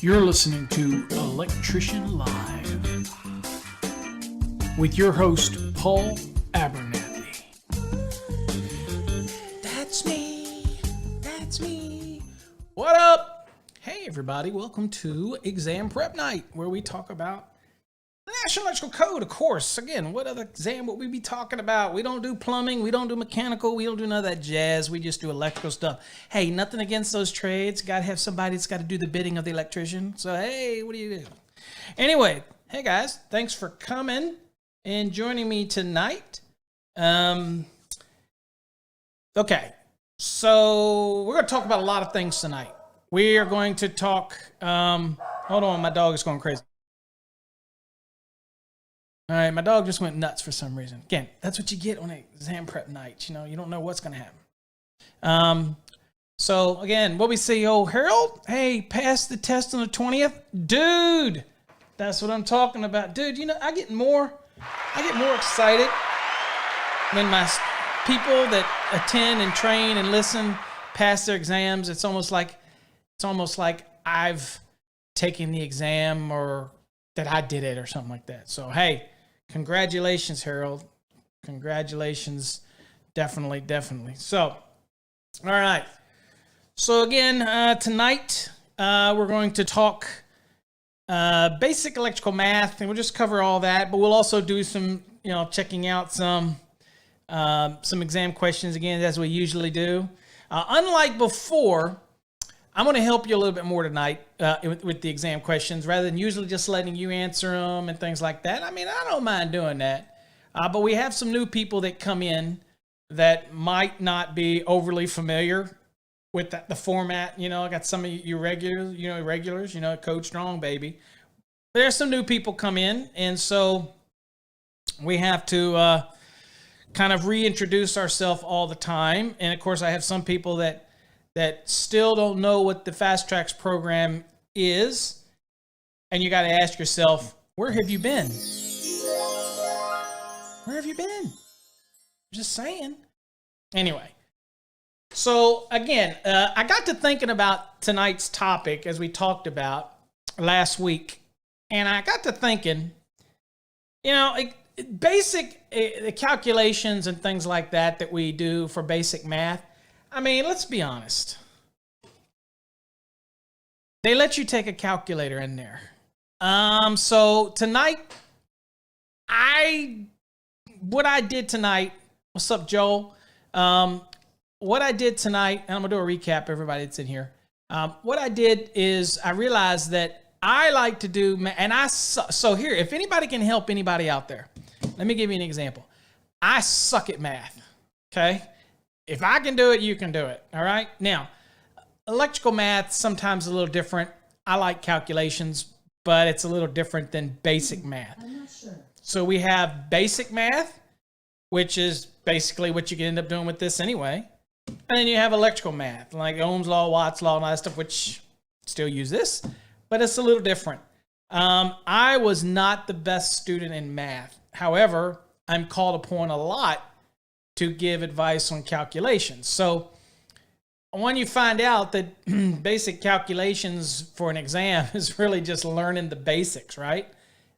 You're listening to Electrician Live with your host, Paul Abernathy. That's me. That's me. What up? Hey, everybody. Welcome to Exam Prep Night, where we talk about the National Electrical Code, of course. Again, what other exam would we be talking about? We don't do plumbing. We don't do mechanical. We don't do none of that jazz. We just do electrical stuff. Hey, nothing against those trades. Got to have somebody that's got to do the bidding of the electrician. So, hey, what do you do? Anyway, hey, guys. Thanks for coming and joining me tonight. Okay. So, we're going to talk about a lot of things tonight. We are going to talk... hold on. My dog is going crazy. All right, my dog just went nuts for some reason. Again, that's what you get on exam prep night. You know, you don't know what's going to happen. So, again, what we see, oh, Harold, hey, passed the test on the 20th. Dude, that's what I'm talking about. Dude, you know, I get more excited when my people that attend and train and listen pass their exams. It's almost like I've taken the exam or that I did it or something like that. So, hey, congratulations, Harold. Congratulations. Definitely. So, all right. So, again, tonight we're going to talk basic electrical math, and we'll just cover all that, but we'll also do some, checking out some exam questions, again, as we usually do. Unlike before, I'm going to help you a little bit more tonight with the exam questions rather than usually just letting you answer them and things like that. I mean, I don't mind doing that. But we have some new people that come in that might not be overly familiar with the format. I got some of you regulars, Code Strong, baby. There's some new people come in, and so we have to kind of reintroduce ourselves all the time. And, of course, I have some people that still don't know what the Fast Tracks program is, and you got to ask yourself, where have you been? Where have you been? Just saying. Anyway, so again, I got to thinking about tonight's topic as we talked about last week, and I got to thinking, basic calculations and things like that we do for basic math. I mean, let's be honest. They let you take a calculator in there. So tonight, what I did tonight, what's up, Joel? What I did tonight, and I'm going to do a recap, everybody that's in here. What I did is I realized that I like to do, and so here, if anybody can help anybody out there, let me give you an example. I suck at math, okay? If I can do it, you can do it, all right? Now, electrical math sometimes a little different. I like calculations, but it's a little different than basic math. I'm not sure. So we have basic math, which is basically what you can end up doing with this anyway. And then you have electrical math, like Ohm's law, Watt's law, and all that stuff, which still use this, but it's a little different. I was not the best student in math. However, I'm called upon a lot to give advice on calculations. So when you find out that basic calculations for an exam is really just learning the basics, right?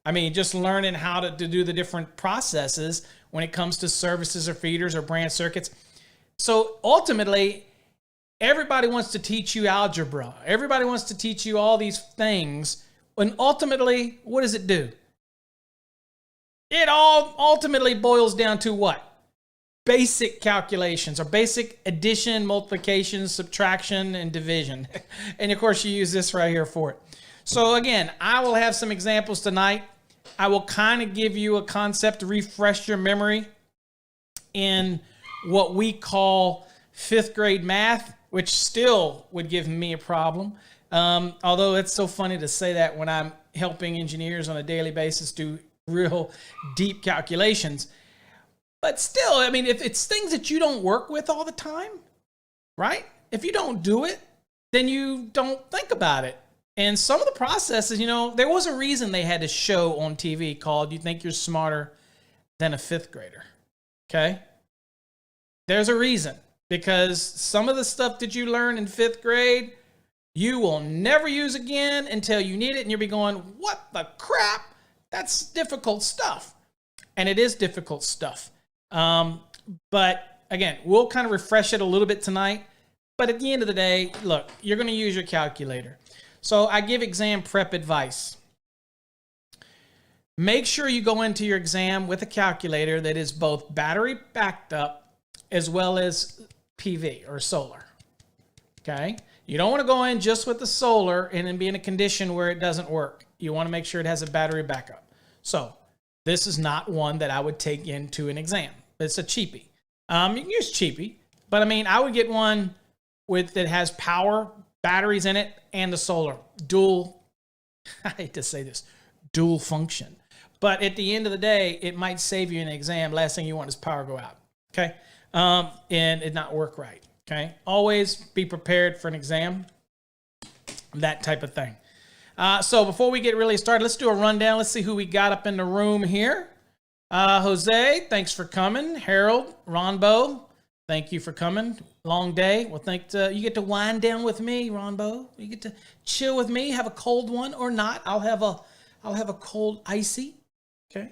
I mean, just learning how to do the different processes when it comes to services or feeders or branch circuits. So ultimately, everybody wants to teach you algebra. Everybody wants to teach you all these things. And ultimately, what does it do? It all ultimately boils down to what? Basic calculations, or basic addition, multiplication, subtraction, and division. And of course, you use this right here for it. So again, I will have some examples tonight. I will kind of give you a concept to refresh your memory in what we call fifth grade math, which still would give me a problem. Although it's so funny to say that when I'm helping engineers on a daily basis do real deep calculations. But still, I mean, if it's things that you don't work with all the time, right? If you don't do it, then you don't think about it. And some of the processes, there was a reason they had a show on TV called You Think You're Smarter Than a Fifth Grader, okay? There's a reason, because some of the stuff that you learn in fifth grade, you will never use again until you need it, and you'll be going, what the crap? That's difficult stuff. And it is difficult stuff. But again, we'll kind of refresh it a little bit tonight. But at the end of the day, look, you're going to use your calculator. So I give exam prep advice. Make sure you go into your exam with a calculator that is both battery backed up as well as PV or solar. Okay? You don't want to go in just with the solar and then be in a condition where it doesn't work. You want to make sure it has a battery backup. So this is not one that I would take into an exam. It's a cheapie. You can use cheapie, but I mean, I would get one that has power, batteries in it, and the solar. Dual, I hate to say this, dual function. But at the end of the day, it might save you an exam. Last thing you want is power go out, okay? And it not work right, okay? Always be prepared for an exam, that type of thing. So before we get really started, let's do a rundown. Let's see who we got up in the room here. Jose, thanks for coming. Harold, Ronbo, thank you for coming. Long day. Well, you get to wind down with me, Ronbo. You get to chill with me, have a cold one or not. I'll have a cold icy. Okay.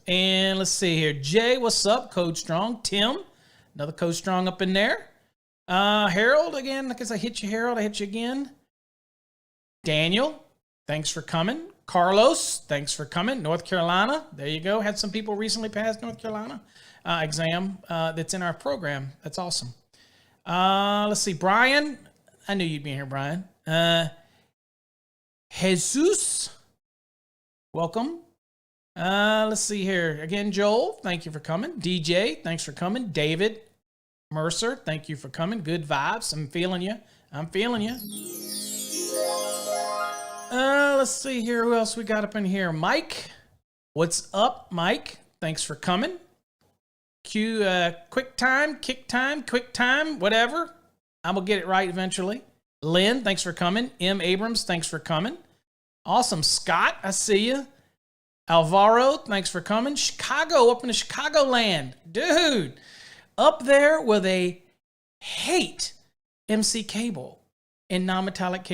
And let's see here. Jay, what's up? Code Strong. Tim, another Code Strong up in there. Harold, again, I guess I hit you, Harold. I hit you again. Daniel, thanks for coming. Carlos, thanks for coming. North Carolina, there you go. Had some people recently pass North Carolina exam that's in our program. That's awesome. Let's see. Brian, I knew you'd be here, Brian. Jesus, welcome. Let's see here. Again, Joel, thank you for coming. DJ, thanks for coming. David Mercer, thank you for coming. Good vibes. I'm feeling you. Let's see here. Who else we got up in here? Mike, what's up, Mike? Thanks for coming. Quick time, whatever. I'm going to get it right eventually. Lynn, thanks for coming. M. Abrams, thanks for coming. Awesome. Scott, I see you. Alvaro, thanks for coming. Chicago, up in the Chicagoland. Dude, up there where they hate MC cable and non-metallic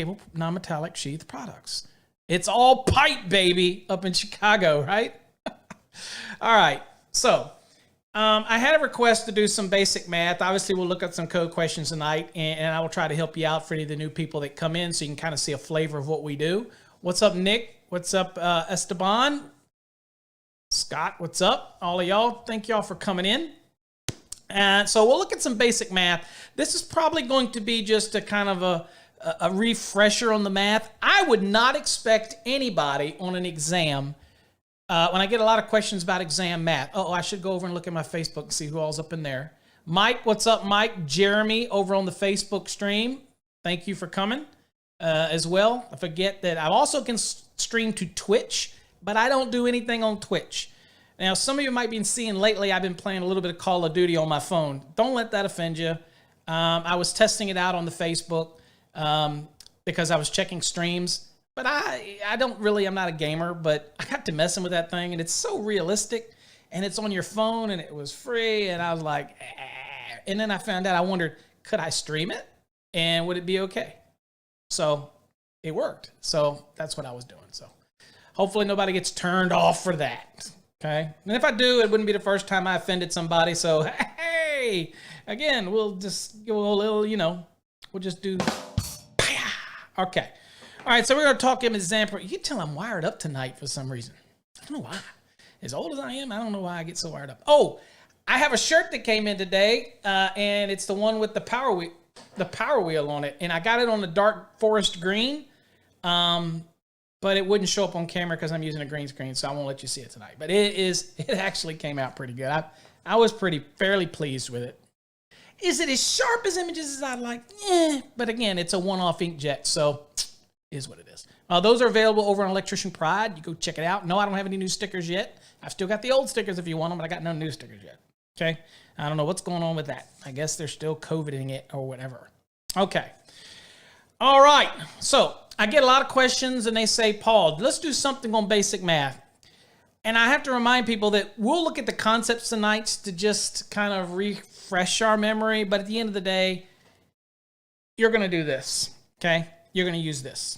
sheath products. It's all pipe, baby, up in Chicago, right? All right. So I had a request to do some basic math. Obviously, we'll look at some code questions tonight, and I will try to help you out for any of the new people that come in so you can kind of see a flavor of what we do. What's up, Nick? What's up, Esteban? Scott, what's up? All of y'all, thank y'all for coming in. So we'll look at some basic math. This is probably going to be just a kind of a refresher on the math. I would not expect anybody on an exam, when I get a lot of questions about exam math. Oh, I should go over and look at my Facebook and see who all's up in there. Mike, what's up, Mike? Jeremy over on the Facebook stream. Thank you for coming as well. I forget that I also can stream to Twitch, but I don't do anything on Twitch. Now, some of you might be seeing lately, I've been playing a little bit of Call of Duty on my phone. Don't let that offend you. I was testing it out on the Facebook because I was checking streams. But I'm not a gamer, but I got to messing with that thing, and it's so realistic, and it's on your phone, and it was free, and I was like, ah. And then I found out, I wondered, could I stream it, and would it be okay? So it worked. So that's what I was doing. So hopefully nobody gets turned off for that. Okay. And if I do, it wouldn't be the first time I offended somebody. So, hey, again, we'll just go a little, we'll just do. Okay. All right. So we're going to talk in example. You can tell I'm wired up tonight for some reason. I don't know why. As old as I am, I don't know why I get so wired up. Oh, I have a shirt that came in today, and it's the one with the power wheel on it. And I got it on the dark forest green. But it wouldn't show up on camera because I'm using a green screen, so I won't let you see it tonight. But it actually came out pretty good. I was fairly pleased with it. Is it as sharp as images as I'd like? But again, it's a one-off inkjet, so is what it is. Those are available over on Electrician Pride. You go check it out. No, I don't have any new stickers yet. I've still got the old stickers if you want them, but I got no new stickers yet. Okay? I don't know what's going on with that. I guess they're still COVIDing it or whatever. Okay. All right. So I get a lot of questions, and they say, Paul, let's do something on basic math. And I have to remind people that we'll look at the concepts tonight to just kind of refresh our memory. But at the end of the day, you're going to do this, okay? you're going to use this.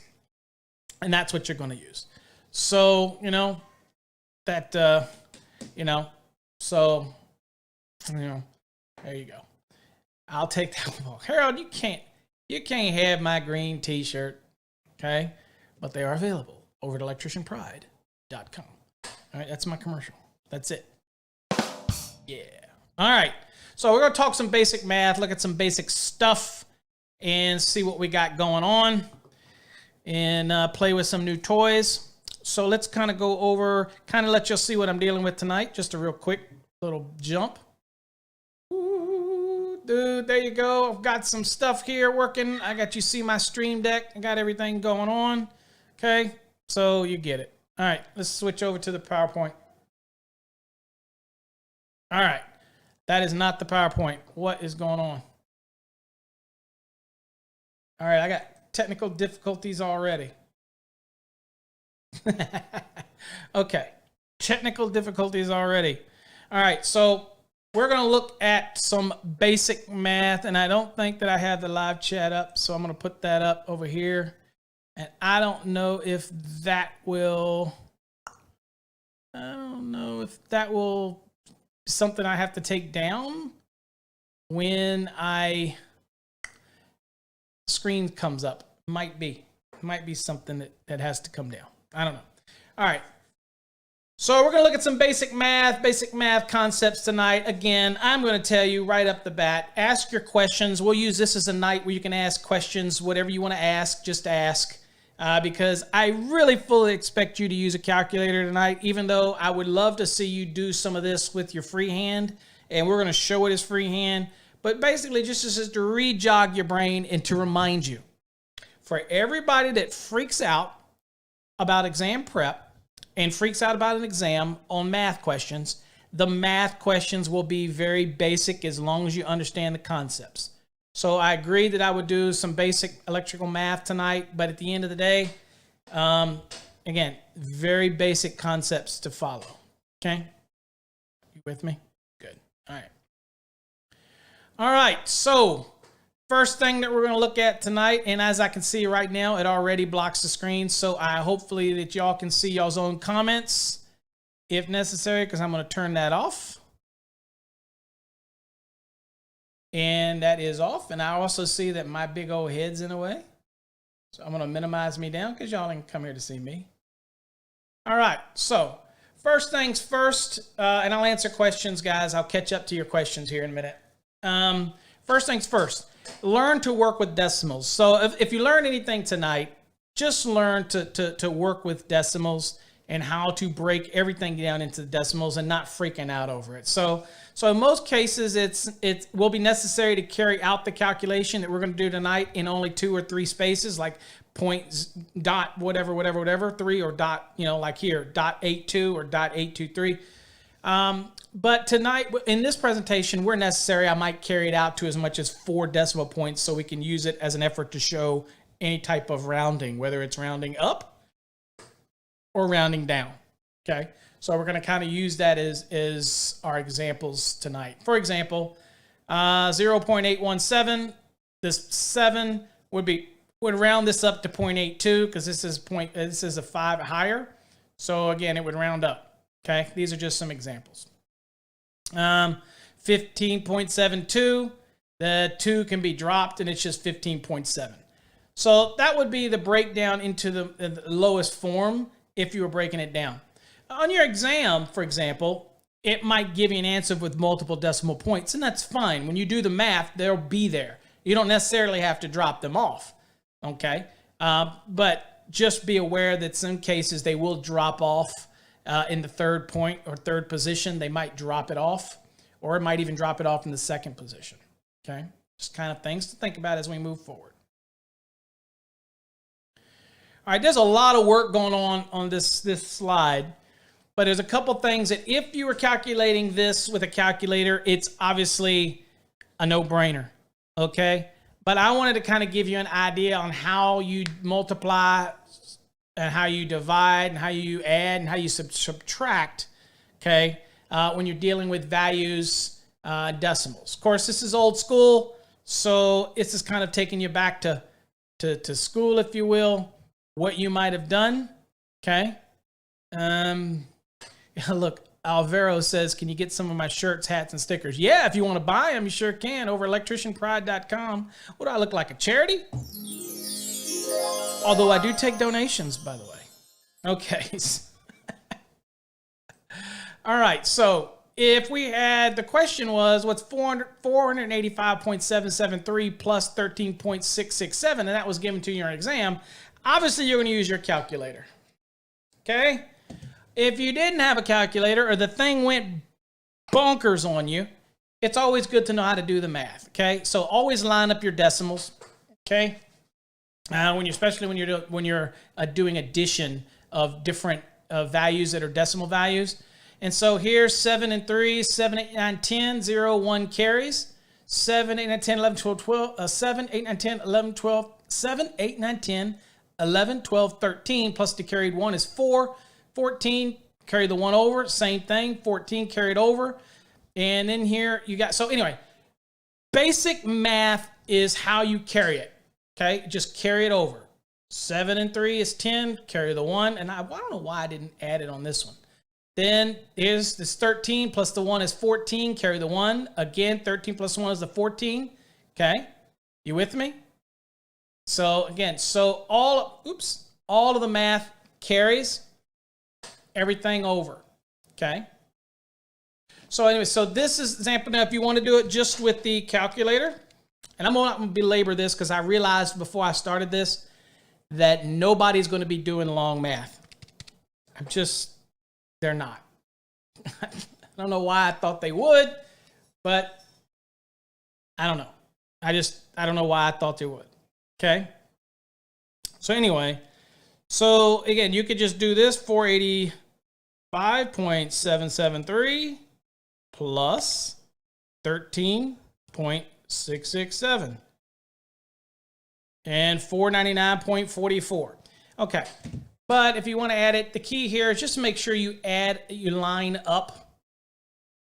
And that's what you're going to use. So, there you go. I'll take that one. Harold, you can't have my green t-shirt, okay? But they are available over at electricianpride.com. All right, that's my commercial. That's it. Yeah. All right. So we're going to talk some basic math, look at some basic stuff, and see what we got going on, and play with some new toys. So let's kind of go over, kind of let you see what I'm dealing with tonight. Just a real quick little jump. Ooh, dude, there you go. I've got some stuff here working. I got you see my stream deck. I got everything going on. Okay, so you get it. All right, let's switch over to the PowerPoint. All right, that is not the PowerPoint. What is going on? All right, I got technical difficulties already. Okay, technical difficulties already. All right, so we're going to look at some basic math, and I don't think that I have the live chat up, so I'm going to put that up over here. And I don't know if that will, something I have to take down when screen comes up. Might be something that has to come down. I don't know. All right. So we're going to look at some basic math concepts tonight. Again, I'm going to tell you right up the bat, ask your questions. We'll use this as a night where you can ask questions, whatever you want to ask, just ask. Because I really fully expect you to use a calculator tonight, even though I would love to see you do some of this with your free hand, and we're going to show it as free hand. But basically, just to re-jog your brain and to remind you, for everybody that freaks out about exam prep and freaks out about an exam on math questions, the math questions will be very basic as long as you understand the concepts. So I agreed that I would do some basic electrical math tonight, but at the end of the day, again, very basic concepts to follow. Okay? You with me? Good. All right. All right, so first thing that we're going to look at tonight, and as I can see right now, it already blocks the screen, so I hopefully that y'all can see y'all's own comments if necessary, because I'm going to turn that off. And that is off. And I also see that my big old head's in the way. So I'm going to minimize me down because y'all didn't come here to see me. All right. So first things first, and I'll answer questions, guys. I'll catch up to your questions here in a minute. First things first, learn to work with decimals. So if you learn anything tonight, just learn to work with decimals and how to break everything down into decimals and not freaking out over it. So in most cases, it will be necessary to carry out the calculation that we're going to do tonight in only 2 or 3 spaces, like point dot whatever 3, or dot, like here, dot 82 or dot 823. But tonight in this presentation, where necessary, I might carry it out to as much as 4 decimal points so we can use it as an effort to show any type of rounding, whether it's rounding up or rounding down. Okay, so we're going to kind of use that as our examples tonight. For example, 0.817, this 7 would round this up to 0.82 because this is a 5 higher. So again, it would round up. Okay, these are just some examples. 15.72, the 2 can be dropped and it's just 15.7. So that would be the breakdown into the lowest form if you were breaking it down. On your exam, for example, it might give you an answer with multiple decimal points, and that's fine. When you do the math, they'll be there. You don't necessarily have to drop them off, okay? But just be aware that some cases they will drop off in the 3rd point or 3rd position. They might drop it off, or it might even drop it off in the 2nd position, okay? Just kind of things to think about as we move forward. All right, there's a lot of work going on this slide, but there's a couple things that if you were calculating this with a calculator, it's obviously a no-brainer, okay? But I wanted to kind of give you an idea on how you multiply and how you divide and how you add and how you subtract, okay, when you're dealing with values, decimals. Of course, this is old school, so this is kind of taking you back to to school, if you will, what you might have done. Okay. Look, Alvaro says, can you get some of my shirts, hats, and stickers? Yeah, if you want to buy them, you sure can over electricianpride.com. What do I look like, a charity? Although I do take donations, by the way. Okay. All right. So if we had, the question was, what's 485.773 plus 13.667? And that was given to you in your exam. Obviously, you're going to use your calculator. Okay. If you didn't have a calculator or the thing went bonkers on you, it's always good to know how to do the math. Okay. So always line up your decimals. Okay. Especially when you're doing addition of different values that are decimal values. And so here's 7 and 3, 7, 8, 9, 10, 0, 1 carries. 7, 8, 9, 10, 11, 12, 12, 7, 8, 9, 10, 11, 12, 7, 8, 9, 10, 11, 12, 13, plus the carried 1 is 4. 14, carry the 1 over, same thing, 14 carried over. And then here you got, so anyway, basic math is how you carry it, okay? Just carry it over. 7 and 3 is 10, carry the 1, and I don't know why I didn't add it on this one. Then here's this 13 plus the 1 is 14, carry the 1. Again, 13 plus 1 is the 14, okay? You with me? So again, so all of the math carries everything over, okay? So anyway, so this is example. Now, if you want to do it just with the calculator, and I'm not going to belabor this because I realized before I started this that nobody's going to be doing long math. They're not. I don't know why I thought they would, but I don't know. I don't know why I thought they would, okay? So anyway, so again, you could just do this 485.773 plus 13.667 and 499.44. Okay. But if you want to add it, the key here is just to make sure you line up,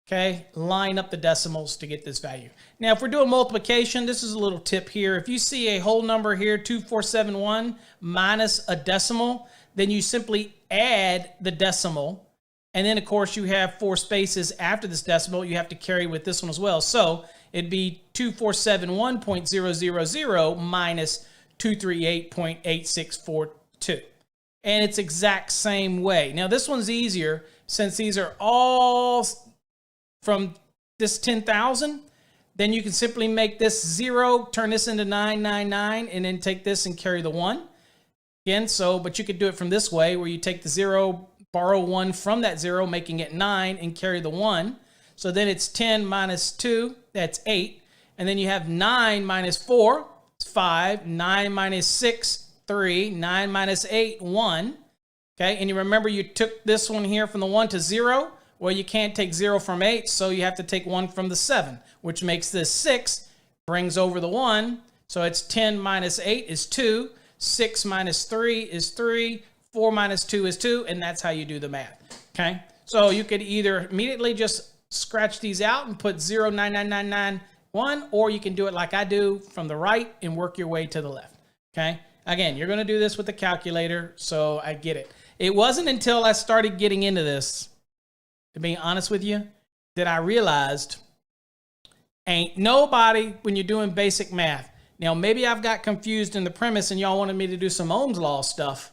okay? Line up the decimals to get this value. Now, if we're doing multiplication, this is a little tip here. If you see a whole number here, 2471 minus a decimal, then you simply add the decimal. And then, of course, you have 4 spaces after this decimal. You have to carry with this one as well. So it'd be 2471.000 minus 238.8642. And it's exact same way. Now, this one's easier since these are all from this 10,000. Then you can simply make this 0, turn this into 999, and then take this and carry the 1. Again, but you could do it from this way where you take the 0, borrow 1 from that 0, making it 9, and carry the 1. So then it's 10 minus 2, that's 8. And then you have 9 minus 4, it's 5. 9 minus 6, 3, 9 minus 8, 1. Okay, and you remember you took this one here from the 1 to 0. Well, you can't take 0 from 8, so you have to take 1 from the 7, which makes this 6, brings over the 1. So it's 10 minus 8 is 2, 6 minus 3 is 3, 4 minus 2 is 2, and that's how you do the math. Okay, so you could either immediately just scratch these out and put 0.99991, or you can do it like I do from the right and work your way to the left. Okay. Again, you're going to do this with the calculator, so I get it. It wasn't until I started getting into this, to be honest with you, that I realized ain't nobody, when you're doing basic math. Now, maybe I've got confused in the premise and y'all wanted me to do some Ohm's Law stuff,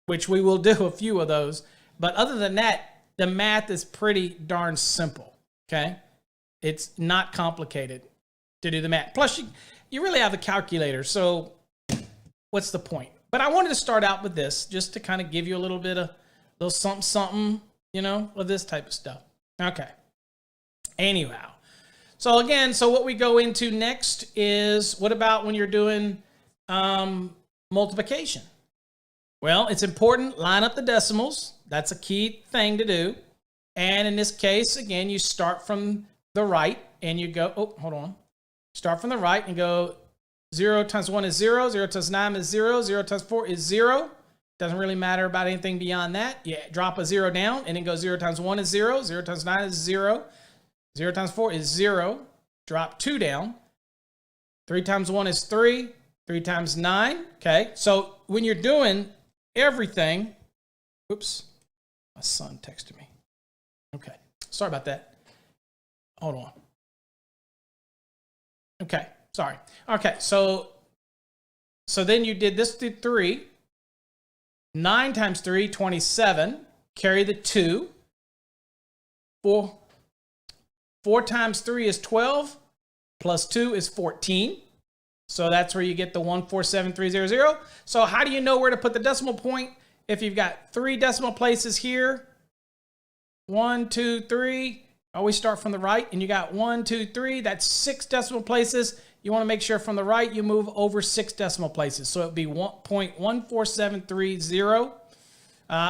which we will do a few of those. But other than that, the math is pretty darn simple, okay? It's not complicated to do the math. Plus, you really have a calculator, so what's the point? But I wanted to start out with this just to kind of give you a little bit of little something, of this type of stuff. Okay. Anyhow. So again, what we go into next is, what about when you're doing multiplication? Well, it's important, line up the decimals. That's a key thing to do. And in this case, again, you start from the right and you go, start from the right and go 0 times 1 is 0, 0 times 9 is 0, 0 times 4 is 0. Doesn't really matter about anything beyond that. You drop a 0 down and then go 0 times 1 is 0, 0 times 9 is 0, 0 times 4 is 0. Drop 2 down. 3 times 1 is 3, 3 times 9. Okay. So when you're doing everything, oops, my son texted me. Okay. Sorry about that. Hold on. Okay. Sorry. Okay. So then you did this through 3. 9 times 3, 27. Carry the 2. 4 times 3 is 12. Plus 2 is 14. So that's where you get the 147300. So how do you know where to put the decimal point? If you've got 3 decimal places here, 1, 2, 3, always start from the right, and you got 1, 2, 3, that's 6 decimal places. You want to make sure from the right you move over 6 decimal places. So it would be 1.14730.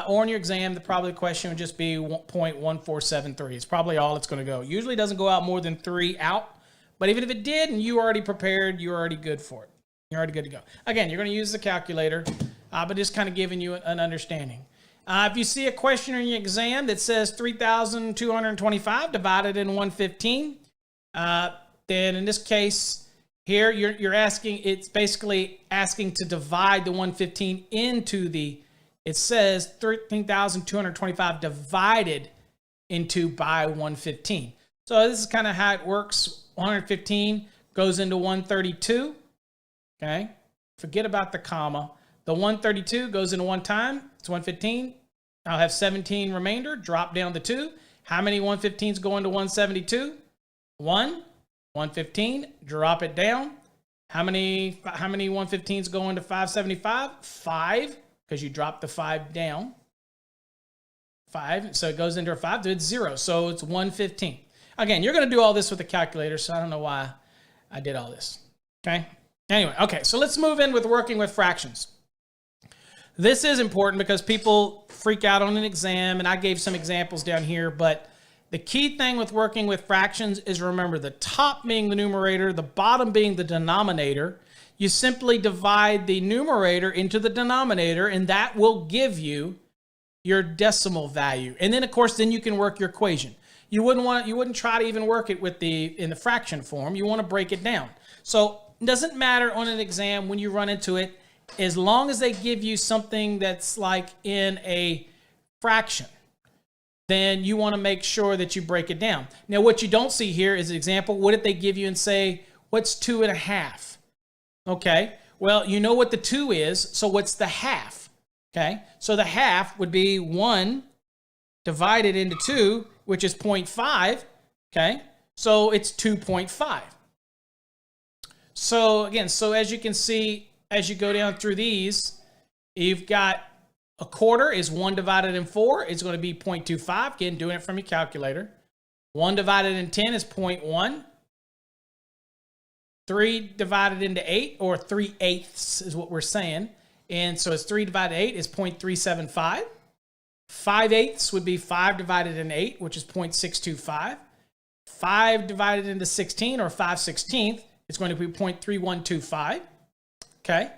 Or in your exam, the probably question would just be 0.1473. It's probably all it's going to go. Usually doesn't go out more than 3 out. But even if it did and you already prepared, you're already good for it. You're already good to go. Again, you're going to use the calculator, but just kind of giving you an understanding. If you see a question in your exam that says 3,225 divided in 115, then in this case here, you're asking, it's basically asking to divide the 115 into the, it says 13,225 divided into by 115. So this is kind of how it works. 115 goes into 132. Okay. Forget about the comma. The 132 goes into 1 time. It's 115. I'll have 17 remainder. Drop down to 2. How many 115s go into 172? 1. 115. Drop it down. How many 115s go into 575? 5, because you dropped the 5 down. 5. So it goes into a 5. So it's 0. So it's 115. Again, you're going to do all this with a calculator, so I don't know why I did all this. Okay? Anyway, okay, so let's move in with working with fractions. This is important because people freak out on an exam, and I gave some examples down here, but the key thing with working with fractions is, remember, the top being the numerator, the bottom being the denominator. You simply divide the numerator into the denominator, and that will give you your decimal value. And then, of course, then you can work your equation. You wouldn't try to even work it in the fraction form. You want to break it down. So it doesn't matter on an exam when you run into it, as long as they give you something that's like in a fraction, then you want to make sure that you break it down. Now, what you don't see here is an example. What if they give you and say, what's 2.5? Okay, well, you know what the 2 is, so what's the half? Okay, so the half would be 1 divided into 2, which is 0.5, okay? So it's 2.5. So again, so as you can see, as you go down through these, you've got a quarter is 1 divided in 4. It's going to be 0.25. Again, doing it from your calculator. 1 divided in 10 is 0.1. 3 divided into 8, or 3/8 is what we're saying. And so it's 3 divided 8 is 0.375. 5/8 would be 5 divided into 8, which is 0.625. 5 divided into 16, or 5/16, is going to be 0.3125. Okay.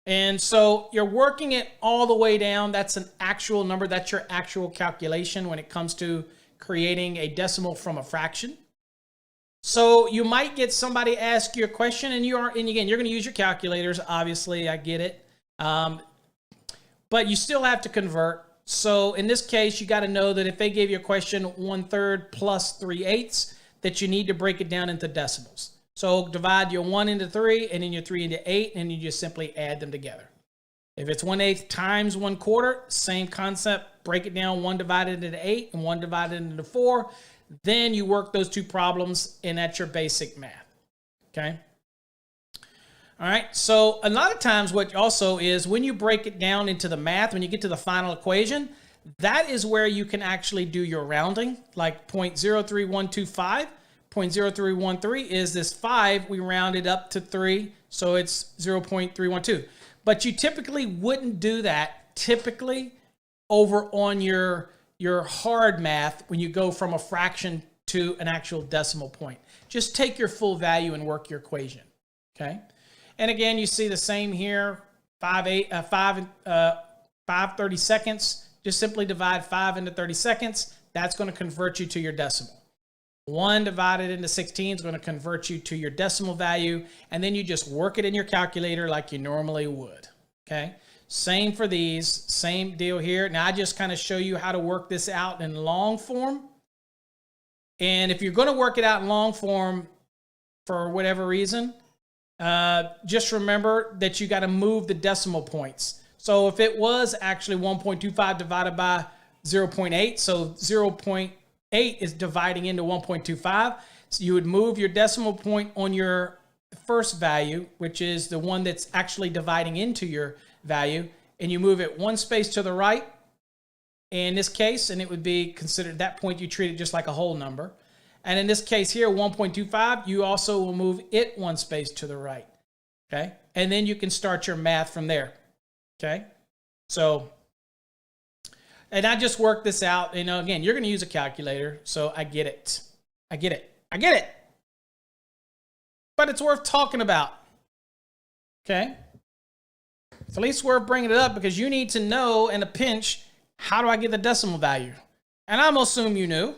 And so you're working it all the way down. That's an actual number. That's your actual calculation when it comes to creating a decimal from a fraction. So you might get somebody ask you a question, and again, you're going to use your calculators. Obviously, I get it. But you still have to convert. So in this case, you got to know that if they gave you a question 1/3 plus 3/8, that you need to break it down into decimals. So divide your 1 into 3 and then your 3 into 8, and you just simply add them together. If it's 1/8 times 1/4, same concept. Break it down, 1 divided into 8 and 1 divided into 4. Then you work those two problems, and that's your basic math. Okay. All right, so a lot of times what also is when you break it down into the math, when you get to the final equation, that is where you can actually do your rounding, like 0.03125. 0.0313 is this 5, we rounded up to 3, so it's 0.312. But you typically wouldn't do that typically over on your hard math when you go from a fraction to an actual decimal point. Just take your full value and work your equation, okay? And again, you see the same here, 5 30 seconds. Just simply divide 5 into 30 seconds. That's going to convert you to your decimal. 1 divided into 16 is going to convert you to your decimal value, and then you just work it in your calculator like you normally would. Okay, same for these, same deal here. Now I just kind of show you how to work this out in long form. And if you're going to work it out in long form for whatever reason, just remember that you got to move the decimal points. So if it was actually 1.25 divided by 0.8, so 0.8 is dividing into 1.25, so you would move your decimal point on your first value, which is the one that's actually dividing into your value, and you move it 1 space to the right in this case, and it would be considered, at that point you treat it just like a whole number. And in this case here, 1.25, you also will move it 1 space to the right. Okay, and then you can start your math from there. Okay, so, and I just worked this out. You know, again, you're going to use a calculator, so I get it. I get it. I get it. But it's worth talking about. Okay, it's at least worth bringing it up because you need to know in a pinch, how do I get the decimal value? And I'm going to assume you knew.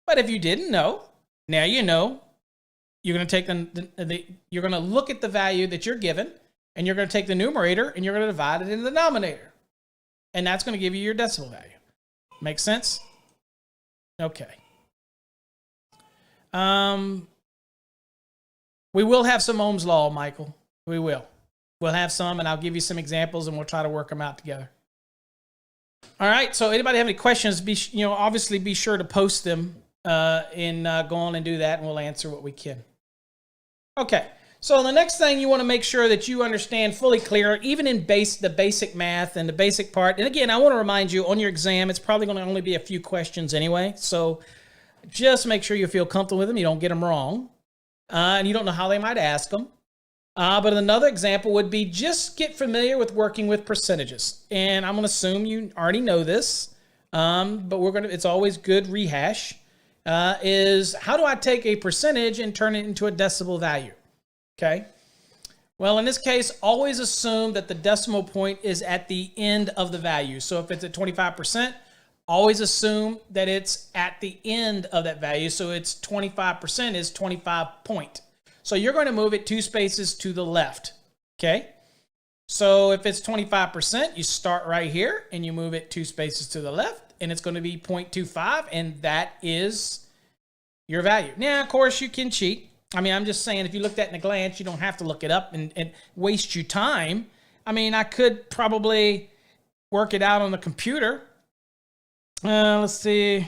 But if you didn't know, now you know. You're going to take you're going to look at the value that you're given, and you're going to take the numerator and you're going to divide it into the denominator. And that's going to give you your decimal value. Make sense? Okay. We will have some Ohm's law, Michael. We will. We'll have some, and I'll give you some examples, and we'll try to work them out together. All right. So, anybody have any questions? Obviously, be sure to post them go on and do that, and we'll answer what we can. Okay. So, the next thing you want to make sure that you understand fully clear, even in the basic math and the basic part. And again, I want to remind you on your exam, it's probably going to only be a few questions anyway. So, just make sure you feel comfortable with them. You don't get them wrong, and you don't know how they might ask them. But another example would be just get familiar with working with percentages. And I'm going to assume you already know this, but it's always good rehash, is how do I take a percentage and turn it into a decimal value? Okay. Well, in this case, always assume that the decimal point is at the end of the value. So if it's at 25%, always assume that it's at the end of that value. So it's 25% is 25 point. So you're going to move it 2 spaces to the left. Okay. So if it's 25%, you start right here and you move it 2 spaces to the left, and it's going to be 0.25, and that is your value. Now, of course, you can cheat. I mean, I'm just saying, if you looked at it in a glance, you don't have to look it up and waste your time. I mean, I could probably work it out on the computer. Let's see.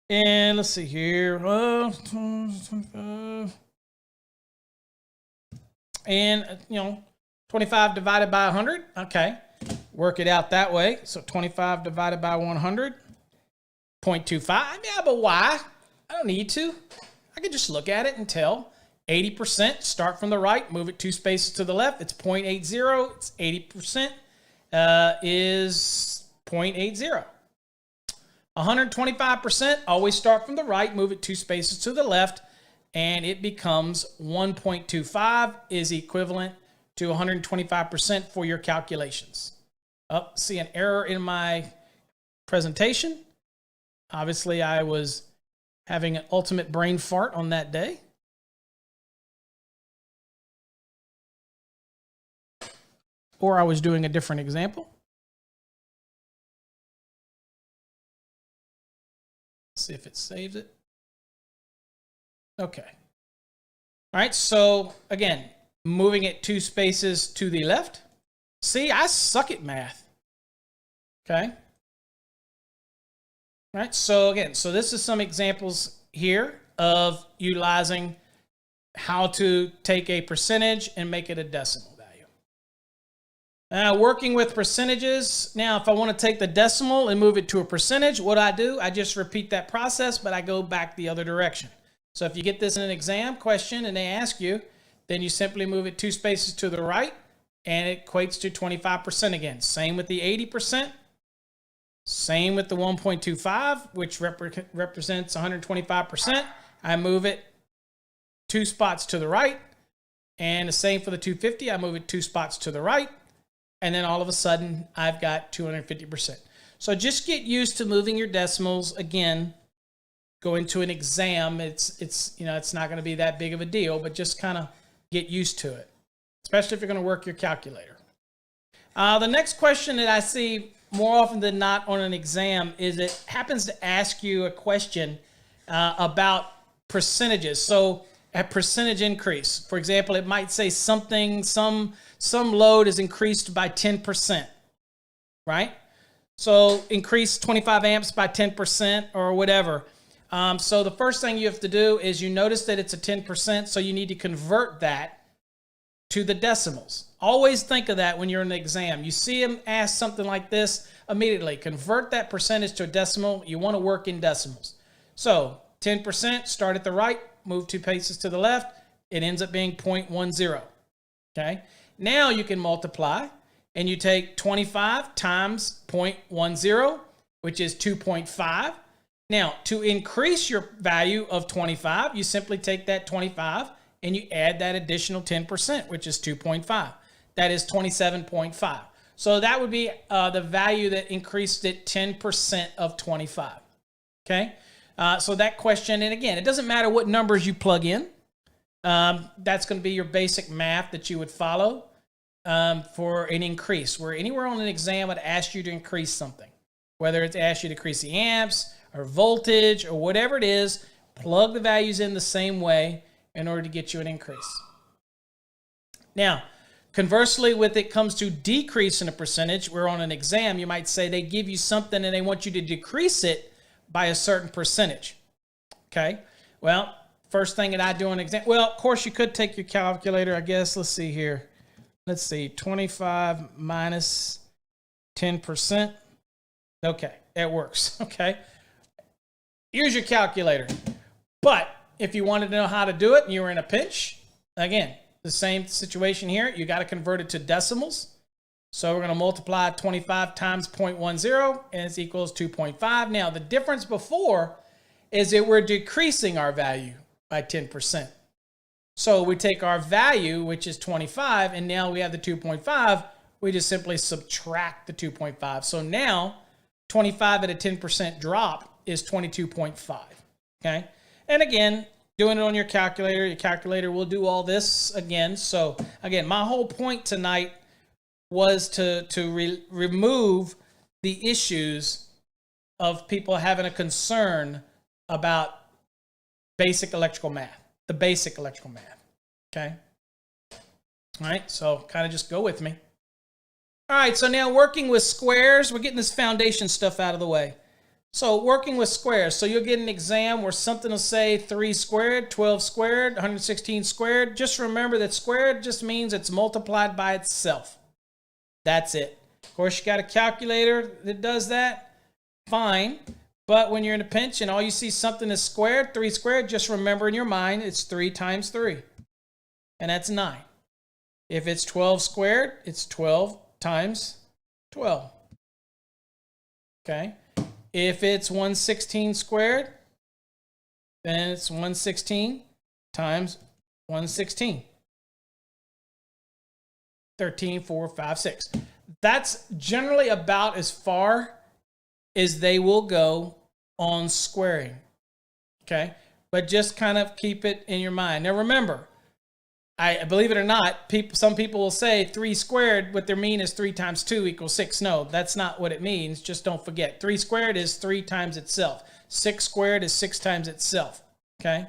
And let's see here. And, 25 divided by 100. Okay. Work it out that way. So 25 divided by 100. 0.25. Yeah, but why? I don't need to. I can just look at it and tell 80%, start from the right, move it 2 spaces to the left. It's 0.80. It's 80% is 0.80. 125%, always start from the right, move it 2 spaces to the left, and it becomes 1.25 is equivalent to 125% for your calculations. See an error in my presentation. Obviously, I was having an ultimate brain fart on that day. Or I was doing a different example. Let's see if it saves it. Okay. All right, so again, moving it 2 spaces to the left. See, I suck at math. Okay. All right, so again, so this is some examples here of utilizing how to take a percentage and make it a decimal value. Working with percentages. Now, if I want to take the decimal and move it to a percentage, what do? I just repeat that process, but I go back the other direction. So if you get this in an exam question and they ask you, then you simply move it 2 spaces to the right, and it equates to 25% again. Same with the 80%. Same with the 1.25, which represents 125%. I move it 2 spots to the right. And the same for the 250. I move it 2 spots to the right. And then all of a sudden, I've got 250%. So just get used to moving your decimals again go into an exam, it's not going to be that big of a deal, but just kind of get used to it, especially if you're going to work your calculator. The next question that I see more often than not on an exam is it happens to ask you a question about percentages. So a percentage increase. For example, it might say something, some load is increased by 10%, right? So increase 25 amps by 10% or whatever. So the first thing you have to do is you notice that it's a 10%, so you need to convert that to the decimals. Always think of that when you're in the exam. You see them ask something like this, immediately convert that percentage to a decimal. You want to work in decimals. So 10%, start at the right, move 2 paces to the left, it ends up being 0.10. Okay, now you can multiply, and you take 25 times 0.10, which is 2.5. Now, to increase your value of 25, you simply take that 25 and you add that additional 10%, which is 2.5. That is 27.5. So that would be the value that increased it 10% of 25. Okay, so that question, and again, it doesn't matter what numbers you plug in. That's going to be your basic math that you would follow for an increase. Where anywhere on an exam would ask you to increase something, whether it's asked you to increase the amps or voltage or whatever it is, plug the values in the same way in order to get you an increase. Now, conversely, when it comes to decreasing a percentage, where on an exam, you might say they give you something and they want you to decrease it by a certain percentage. Okay, well, first thing that I do on an exam, well, of course, you could take your calculator, I guess. Let's see here. Let's see, 25 minus 10%. Okay, that works, okay? Here's your calculator. But if you wanted to know how to do it and you were in a pinch, again, the same situation here. You got to convert it to decimals. So we're going to multiply 25 times 0.10, and it equals 2.5. Now, the difference before is that we're decreasing our value by 10%. So we take our value, which is 25, and now we have the 2.5. We just simply subtract the 2.5. So now 25 at a 10% drop is 22.5. Okay. And again, doing it on your calculator will do all this again. So again, my whole point tonight was to remove the issues of people having a concern about basic electrical math, the basic electrical math. Okay. All right. So kind of just go with me. All right. So now working with squares, we're getting this foundation stuff out of the way. So working with squares. So you'll get an exam where something will say 3 squared, 12 squared, 116 squared. Just remember that squared just means it's multiplied by itself. That's it. Of course, you got a calculator that does that. Fine. But when you're in a pinch and all you see something is squared, 3 squared, just remember in your mind it's 3 times 3. And that's 9. If it's 12 squared, it's 12 times 12. Okay. If it's 116 squared, then it's 116 times 116. 13, 4, 5, 6. That's generally about as far as they will go on squaring. Okay? But just kind of keep it in your mind. Now remember, I believe it or not, some people will say 3 squared, what they mean is 3 times 2 equals 6. No, that's not what it means. Just don't forget. 3 squared is 3 times itself. 6 squared is 6 times itself. Okay?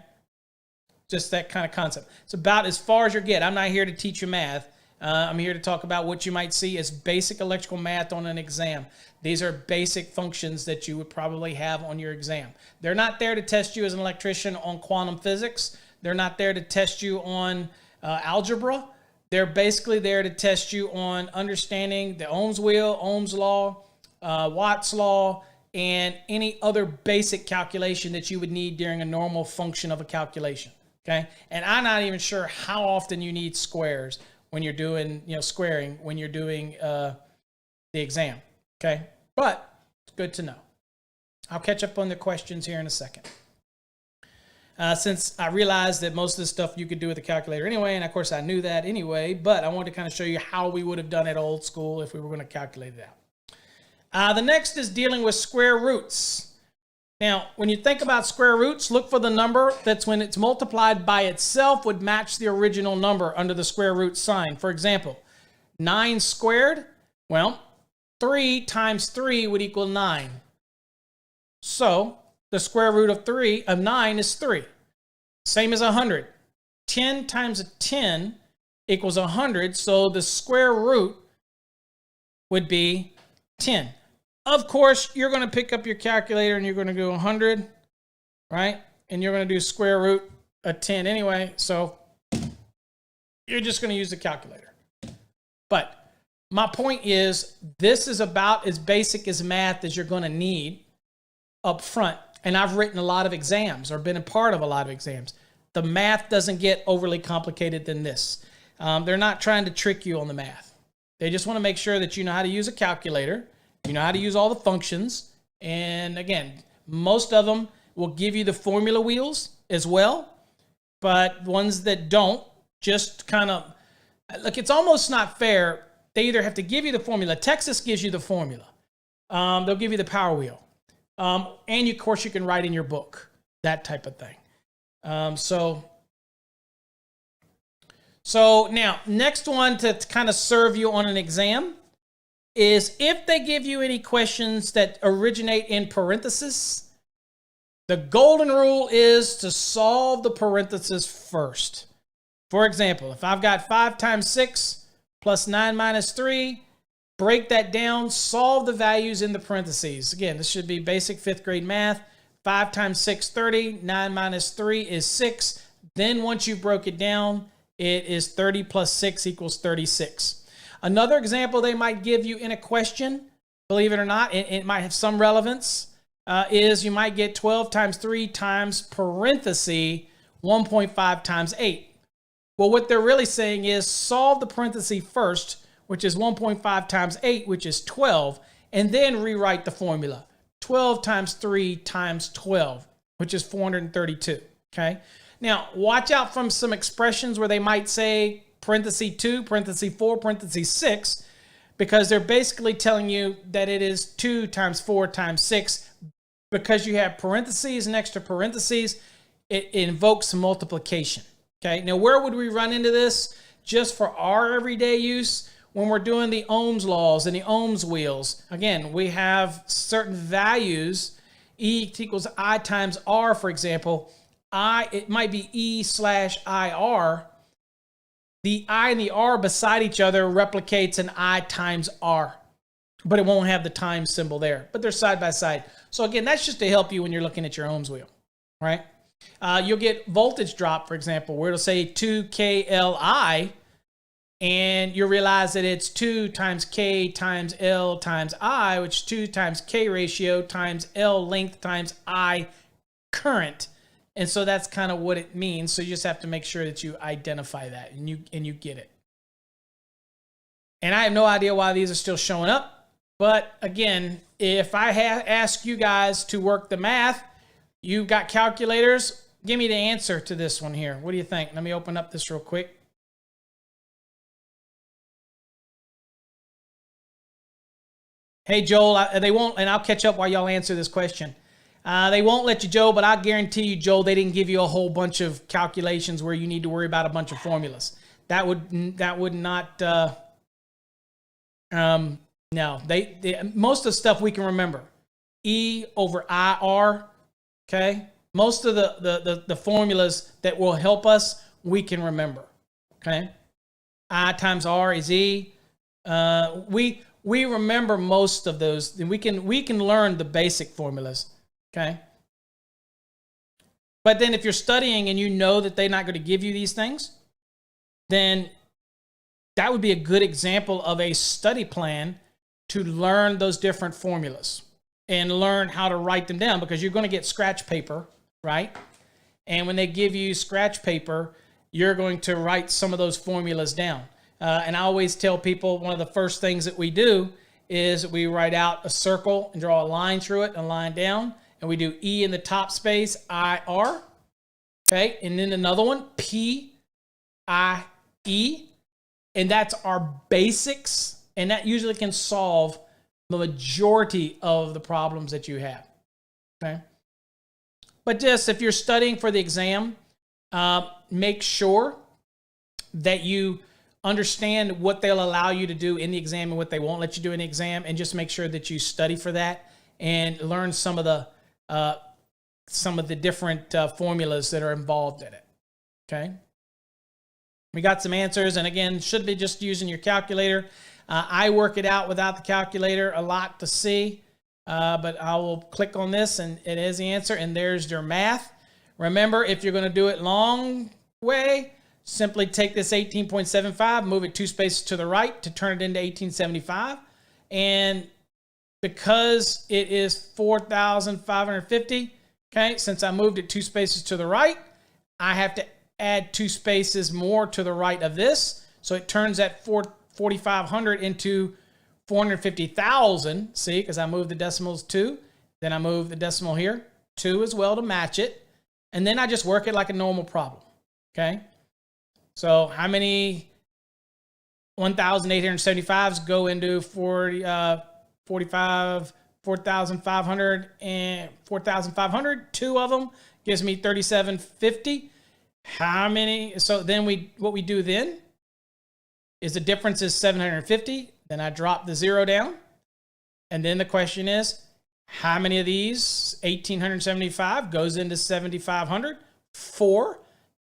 Just that kind of concept. It's about as far as you get. I'm not here to teach you math. I'm here to talk about what you might see as basic electrical math on an exam. These are basic functions that you would probably have on your exam. They're not there to test you as an electrician on quantum physics. They're not there to test you on algebra. They're basically there to test you on understanding the Ohm's wheel, Ohm's law, Watt's law, and any other basic calculation that you would need during a normal function of a calculation. Okay, and I'm not even sure how often you need squares when you're doing, squaring when you're doing the exam. Okay, but it's good to know. I'll catch up on the questions here in a second. Since I realized that most of the stuff you could do with the calculator anyway, and of course I knew that anyway, but I wanted to kind of show you how we would have done it old school if we were going to calculate it out. The next is dealing with square roots. Now, when you think about square roots, look for the number that's when it's multiplied by itself would match the original number under the square root sign. For example, 9 squared, well, 3 times 3 would equal 9. So the square root of 9 is 3. Same as 100. 10 times 10 equals 100, so the square root would be 10. Of course, you're going to pick up your calculator and you're going to do 100, right? And you're going to do square root of 10 anyway, so you're just going to use the calculator. But my point is, this is about as basic as math as you're going to need up front. And I've written a lot of exams or been a part of a lot of exams. The math doesn't get overly complicated than this. They're not trying to trick you on the math. They just want to make sure that you know how to use a calculator. You know how to use all the functions. And again, most of them will give you the formula wheels as well. But ones that don't, just kind of, look, it's almost not fair. They either have to give you the formula. Texas gives you the formula. They'll give you the power wheel. And of course, you can write in your book, that type of thing. So now, next one to kind of serve you on an exam is if they give you any questions that originate in parentheses, the golden rule is to solve the parentheses first. For example, if I've got 5 times 6 plus 9 minus 3, break that down, solve the values in the parentheses. Again, this should be basic 5th grade math. 5 times 6, 30. 9 minus 3 is 6. Then once you broke it down, it is 30 plus 6 equals 36. Another example they might give you in a question, believe it or not, it might have some relevance, is you might get 12 times 3 times parenthesis 1.5 times 8. Well, what they're really saying is solve the parenthesis first, which is 1.5 times 8, which is 12, and then rewrite the formula. 12 times 3 times 12, which is 432, okay? Now, watch out from some expressions where they might say parenthesis 2, parenthesis 4, parenthesis 6, because they're basically telling you that it is 2 times 4 times 6. Because you have parentheses next to parentheses, it invokes multiplication, okay? Now, where would we run into this? Just for our everyday use, when we're doing the Ohm's laws and the Ohm's wheels, again, we have certain values. E equals I times R, for example. It might be E slash IR. The I and the R beside each other replicates an I times R, but it won't have the times symbol there, but they're side by side. So again, that's just to help you when you're looking at your Ohm's wheel, right? You'll get voltage drop, for example, where it'll say 2KLI, and you realize that it's 2 times K times L times I, which is 2 times K ratio times L length times I current. And so that's kind of what it means. So you just have to make sure that you identify that and you get it. And I have no idea why these are still showing up. But again, if I ask you guys to work the math, you've got calculators. Give me the answer to this one here. What do you think? Let me open up this real quick. Hey, Joel, they won't, and I'll catch up while y'all answer this question. They won't let you, Joel, but I guarantee you, Joel, they didn't give you a whole bunch of calculations where you need to worry about a bunch of formulas. That would not, no. Most of the stuff we can remember. E over IR, okay? Most of the formulas that will help us, we can remember, okay? I times R is E. We remember most of those, and we can learn the basic formulas. Okay. But then if you're studying and you know that they're not going to give you these things, then that would be a good example of a study plan to learn those different formulas and learn how to write them down, because you're going to get scratch paper, right? And when they give you scratch paper, you're going to write some of those formulas down. And I always tell people one of the first things that we do is we write out a circle and draw a line through it and a line down. And we do E in the top space, IR, okay? And then another one, PIE, and that's our basics. And that usually can solve the majority of the problems that you have, okay? But just if you're studying for the exam, make sure that you understand what they'll allow you to do in the exam and what they won't let you do in the exam, and just make sure that you study for that and learn some of the different formulas that are involved in it. Okay. We got some answers, and again, should be just using your calculator. I work it out without the calculator a lot to see, but I will click on this, and it is the answer, and there's your math. Remember, if you're going to do it long way, simply take this 18.75, move it 2 spaces to the right to turn it into 1875, and because it is 4,550, okay, since I moved it 2 spaces to the right, I have to add 2 spaces more to the right of this. So it turns that 4,500 into 450,000. See, because I moved the decimals 2. Then I move the decimal here 2 as well to match it. And then I just work it like a normal problem. Okay. So how many 1,875s go into 4,500 and 4,500? 2 of them gives me 3,750. How many? So then what we do then is the difference is 750. Then I drop the 0 down. And then the question is, how many of these 1,875 goes into 7,500? 4,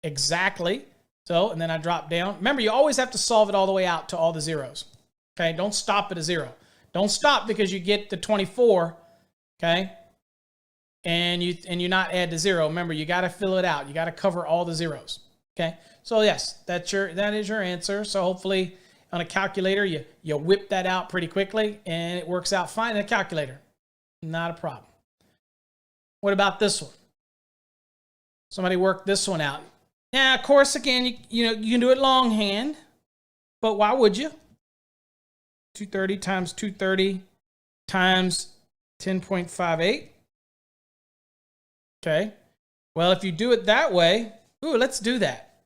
exactly. So, and then I drop down. Remember, you always have to solve it all the way out to all the zeros. Okay, don't stop at a 0. Don't stop because you get the 24, okay, and you not add the 0. Remember, you got to fill it out. You got to cover all the zeros. Okay, so yes, that is your answer. So hopefully on a calculator, you whip that out pretty quickly, and it works out fine in a calculator. Not a problem. What about this one? Somebody work this one out. Now, of course, again, you can do it longhand, but why would you? 230 times 230 times 10.58. Okay. Well, if you do it that way, let's do that.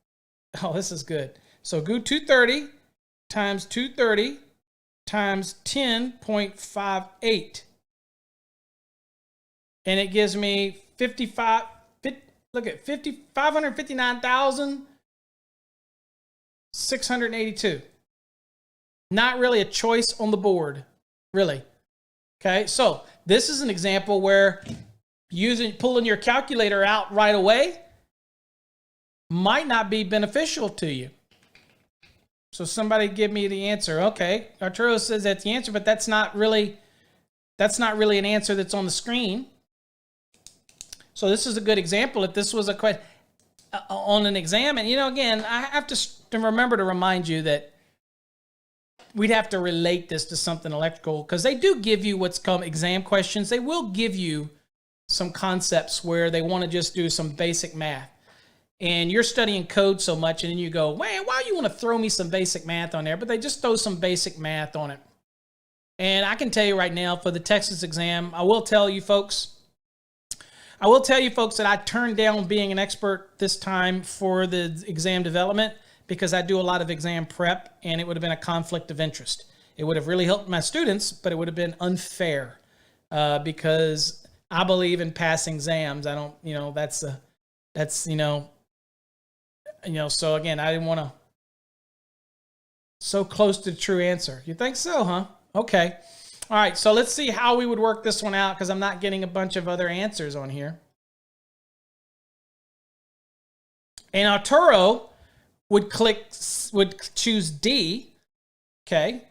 Oh, this is good. So go 230 times 230 times 10.58. And it gives me 559,682. Not really a choice on the board, really. Okay, so this is an example where pulling your calculator out right away might not be beneficial to you. So somebody give me the answer. Okay, Arturo says that's the answer, but that's not really an answer that's on the screen. So this is a good example. If this was a question on an exam, and again, I have to remember to remind you that we'd have to relate this to something electrical, because they do give you what's called exam questions. They will give you some concepts where they want to just do some basic math. And you're studying code so much, and then you go, man, why you want to throw me some basic math on there? But they just throw some basic math on it. And I can tell you right now, for the Texas exam, I will tell you folks that I turned down being an expert this time for the exam development, because I do a lot of exam prep, and it would have been a conflict of interest. It would have really helped my students, but it would have been unfair because I believe in passing exams. I don't, so again, I didn't want to so close to the true answer. You think so, huh? Okay. All right. So let's see how we would work this one out, because I'm not getting a bunch of other answers on here. And Arturo would choose D, okay?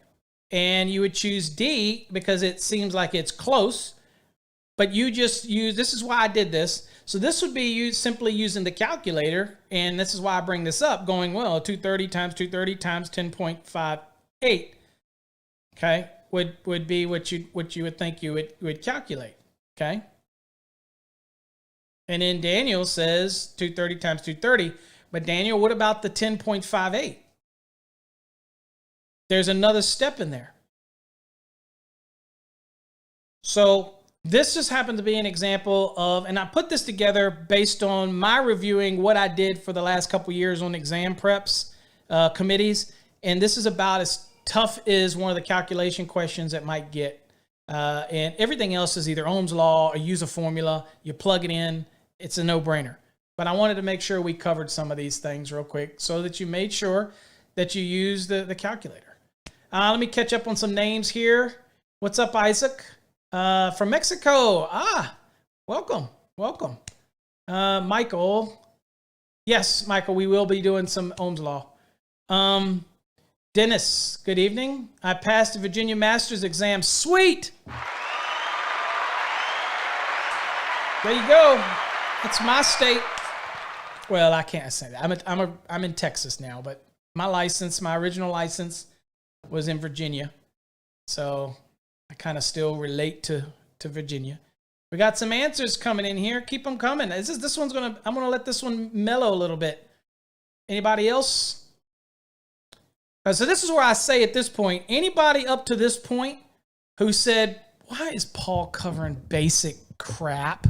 And you would choose D because it seems like it's close, but you just use, this is why I did this. So this would be you simply using the calculator, and this is why I bring this up, going, well, 230 times 230 times 10.58, okay, would be what you would think you would calculate, okay? And then Daniel says 230 times 230. But Daniel, what about the 10.58? There's another step in there. So this just happened to be an example of, and I put this together based on my reviewing what I did for the last couple years on exam preps committees. And this is about as tough as one of the calculation questions that might get. And everything else is either Ohm's law or use a formula. You plug it in it's a no-brainer. But I wanted to make sure we covered some of these things real quick so that you made sure that you use the calculator. Let me catch up on some names here. What's up, Isaac? From Mexico. Welcome. Michael. Yes, Michael, we will be doing some Ohm's Law. Dennis, good evening. I passed the Virginia Master's exam. Sweet! There you go. It's my state. Well, I can't say that. I'm in Texas now, but my original license was in Virginia. So I kind of still relate to Virginia. We got some answers coming in here. Keep them coming. I'm gonna let this one mellow a little bit. Anybody else? So this is where I say at this point, anybody up to this point who said, why is Paul covering basic crap?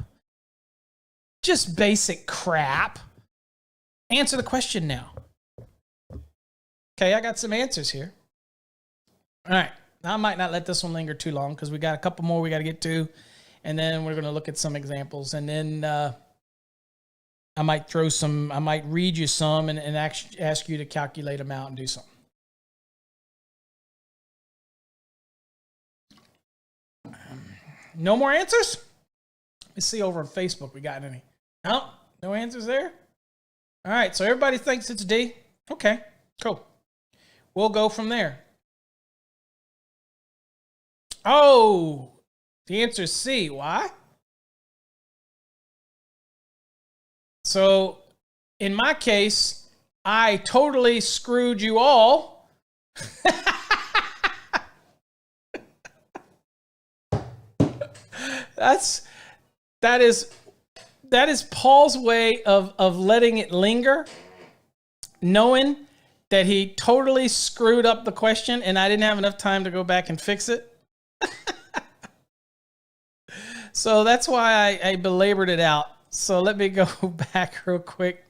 Just basic crap. Answer the question now. Okay, I got some answers here. All right. Now, I might not let this one linger too long because we got a couple more we got to get to. And then we're going to look at some examples. And then I might read you some and ask you to calculate them out and do something. No more answers? Let's see over on Facebook we got any. No answers there? All right, so everybody thinks it's D. Okay, cool. We'll go from there. Oh, the answer is C. Why? So, in my case, I totally screwed you all. That is Paul's way of letting it linger, knowing that he totally screwed up the question and I didn't have enough time to go back and fix it. So that's why I belabored it out. So let me go back real quick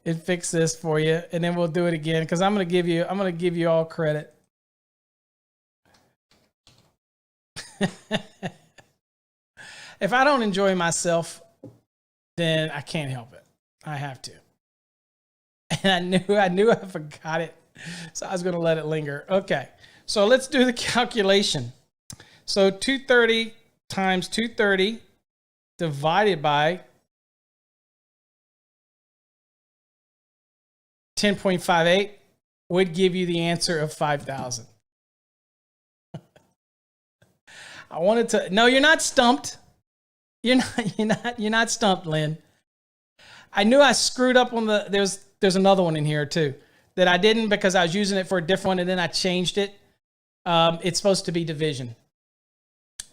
and fix this for you, and then we'll do it again because I'm gonna give you all credit. If I don't enjoy myself, then I can't help it. I have to. And I knew I forgot it, so I was going to let it linger. Okay, so let's do the calculation. So 230 times 230 divided by 10.58 would give you the answer of 5,000. I wanted to. No, you're not stumped. You're not stumped, Lynn. I knew I screwed up on there's another one in here too that I didn't because I was using it for a different one and then I changed it. It's supposed to be division.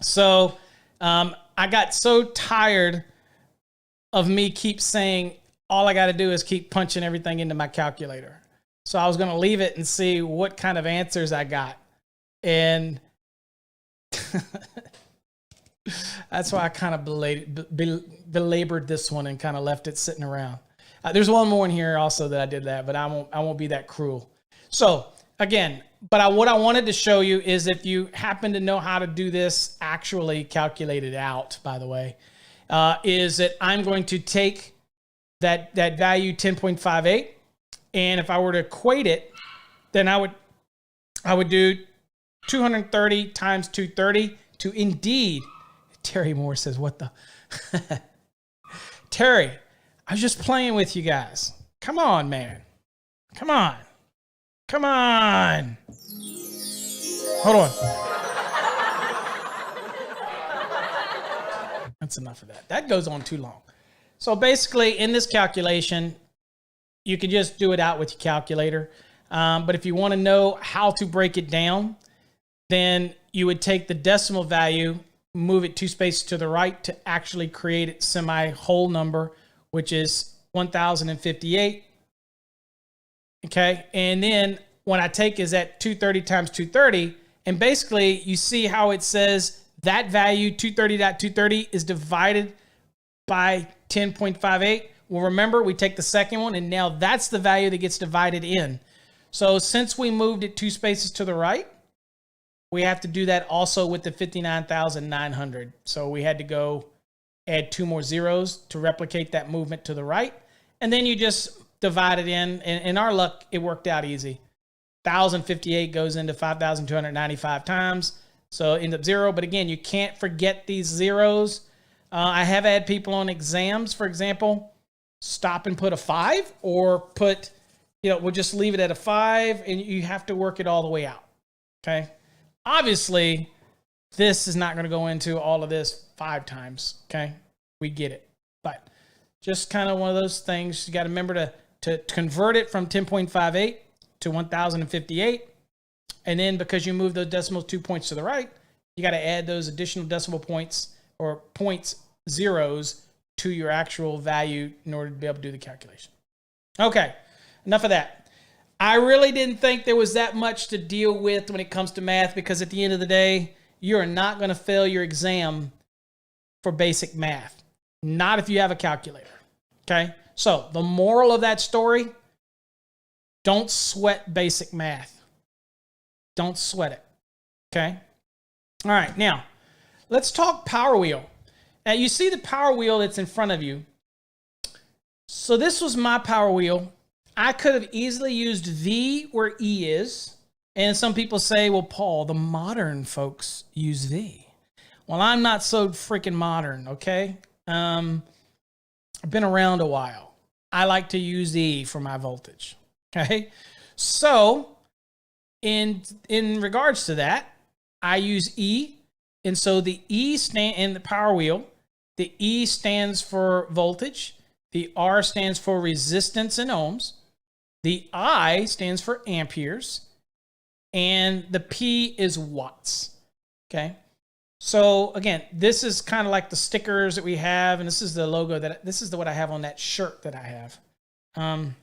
So I got so tired of me keep saying all I got to do is keep punching everything into my calculator. So I was going to leave it and see what kind of answers I got. And that's why I kind of belabored this one and kind of left it sitting around. There's one more in here also that I did that, but I won't be that cruel. So again, what I wanted to show you is if you happen to know how to do this, actually calculate it out, by the way, is that I'm going to take that value 10.58, and if I were to equate it, then I would do 230 times 230 to indeed. Terry Moore says, what the? Terry, I was just playing with you guys. Come on, man. Come on. Hold on. That's enough of that. That goes on too long. So basically, in this calculation, you can just do it out with your calculator. But if you want to know how to break it down, then you would take the decimal value, move it 2 spaces to the right to actually create a semi-whole number, which is 1,058. Okay, and then what I take is that 230 times 230, and basically you see how it says that value 230.230 is divided by 10.58. Well, remember, we take the second one, and now that's the value that gets divided in. So since we moved it 2 spaces to the right, we have to do that also with the 59,900. So we had to go add 2 more zeros to replicate that movement to the right. And then you just divide it in. And in our luck, it worked out easy. 1,058 goes into 5,295 times. So it ends up 0. But again, you can't forget these zeros. I have had people on exams, for example, stop and put a 5 or put, we'll just leave it at a 5 and you have to work it all the way out. Okay. Obviously, this is not going to go into all of this 5 times. Okay. We get it. But just kind of one of those things. You got to remember to convert it from 10.58 to 1,058. And then because you move those decimals 2 points to the right, you got to add those additional decimal points or zeros to your actual value in order to be able to do the calculation. Okay, enough of that. I really didn't think there was that much to deal with when it comes to math because at the end of the day, you're not going to fail your exam for basic math. Not if you have a calculator. Okay, so the moral of that story, don't sweat basic math. Don't sweat it. Okay? All right, now, let's talk power wheel. Now, you see the power wheel that's in front of you. So this was my power wheel. I could have easily used V where E is. And some people say, well, Paul, the modern folks use V. Well, I'm not so freaking modern, okay? I've been around a while. I like to use E for my voltage, okay? So in regards to that, I use E. And so the E stand in the power wheel, the E stands for voltage, the R stands for resistance in ohms, the I stands for amperes, and the P is watts. Okay. So again, this is kind of like the stickers that we have, and this is the logo this is what I have on that shirt that I have. Hold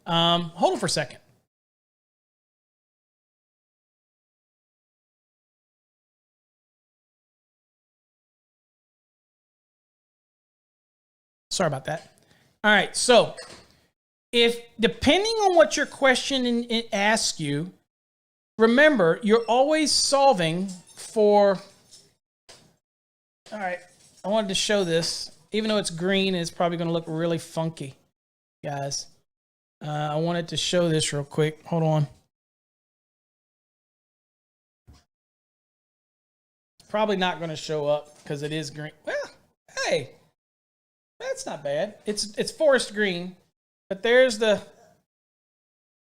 on for a second. Sorry about that. All right, so if depending on what your question asks you, remember you're always solving for. All right, I wanted to show this, even though it's green, it's probably going to look really funky, guys. I wanted to show this real quick. Hold on. Probably not going to show up because it is green. Well, hey. That's not bad. It's forest green, but there's the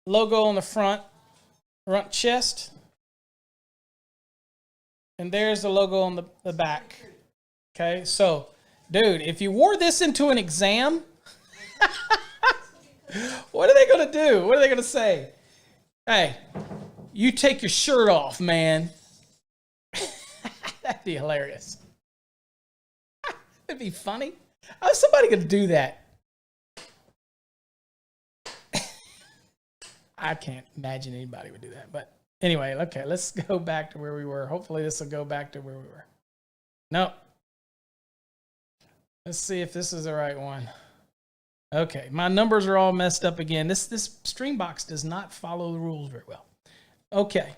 logo on the front chest, and there's the logo on the back. Okay, so, dude, if you wore this into an exam, what are they going to do? What are they going to say? Hey, you take your shirt off, man. That'd be hilarious. That'd be funny. How's somebody going to do that? I can't imagine anybody would do that. But anyway, okay, let's go back to where we were. Hopefully this will go back to where we were. Nope. Let's see if this is the right one. Okay, my numbers are all messed up again. This Streambox does not follow the rules very well. Okay.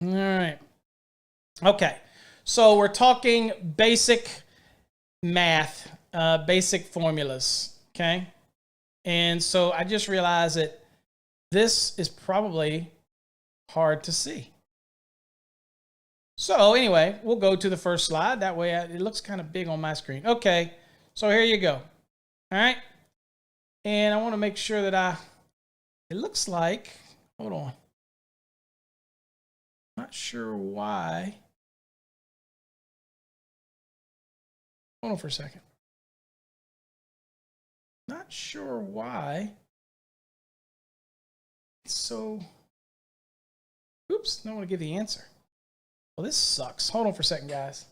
All right. Okay. So we're talking basic math. Basic formulas, okay? And so I just realized that this is probably hard to see. So anyway, we'll go to the first slide. That way it looks kind of big on my screen. Okay, so here you go. All right? And I want to make sure that it looks like, hold on. Not sure why. Hold on for a second. Not sure why. So, oops, don't want to give the answer. Well, this sucks. Hold on for a second, guys.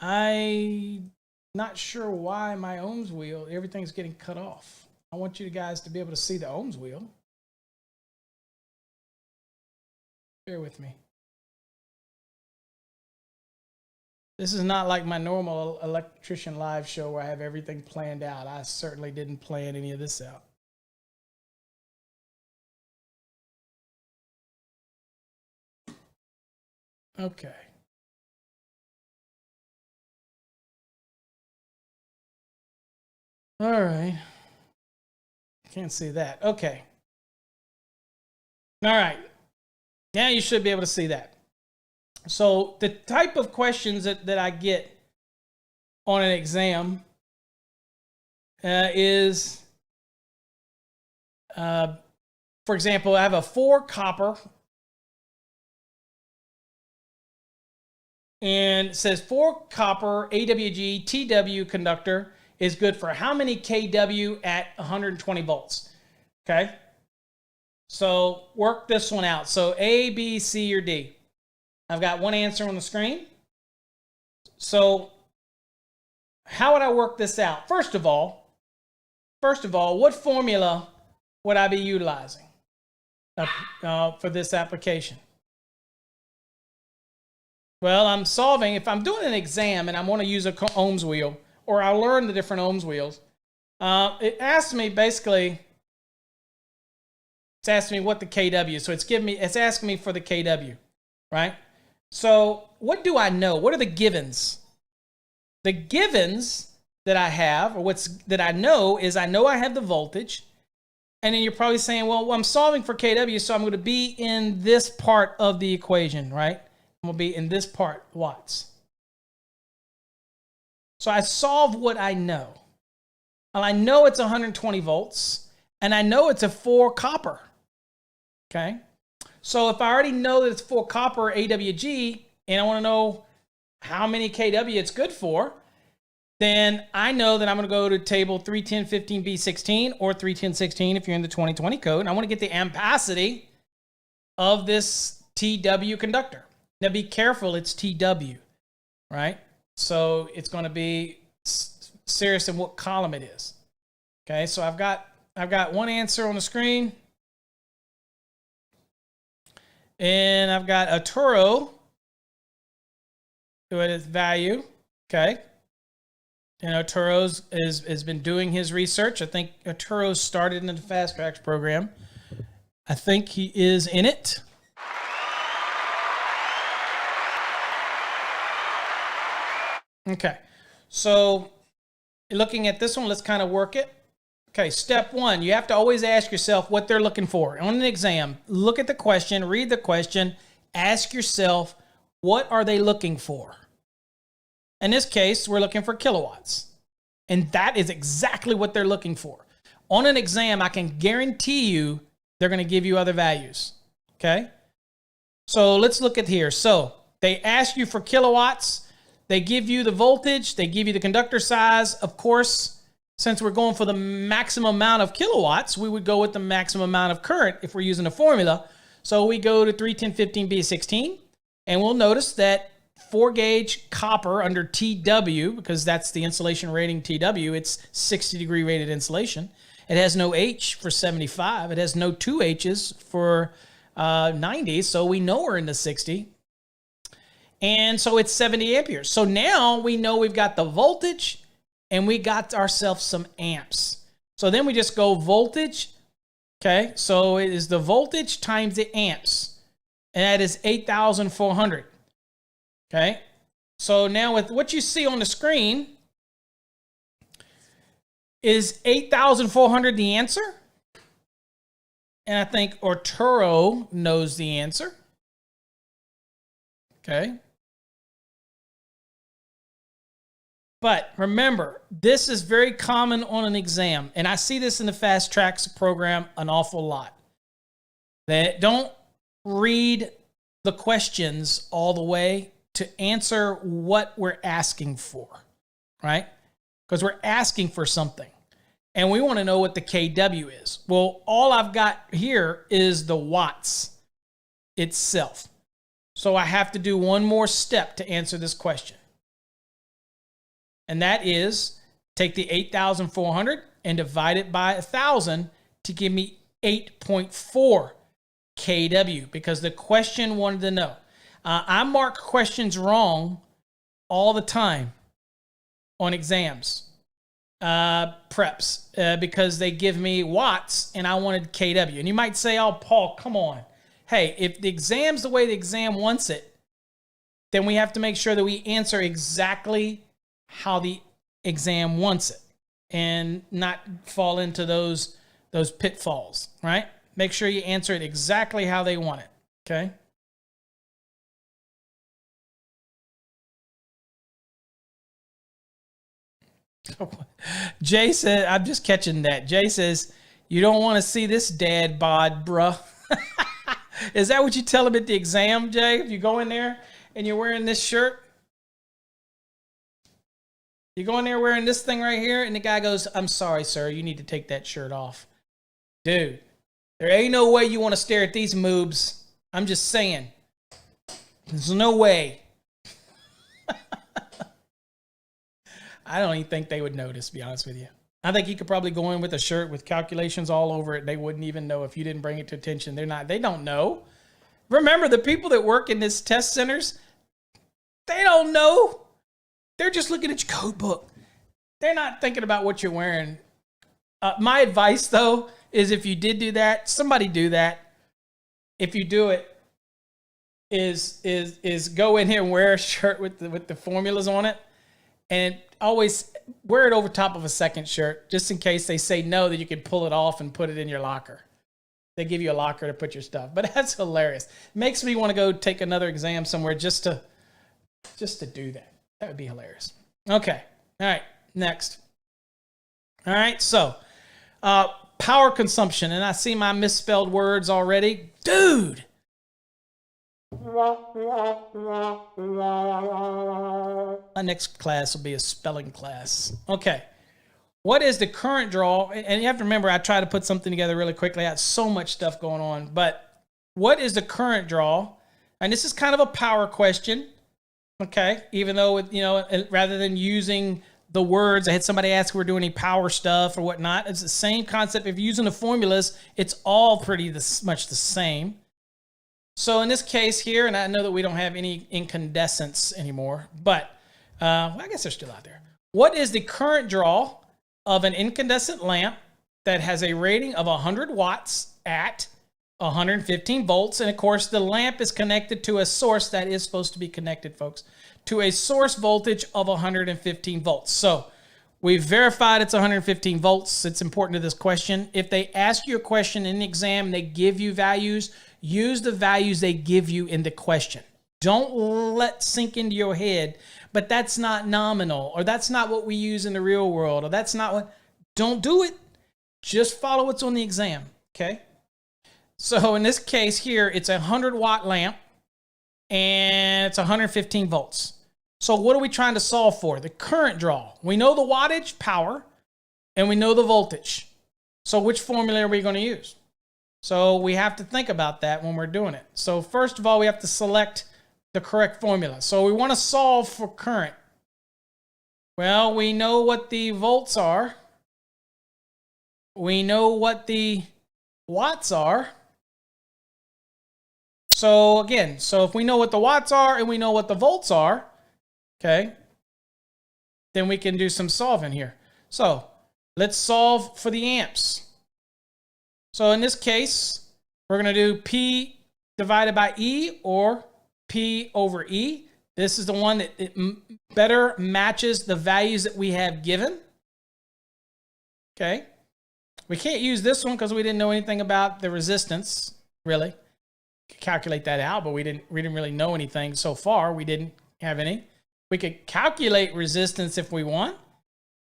I'm not sure why my ohms wheel, everything's getting cut off. I want you guys to be able to see the ohms wheel. Bear with me. This is not like my normal electrician live show where I have everything planned out. I certainly didn't plan any of this out. Okay. All right. Can't see that. Okay. All right. Now you should be able to see that. So the type of questions that I get on an exam is, for example, I have a 4 copper, and it says 4 copper AWG TW conductor is good for how many kW at 120 volts? Okay. So work this one out. So A, B, C, or D. I've got one answer on the screen. So how would I work this out? First of all, what formula would I be utilizing for this application? Well, I'm solving, if I'm doing an exam and I want to use a Ohms wheel, or I'll learn the different Ohms wheels, it asks me basically, it's asking me what the KW is. So it's asking me for the KW, right? So what do I know? What are the givens? The givens that I have, or that I know is I know I have the voltage. And then you're probably saying, well, I'm solving for KW, so I'm going to be in this part of the equation, right? I'm going to be in this part, watts. So I solve what I know. Well, I know it's 120 volts, and I know it's a 4 copper. Okay? So if I already know that it's 4 copper AWG, and I want to know how many kW it's good for, then I know that I'm going to go to table 31015B16 or 31016 if you're in the 2020 code, and I want to get the ampacity of this TW conductor. Now be careful, it's TW, right? So it's going to be serious in what column it is. Okay, so I've got one answer on the screen, and I've got Arturo with its value. Okay, and Arturo's has been doing his research. I think Arturo started in the Fast Tracks program. I think he is in it. Okay, so looking at this one, let's kind of work it. Okay, step 1, you have to always ask yourself what they're looking for. On an exam, look at the question, read the question, ask yourself, what are they looking for? In this case, we're looking for kilowatts. And that is exactly what they're looking for. On an exam, I can guarantee you they're going to give you other values. Okay? So let's look at here. So they ask you for kilowatts. They give you the voltage. They give you the conductor size. Of course, since we're going for the maximum amount of kilowatts, we would go with the maximum amount of current if we're using a formula. So we go to 31015B16, and we'll notice that 4-gauge copper under TW, because that's the insulation rating TW, it's 60-degree rated insulation. It has no H for 75. It has no 2 H's for 90, so we know we're in the 60. And so it's 70 amperes. So now we know we've got the voltage and we got ourselves some amps. So then we just go voltage. Okay, so it is the voltage times the amps. And that is 8,400. Okay, so now with what you see on the screen, is 8,400 the answer? And I think Arturo knows the answer. Okay. But remember, this is very common on an exam, and I see this in the Fast Tracks program an awful lot. They don't read the questions all the way to answer what we're asking for, right? Because we're asking for something, and we want to know what the KW is. Well, all I've got here is the watts itself. So I have to do one more step to answer this question. And that is take the 8,400 and divide it by 1,000 to give me 8.4 kW, because the question wanted to know. I mark questions wrong all the time on exams, preps, because they give me watts and I wanted kW. And you might say, oh, Paul, come on. Hey, if the exam's the way the exam wants it, then we have to make sure that we answer exactly how the exam wants it. and not fall into those pitfalls, right? Make sure you answer it exactly how they want it, okay? Jay said, I'm just catching that. Jay says, you don't want to see this dad bod, bruh. Is that what you tell him at the exam, Jay? If you go in there and you're wearing this shirt, you go in there wearing this thing right here, and the guy goes, I'm sorry, sir, you need to take that shirt off. Dude, there ain't no way you want to stare at these moobs. I'm just saying. There's no way. I don't even think they would notice, to be honest with you. I think you could probably go in with a shirt with calculations all over it. They wouldn't even know if you didn't bring it to attention. They don't know. Remember, the people that work in this test centers, they don't know. They're just looking at your code book. They're not thinking about what you're wearing. My advice, though, is if you did do that, somebody do that. If you do it, is go in here and wear a shirt with the formulas on it, and always wear it over top of a second shirt, just in case they say no, that you can pull it off and put it in your locker. They give you a locker to put your stuff. But that's hilarious. Makes me want to go take another exam somewhere just to do that. That would be hilarious. Okay. All right. Next. All right. So, power consumption. And I see my misspelled words already. Dude. My next class will be a spelling class. Okay. What is the current draw? And you have to remember, I try to put something together really quickly. I had so much stuff going on. But what is the current draw? And this is kind of a power question. Okay. Even though, rather than using the words, I had somebody ask if we're doing any power stuff or whatnot. It's the same concept. If you're using the formulas, it's all pretty much the same. So in this case here, and I know that we don't have any incandescents anymore, but I guess they're still out there. What is the current draw of an incandescent lamp that has a rating of 100 watts at 115 volts? And of course, the lamp is connected to a source that is supposed to be connected, folks, to a source voltage of 115 volts. So we've verified it's 115 volts. It's important to this question. If they ask you a question in the exam, they give you values, use the values they give you in the question. Don't let sink into your head, but that's not nominal, or that's not what we use in the real world, or that's not what. Don't do it. Just follow what's on the exam, okay? So in this case here, it's a 100-watt lamp, and it's 115 volts. So what are we trying to solve for? The current draw. We know the wattage, power, and we know the voltage. So which formula are we going to use? So we have to think about that when we're doing it. So first of all, we have to select the correct formula. So we want to solve for current. Well, we know what the volts are. We know what the watts are. So again, if we know what the watts are and we know what the volts are, okay, then we can do some solving here. So let's solve for the amps. So in this case, we're going to do P divided by E, or P over E. This is the one that it better matches the values that we have given. Okay. We can't use this one because we didn't know anything about the resistance, really. Could calculate that out, but we didn't really know anything so far. We didn't have any. We could calculate resistance if we want.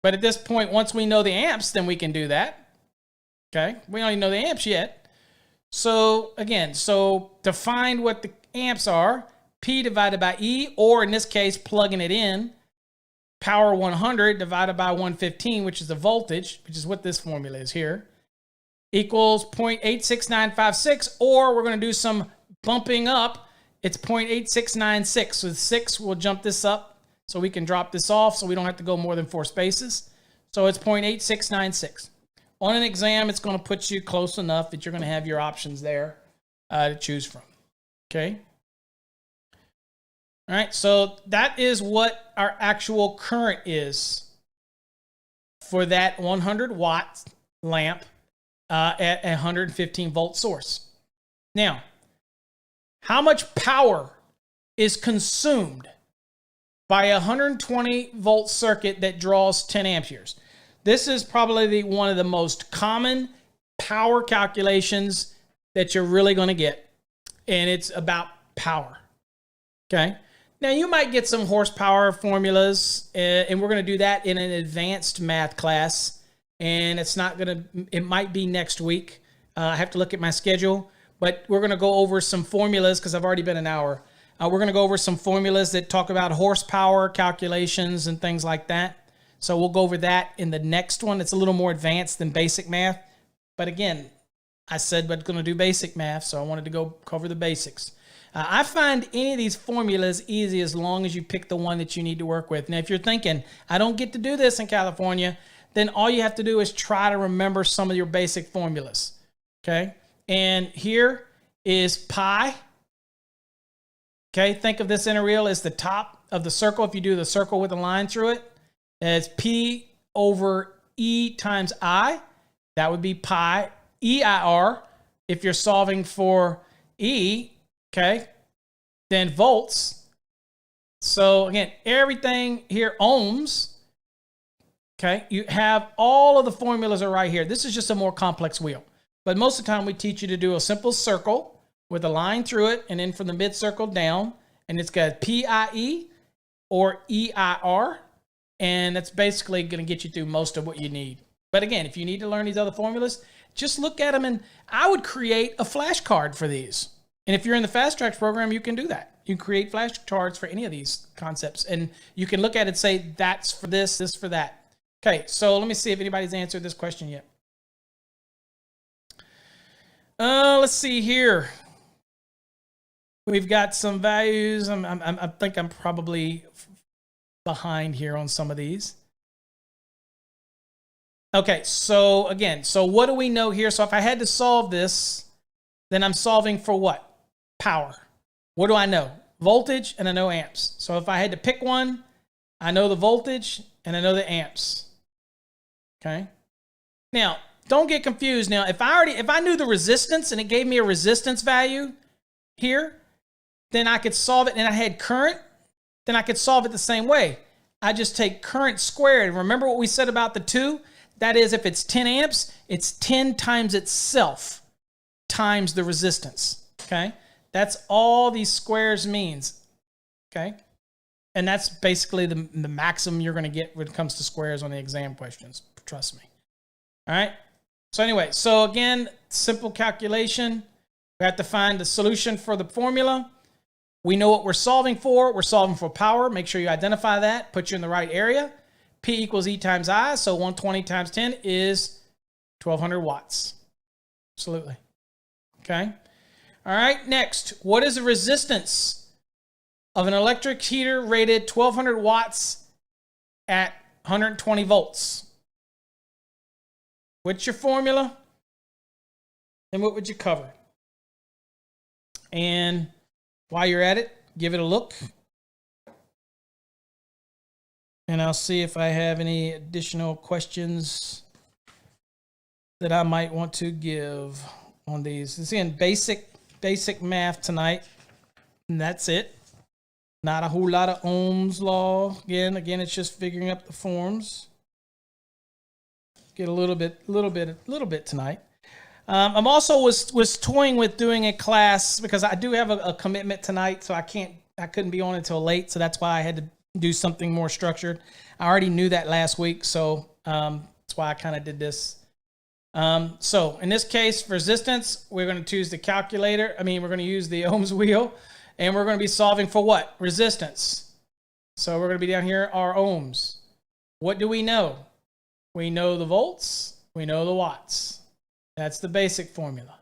But at this point, once we know the amps, then we can do that. Okay, we don't even know the amps yet. So again, to find what the amps are, P divided by E, or in this case, plugging it in, power 100 divided by 115, which is the voltage, which is what this formula is here, equals 0.86956, or we're going to do some bumping up. It's 0.8696. So the 6, we'll jump this up so we can drop this off so we don't have to go more than 4 spaces. So it's 0.8696. On an exam, it's going to put you close enough that you're going to have your options there to choose from. Okay? All right, so that is what our actual current is for that 100-watt lamp at a 115-volt source. Now, how much power is consumed by a 120-volt circuit that draws 10 amperes? This is probably one of the most common power calculations that you're really going to get. And it's about power. Okay. Now you might get some horsepower formulas, and we're going to do that in an advanced math class. And it might be next week. I have to look at my schedule, but we're going to go over some formulas because I've already been an hour. We're going to go over some formulas that talk about horsepower calculations and things like that. So we'll go over that in the next one. It's a little more advanced than basic math. But again, I said we're going to do basic math, so I wanted to go cover the basics. I find any of these formulas easy as long as you pick the one that you need to work with. Now, if you're thinking, I don't get to do this in California, then all you have to do is try to remember some of your basic formulas. Okay? And here is pi. Okay? Think of this integral as the top of the circle. If you do the circle with a line through it, it's P over E times I. That would be pi EIR. If you're solving for E, okay, then volts. So again, everything here, ohms. Okay, you have all of the formulas are right here. This is just a more complex wheel. But most of the time we teach you to do a simple circle with a line through it, and then from the mid circle down, and it's got PIE or EIR, and that's basically going to get you through most of what you need. But again, if you need to learn these other formulas, just look at them, and I would create a flashcard for these. And if you're in the Fast Tracks program, you can do that. You can create flashcards for any of these concepts, and you can look at it and say, that's for this, this for that. Okay, so let me see if anybody's answered this question yet. Let's see here. We've got some values. I think I'm probably behind here on some of these. Okay, so again, so what do we know here? So if I had to solve this, then I'm solving for what? Power. What do I know? Voltage, and I know amps. So if I had to pick one, I know the voltage and I know the amps. Okay. Now, don't get confused. Now, if I knew the resistance and it gave me a resistance value here, then I could solve it, and I had current, then I could solve it the same way. I just take current squared. Remember what we said about the 2? That is, if it's 10 amps, it's 10 times itself times the resistance. Okay. That's all these squares means. Okay. And that's basically the maximum you're going to get when it comes to squares on the exam questions. Trust me. All right. So anyway, so again, simple calculation. We have to find the solution for the formula. We know what we're solving for. We're solving for power. Make sure you identify that. Put you in the right area. P equals E times I. So 120 times 10 is 1200 watts. Absolutely. Okay. All right. Next, what is the resistance of an electric heater rated 1200 watts at 120 volts? What's your formula? And what would you cover? And while you're at it, give it a look. And I'll see if I have any additional questions that I might want to give on these. This is in basic math tonight. And that's it. Not a whole lot of Ohm's law. Again, it's just figuring up the forms. Get a little bit tonight. I'm also was toying with doing a class because I do have a commitment tonight, so I couldn't be on until late, so that's why I had to do something more structured. I already knew that last week, so that's why I kind of did this. So in this case, for resistance, we're going to choose the calculator. We're going to use the Ohm's wheel, and we're going to be solving for what? Resistance. So we're going to be down here, our ohms. What do we know? We know the volts. We know the watts. That's the basic formula.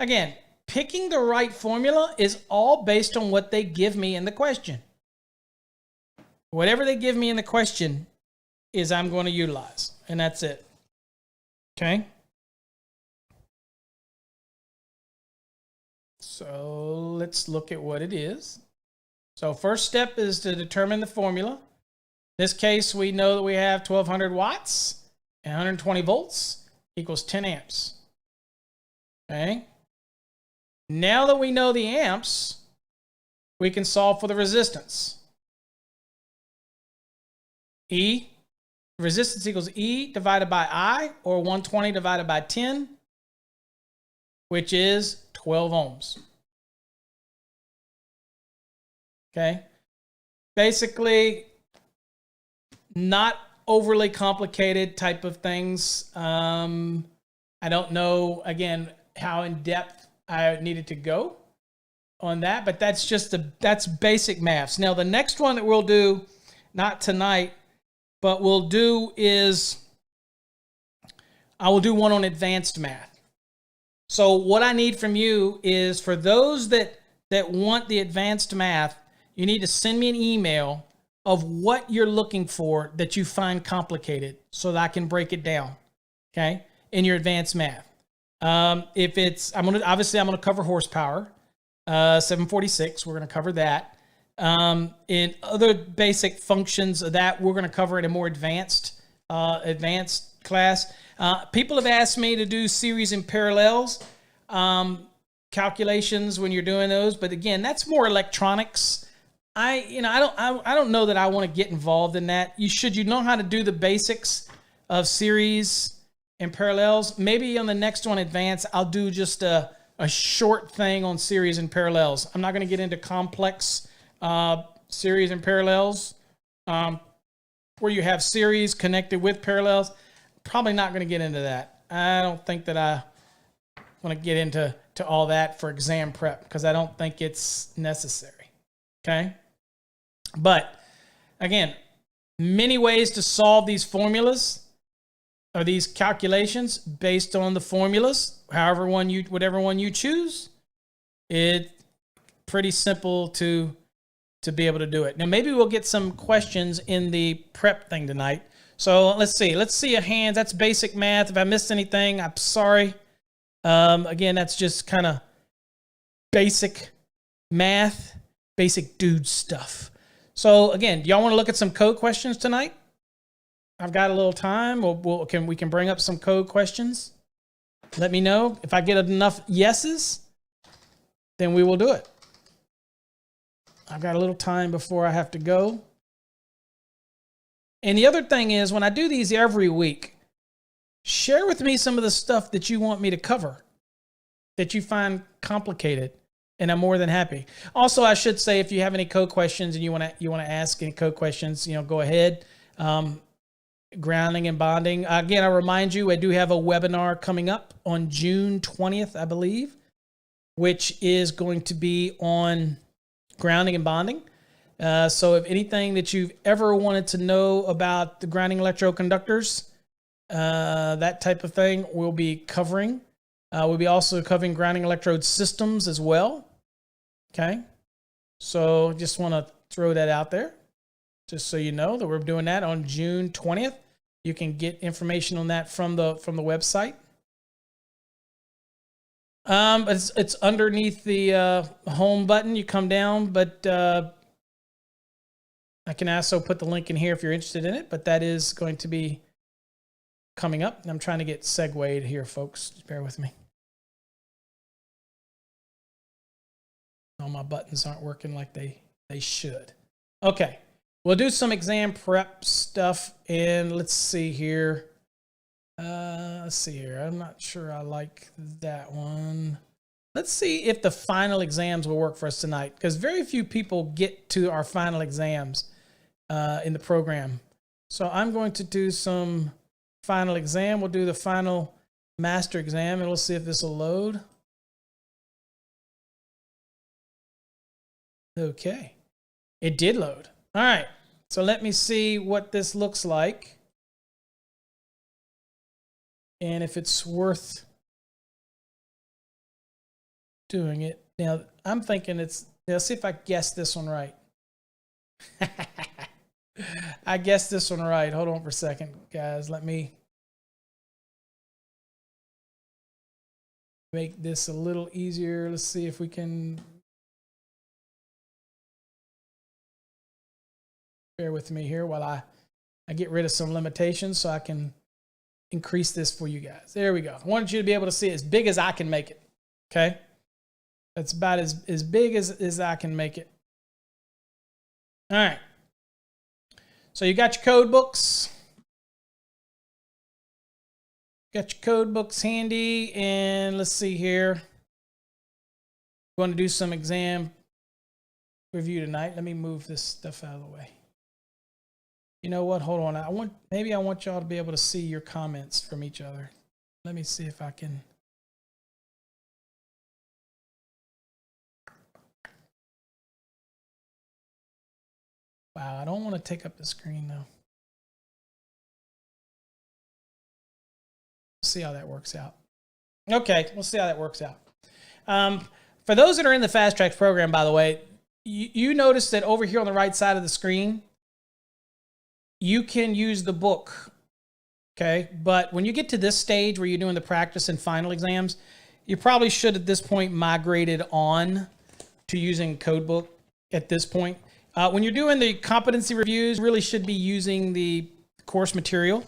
Again, picking the right formula is all based on what they give me in the question. Whatever they give me in the question is I'm going to utilize, and that's it. Okay? So let's look at what it is. So first step is to determine the formula. In this case, we know that we have 1200 watts and 120 volts equals 10 amps. Okay. Now that we know the amps, we can solve for the resistance. E resistance equals E divided by I, or 120 divided by 10, which is 12 ohms. Okay. Basically, not overly complicated type of things. I don't know, again, how in depth I needed to go on that, but that's just that's basic maths. Now, the next one that we'll do, not tonight, but we'll do is, I will do one on advanced math. So what I need from you is, for those that want the advanced math, you need to send me an email of what you're looking for that you find complicated so that I can break it down, okay, in your advanced math. If it's, obviously I'm gonna cover horsepower, 746, we're gonna cover that. In other basic functions of that, we're gonna cover in a more advanced class. People have asked me to do series and parallels calculations when you're doing those, but again, that's more electronics. I don't know that I want to get involved in that. You know how to do the basics of series and parallels. Maybe on the next one, advanced, I'll do just a short thing on series and parallels. I'm not going to get into complex series and parallels where you have series connected with parallels. Probably not going to get into that. I don't think that I want to get into all that for exam prep, because I don't think it's necessary. Okay? But again, many ways to solve these formulas or these calculations based on the formulas, whatever one you choose. It's pretty simple to be able to do it. Now, maybe we'll get some questions in the prep thing tonight. So let's see a hand. That's basic math. If I missed anything, I'm sorry. Again, that's just kind of basic math, basic dude stuff. So again, do y'all want to look at some code questions tonight? I've got a little time. We can bring up some code questions. Let me know. If I get enough yeses, then we will do it. I've got a little time before I have to go. And the other thing is, when I do these every week, share with me some of the stuff that you want me to cover, that you find complicated, and I'm more than happy. Also, I should say, if you have any code questions and you want to ask any code questions, go ahead. Grounding and bonding. Again, I remind you, I do have a webinar coming up on June 20th, I believe, which is going to be on grounding and bonding. So if anything that you've ever wanted to know about the grounding electroconductors, that type of thing, we'll be covering. We'll be also covering grounding electrode systems as well. Okay. So just want to throw that out there, just so you know that we're doing that on June 20th. You can get information on that from the website. It's underneath the home button. You come down, but I can also put the link in here if you're interested in it, but that is going to be coming up. I'm trying to get segued here, folks. Just bear with me. All my buttons aren't working like they should. Okay. We'll do some exam prep stuff, and let's see here. I'm not sure I like that one. Let's see if the final exams will work for us tonight, because very few people get to our final exams in the program. So I'm going to do some final exam. We'll do the final master exam, and we'll see if this will load. Okay. It did load. All right. So let me see what this looks like, and if it's worth doing it. Now, I'm thinking let's see if I guess this one right. I guessed this one right. Hold on for a second, guys. Let me make this a little easier. Let's see if we can. Bear with me here while I get rid of some limitations so I can increase this for you guys. There we go. I wanted you to be able to see it as big as I can make it. Okay? That's about as big as I can make it. All right. So you got your code books. Got your code books handy, and let's see here. Going to do some exam review tonight. Let me move this stuff out of the way. You know what? Hold on. Maybe I want y'all to be able to see your comments from each other. Let me see if I can. Wow, I don't want to take up the screen though. See how that works out. Okay, we'll see how that works out. For those that are in the Fast Tracks program, by the way, you notice that over here on the right side of the screen, you can use the book, okay? But when you get to this stage where you're doing the practice and final exams, you probably should at this point migrated on to using code book at this point. When you're doing the competency reviews, you really should be using the course material.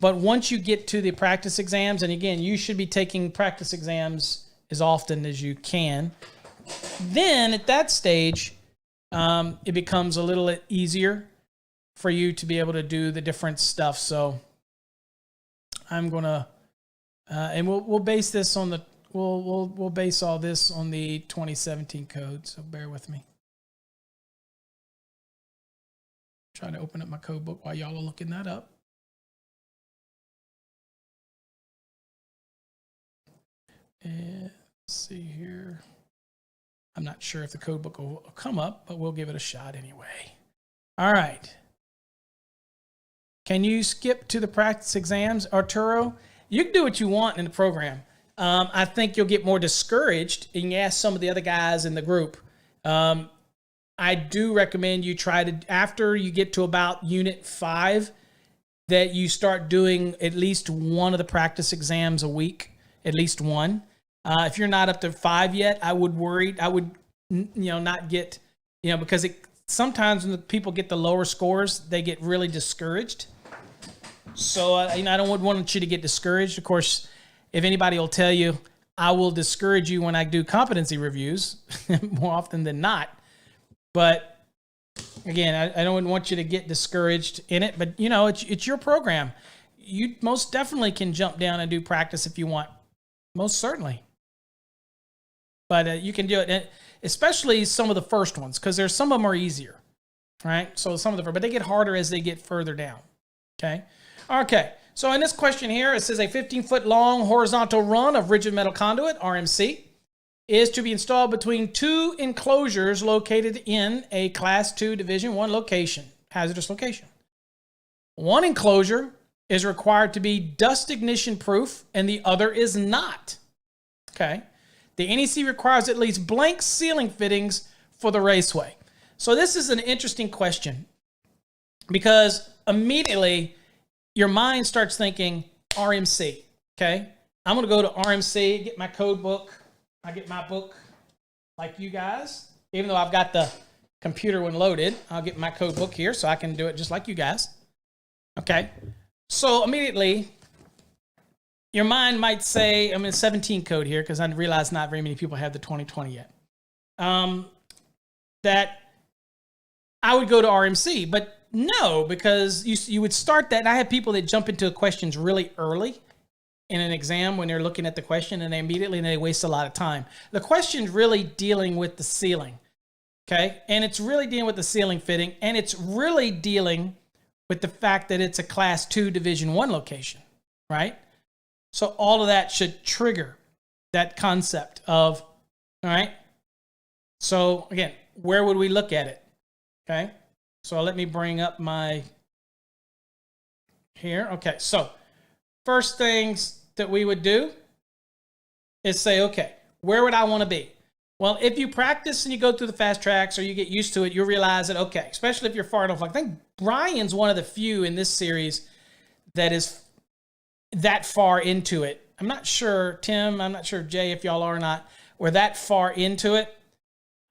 But once you get to the practice exams, and again, you should be taking practice exams as often as you can, then at that stage, it becomes a little easier for you to be able to do the different stuff. So I'm gonna, and we'll base this on the, we'll base all this on the 2017 code. So bear with me. Trying to open up my code book while y'all are looking that up. And let's see here. I'm not sure if the code book will come up, but we'll give it a shot anyway. All right. Can you skip to the practice exams, Arturo? You can do what you want in the program. I think you'll get more discouraged, and you ask some of the other guys in the group. I do recommend you try to, after you get to about unit 5, that you start doing at least one of the practice exams a week, at least one. If you're not up to 5 yet, I would worry. I would, not get, because sometimes when the people get the lower scores, they get really discouraged. So, I don't want you to get discouraged. Of course, if anybody will tell you, I will discourage you when I do competency reviews more often than not. But again, I don't want you to get discouraged in it. But, it's your program. You most definitely can jump down and do practice if you want. Most certainly. But you can do it, especially some of the first ones, because there's some of them are easier, right? So but they get harder as they get further down, okay? Okay, so in this question here, it says a 15-foot long horizontal run of rigid metal conduit, RMC, is to be installed between 2 enclosures located in a Class 2 Division 1 location, hazardous location. One enclosure is required to be dust ignition proof, and the other is not, okay? The NEC requires at least blank ceiling fittings for the raceway. So this is an interesting question because immediately your mind starts thinking RMC, okay? I'm going to go to RMC, get my code book. I get my book like you guys. Even though I've got the computer one loaded, I'll get my code book here so I can do it just like you guys. Okay? So immediately, your mind might say, I'm in 17 code here because I realize not very many people have the 2020 yet. That I would go to RMC, but no, because you would start that. And I have people that jump into questions really early in an exam when they're looking at the question, and they waste a lot of time. The question's really dealing with the ceiling, okay? And it's really dealing with the ceiling fitting, and it's really dealing with the fact that it's a Class 2 Division 1 location, right? So all of that should trigger that concept of, all right? So again, where would we look at it? Okay, so let me bring up my here. Okay, so first things that we would do is say, okay, where would I want to be? Well, if you practice and you go through the fast tracks or you get used to it, you'll realize that, okay, especially if you're far enough. Like, I think Brian's one of the few in this series that is that far into it. I'm not sure, Tim, I'm not sure, Jay, if y'all are or not, we're that far into it,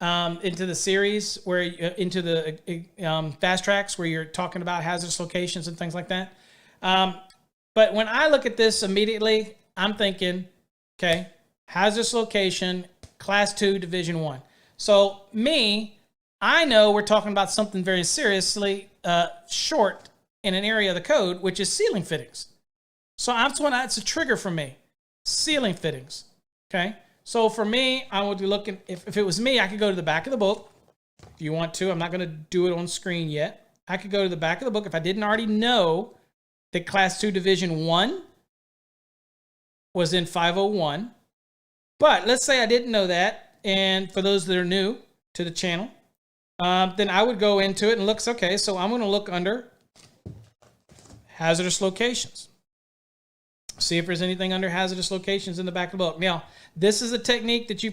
into the series, where into the fast tracks where you're talking about hazardous locations and things like that. But when I look at this immediately, I'm thinking, okay, hazardous location, Class 2, Division 1. So I know we're talking about something very seriously short in an area of the code, which is ceiling fittings. So that's a trigger for me. Ceiling fittings. Okay. So for me, I would be looking, if it was me, I could go to the back of the book. If you want to, I'm not going to do it on screen yet. I could go to the back of the book if I didn't already know that Class 2 Division 1 was in 501. But let's say I didn't know that. And for those that are new to the channel, then I would go into it and look, okay, so I'm going to look under hazardous locations. See if there's anything under hazardous locations in the back of the book. Now, this is a technique that you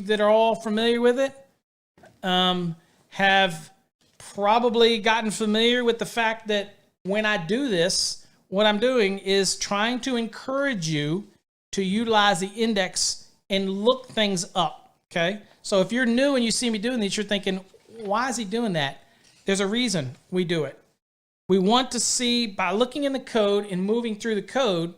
that are all familiar with it, have probably gotten familiar with the fact that when I do this, what I'm doing is trying to encourage you to utilize the index and look things up, okay? So if you're new and you see me doing this, you're thinking, why is he doing that? There's a reason we do it. We want to see, by looking in the code and moving through the code,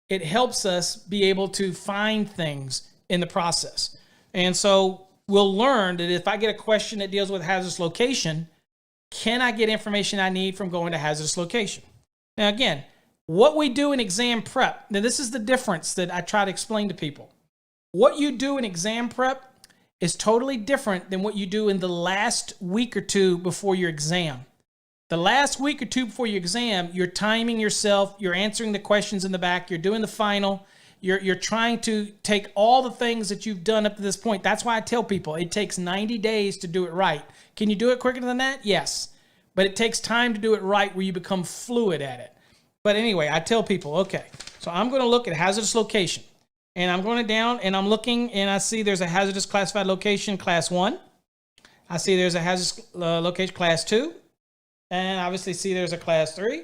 it helps us be able to find things in the process. And so we'll learn that if I get a question that deals with hazardous location, can I get information I need from going to hazardous location? Now, again, what we do in exam prep, now this is the difference that I try to explain to people. What you do in exam prep is totally different than what you do in the last week or two before your exam. The last week or two before your exam, you're timing yourself, you're answering the questions in the back, you're doing the final, you're trying to take all the things that you've done up to this point. That's why I tell people it takes 90 days to do it right. Can you do it quicker than that? Yes. But it takes time to do it right where you become fluid at it. But anyway, I tell people, okay, so I'm going to look at hazardous location. And I'm going down and I'm looking and I see there's a hazardous classified location, Class 1. I see there's a hazardous location, Class 2. And obviously see there's a Class 3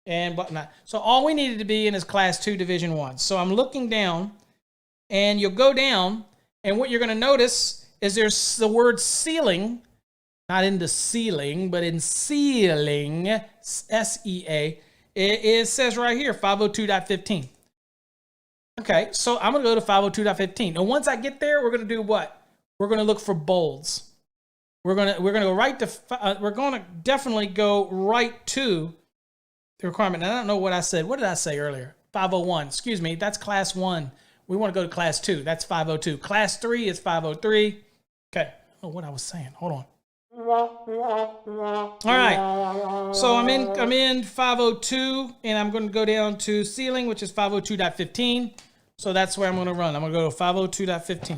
and whatnot. So all we needed to be in is Class 2 Division 1. So I'm looking down and you'll go down and what you're going to notice is there's the word ceiling, not in the ceiling, but in ceiling, S-E-A. It says right here, 502.15. Okay, so I'm going to go to 502.15. And once I get there, we're going to do what? We're going to look for bolds. We're going to go right to, we're going to definitely go right to the requirement. And I don't know what I said. What did I say earlier? 501. Excuse me. That's Class 1. We want to go to Class 2. That's 502. Class 3 is 503. Okay. Oh, what I was saying. Hold on. All right. So I'm in 502 and I'm going to go down to ceiling, which is 502.15. So that's where I'm going to run. I'm going to go to 502.15.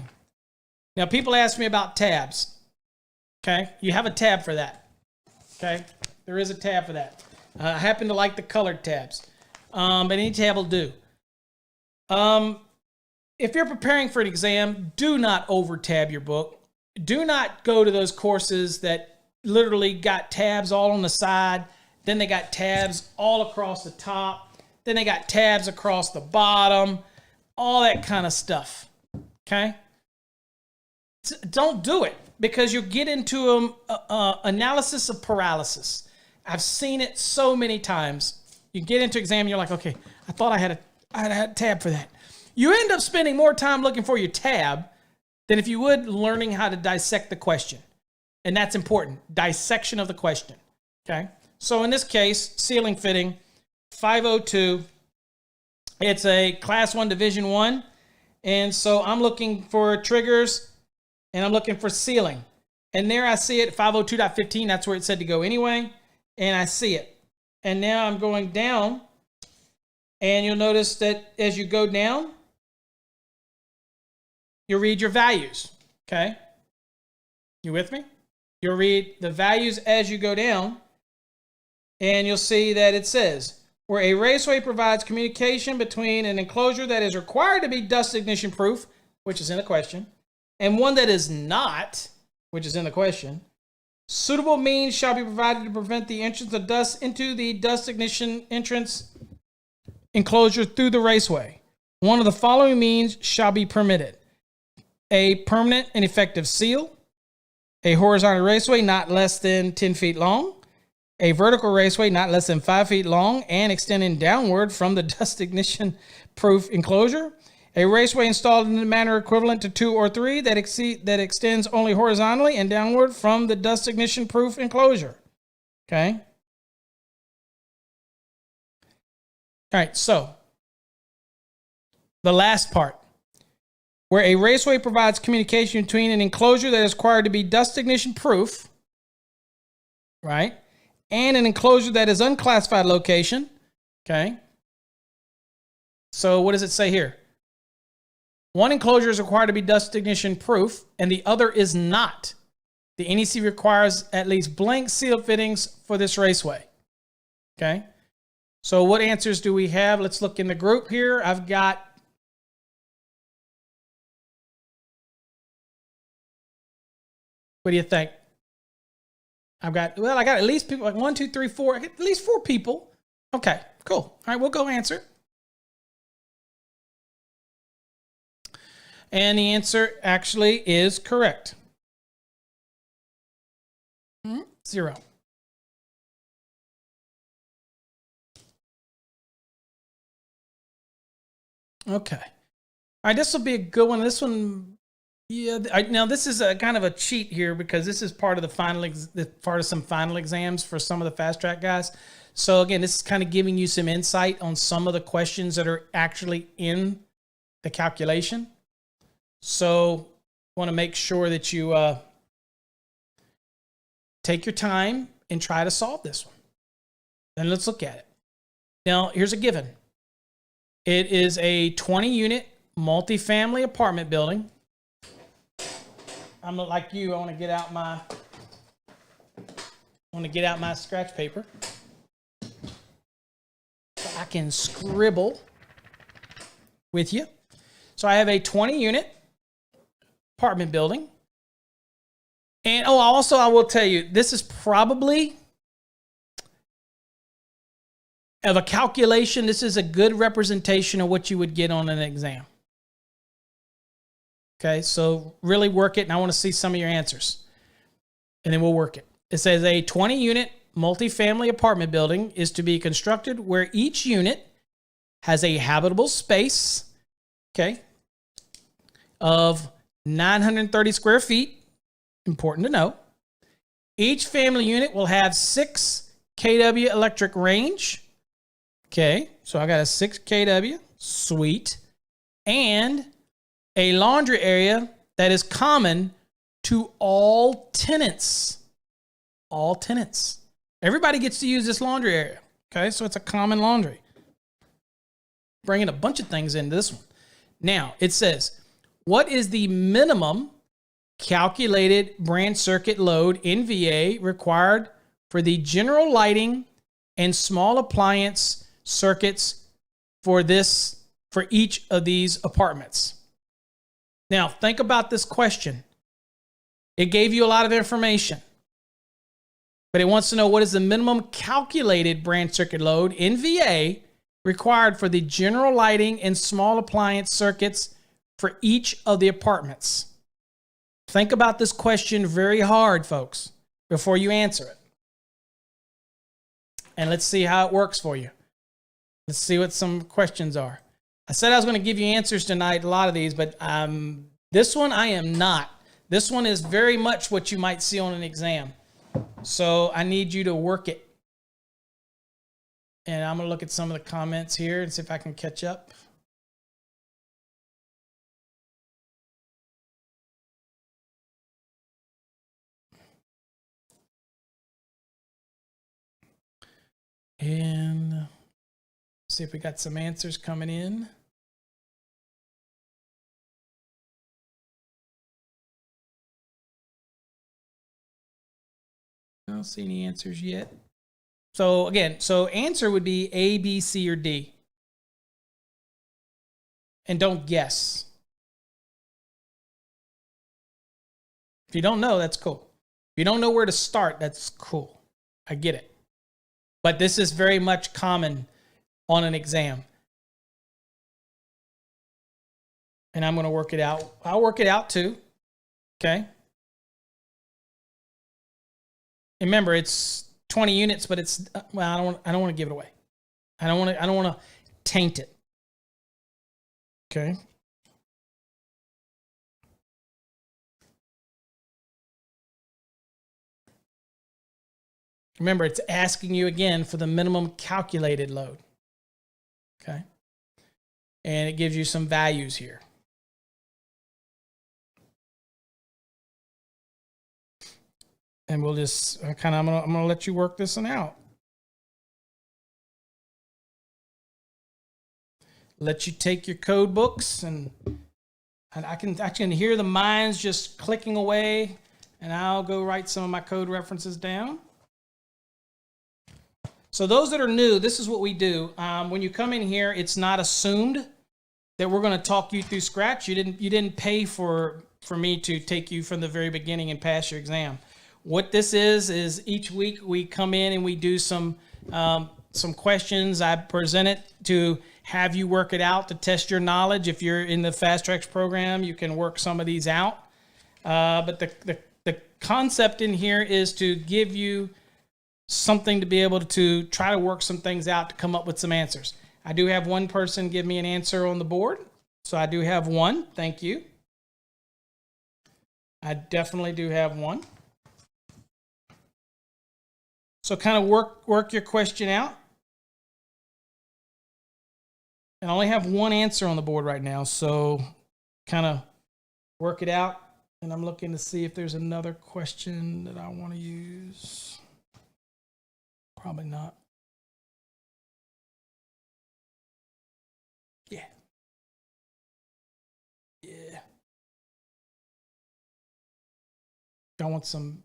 Now people ask me about tabs. Okay. You have a tab for that. Okay. There is a tab for that. I happen to like the colored tabs. But any tab will do. If you're preparing for an exam, do not over tab your book. Do not go to those courses that literally got tabs all on the side. Then they got tabs all across the top. Then they got tabs across the bottom. All that kind of stuff. Okay? Don't do it because you'll get into analysis of paralysis. I've seen it so many times. You get into exam and you're like, okay, I thought I had a tab for that. You end up spending more time looking for your tab than if you would learning how to dissect the question. And that's important. Dissection of the question. Okay. So in this case, ceiling fitting, 502. It's a Class 1 Division 1. And so I'm looking for triggers and I'm looking for ceiling. And there I see it, 502.15. That's where it said to go anyway. And I see it. And now I'm going down. And you'll notice that as you go down, you'll read your values, okay? You with me? You'll read the values as you go down, and you'll see that it says, where a raceway provides communication between an enclosure that is required to be dust ignition proof, which is in the question, and one that is not, which is in the question, suitable means shall be provided to prevent the entrance of dust into the dust ignition entrance enclosure through the raceway. One of the following means shall be permitted. A permanent and effective seal, a horizontal raceway not less than 10 feet long, a vertical raceway not less than 5 feet long and extending downward from the dust ignition proof enclosure, a raceway installed in a manner equivalent to 2 or 3 that extends only horizontally and downward from the dust ignition proof enclosure. Okay. All right. So the last part, where a raceway provides communication between an enclosure that is required to be dust ignition proof, right, and an enclosure that is unclassified location, okay? So what does it say here? One enclosure is required to be dust ignition proof, and the other is not. The NEC requires at least blank seal fittings for this raceway. Okay. So what answers do we have? Let's look in the group here. I've got what do you think? I got at least people like 1, 2, 3, 4. I got at least 4 people. Okay, cool. All right, we'll go answer. And the answer actually is correct. 0. Okay. All right, this will be a good one. This one, yeah. Now this is a kind of a cheat here because this is part of the final, part of some final exams for some of the fast track guys. So again, this is kind of giving you some insight on some of the questions that are actually in the calculation. So want to make sure that you take your time and try to solve this one. Then let's look at it. Now, here's a given. It is a 20-unit multifamily apartment building. I'm like you. I want to get out my scratch paper so I can scribble with you. So I have a 20-unit apartment building. And also I will tell you, this is probably of a calculation. This is a good representation of what you would get on an exam. Okay, so really work it, and I want to see some of your answers. And then we'll work it. It says a 20-unit multifamily apartment building is to be constructed where each unit has a habitable space, okay, of 930 square feet. Important to know. Each family unit will have 6 kW electric range. Okay, so I got a 6 kW. Sweet. And a laundry area that is common to all tenants. All tenants. Everybody gets to use this laundry area. Okay, so it's a common laundry. Bringing a bunch of things into this one. Now, it says, what is the minimum calculated branch circuit load NVA required for the general lighting and small appliance circuits for each of these apartments? Now, think about this question. It gave you a lot of information, but it wants to know what is the minimum calculated branch circuit load NVA required for the general lighting and small appliance circuits for each of the apartments. Think about this question very hard, folks, before you answer it. And let's see how it works for you. Let's see what some questions are. I said I was going to give you answers tonight, a lot of these, but this one I am not. This one is very much what you might see on an exam. So I need you to work it. And I'm going to look at some of the comments here and see if I can catch up. And see if we got some answers coming in. I don't see any answers yet. So again, answer would be A, B, C, or D. And don't guess. If you don't know, that's cool. If you don't know where to start, that's cool. I get it. But this is very much common on an exam. And I'm going to work it out. I'll work it out too. Okay. Remember, it's 20 units, but it's, well, I don't want to give it away. I don't want to taint it. Okay. Remember, it's asking you again for the minimum calculated load. Okay. and it gives you some values here. And we'll just I'm gonna let you work this one out. Let you take your code books, and I can hear the minds just clicking away, and I'll go write some of my code references down. So those that are new, this is what we do. When you come in here, it's not assumed that we're going to talk you through Scratch. You didn't pay for me to take you from the very beginning and pass your exam. What this is each week we come in and we do some questions. I present it to have you work it out to test your knowledge. If you're in the Fast Tracks program, you can work some of these out. But the concept in here is to give you something to be able to try to work some things out to come up with some answers. I do have one person give me an answer on the board. So I do have one. Thank you. I definitely do have one. So kind of work your question out. And I only have one answer on the board right now, so kind of work it out. And I'm looking to see if there's another question that I want to use. Probably not. Yeah. Yeah. Y'all want some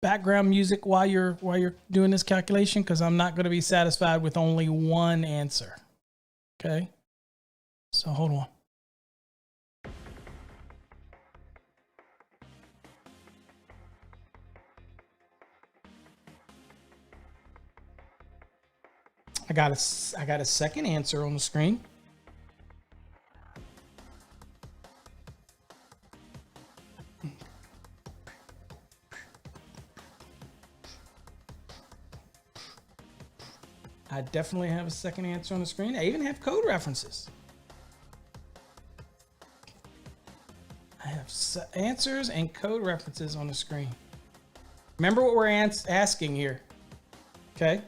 background music while you're doing this calculation, because I'm not going to be satisfied with only one answer. Okay, so hold on. I got a second answer on the screen. I definitely have a second answer on the screen. I even have code references. I have answers and code references on the screen. Remember what we're asking here. Okay.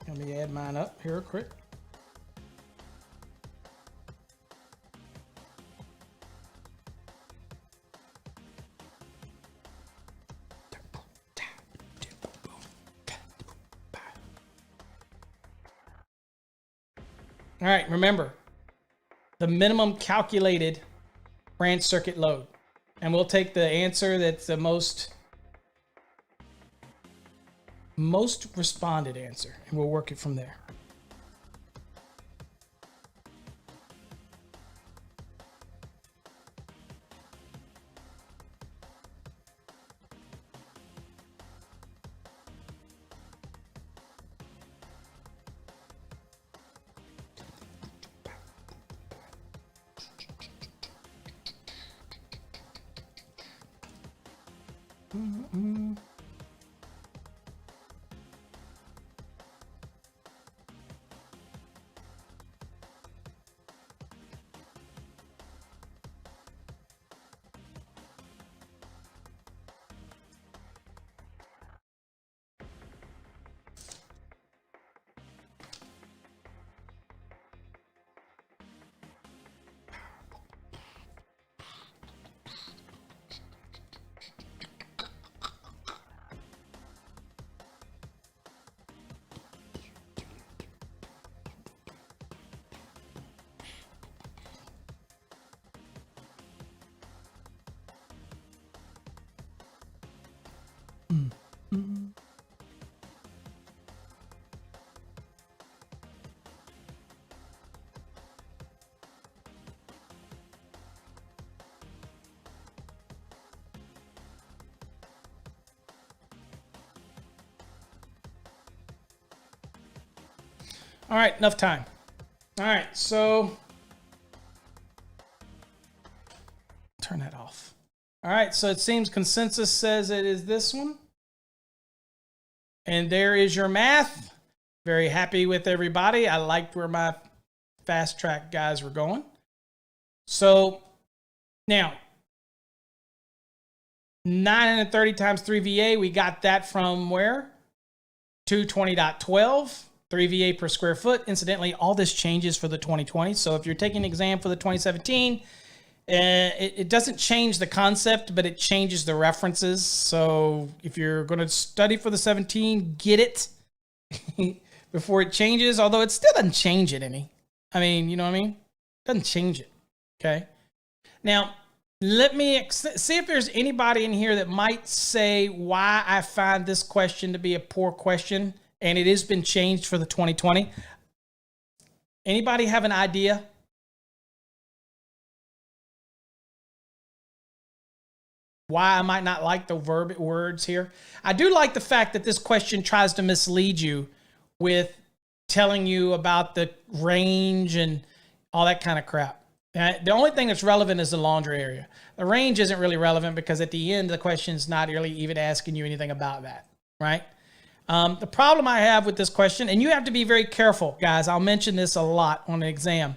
Let me add mine up here quick. All right, remember the minimum calculated branch circuit load. And we'll take the answer that's the most responded answer, and we'll work it from there. All right, enough time. All right, so turn that off. All right, so it seems consensus says it is this one. And there is your math. Very happy with everybody. I liked where my fast track guys were going. So now, 930 times 3 VA, we got that from where? 220.12. 3 VA per square foot. Incidentally, all this changes for the 2020. So if you're taking an exam for the 2017, it doesn't change the concept, but it changes the references. So if you're going to study for the 17, get it before it changes, although it still doesn't change it any. I mean, you know what I mean? It doesn't change it. Okay. Now, let me see if there's anybody in here that might say why I find this question to be a poor question, and it has been changed for the 2020. Anybody have an idea? Why I might not like the words here? I do like the fact that this question tries to mislead you with telling you about the range and all that kind of crap. The only thing that's relevant is the laundry area. The range isn't really relevant because at the end, the question's not really even asking you anything about that, right? The problem I have with this question, and you have to be very careful, guys. I'll mention this a lot on the exam.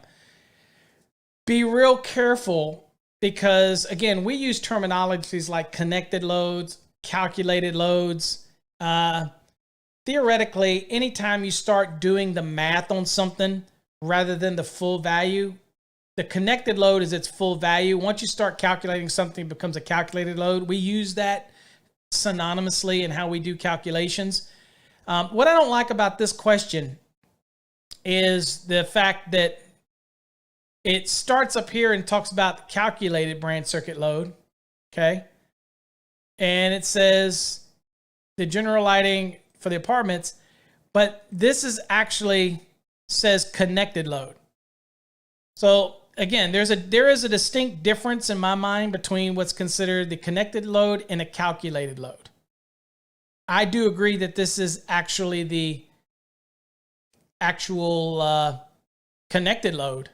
Be real careful because, again, we use terminologies like connected loads, calculated loads. Theoretically, anytime you start doing the math on something rather than the full value, the connected load is its full value. Once you start calculating something, it becomes a calculated load. We use that synonymously in how we do calculations. What I don't like about this question is the fact that it starts up here and talks about the calculated branch circuit load, okay? And it says the general lighting for the apartments, but this is actually says connected load. So again, there is a distinct difference in my mind between what's considered the connected load and a calculated load. I do agree that this is actually the actual connected load.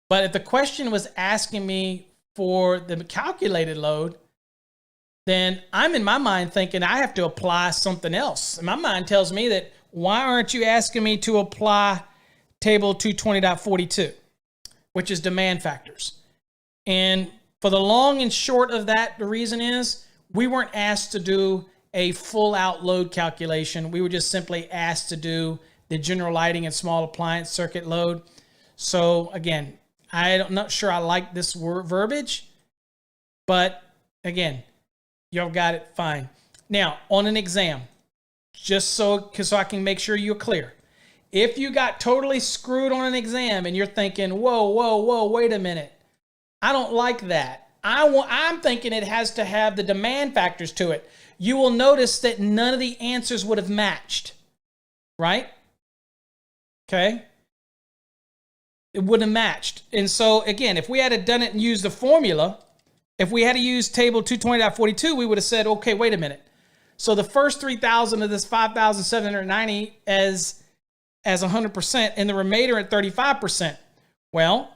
But if the question was asking me for the calculated load, then I'm in my mind thinking I have to apply something else. And my mind tells me that why aren't you asking me to apply table 220.42, which is demand factors? And for the long and short of that, the reason is we weren't asked to do a full out load calculation. We were just simply asked to do the general lighting and small appliance circuit load. So again, I'm not sure I like this verbiage, but again, y'all got it fine. Now, on an exam, just so I can make sure you're clear. If you got totally screwed on an exam and you're thinking, whoa, wait a minute. I don't like that. I'm thinking it has to have the demand factors to it. You will notice that none of the answers would have matched, right? Okay. It wouldn't have matched. And so again, if we had done it and used the formula, if we had to use table 220.42, we would have said, okay, wait a minute. So the first 3,000 of this 5,790 as 100% and the remainder at 35%. Well,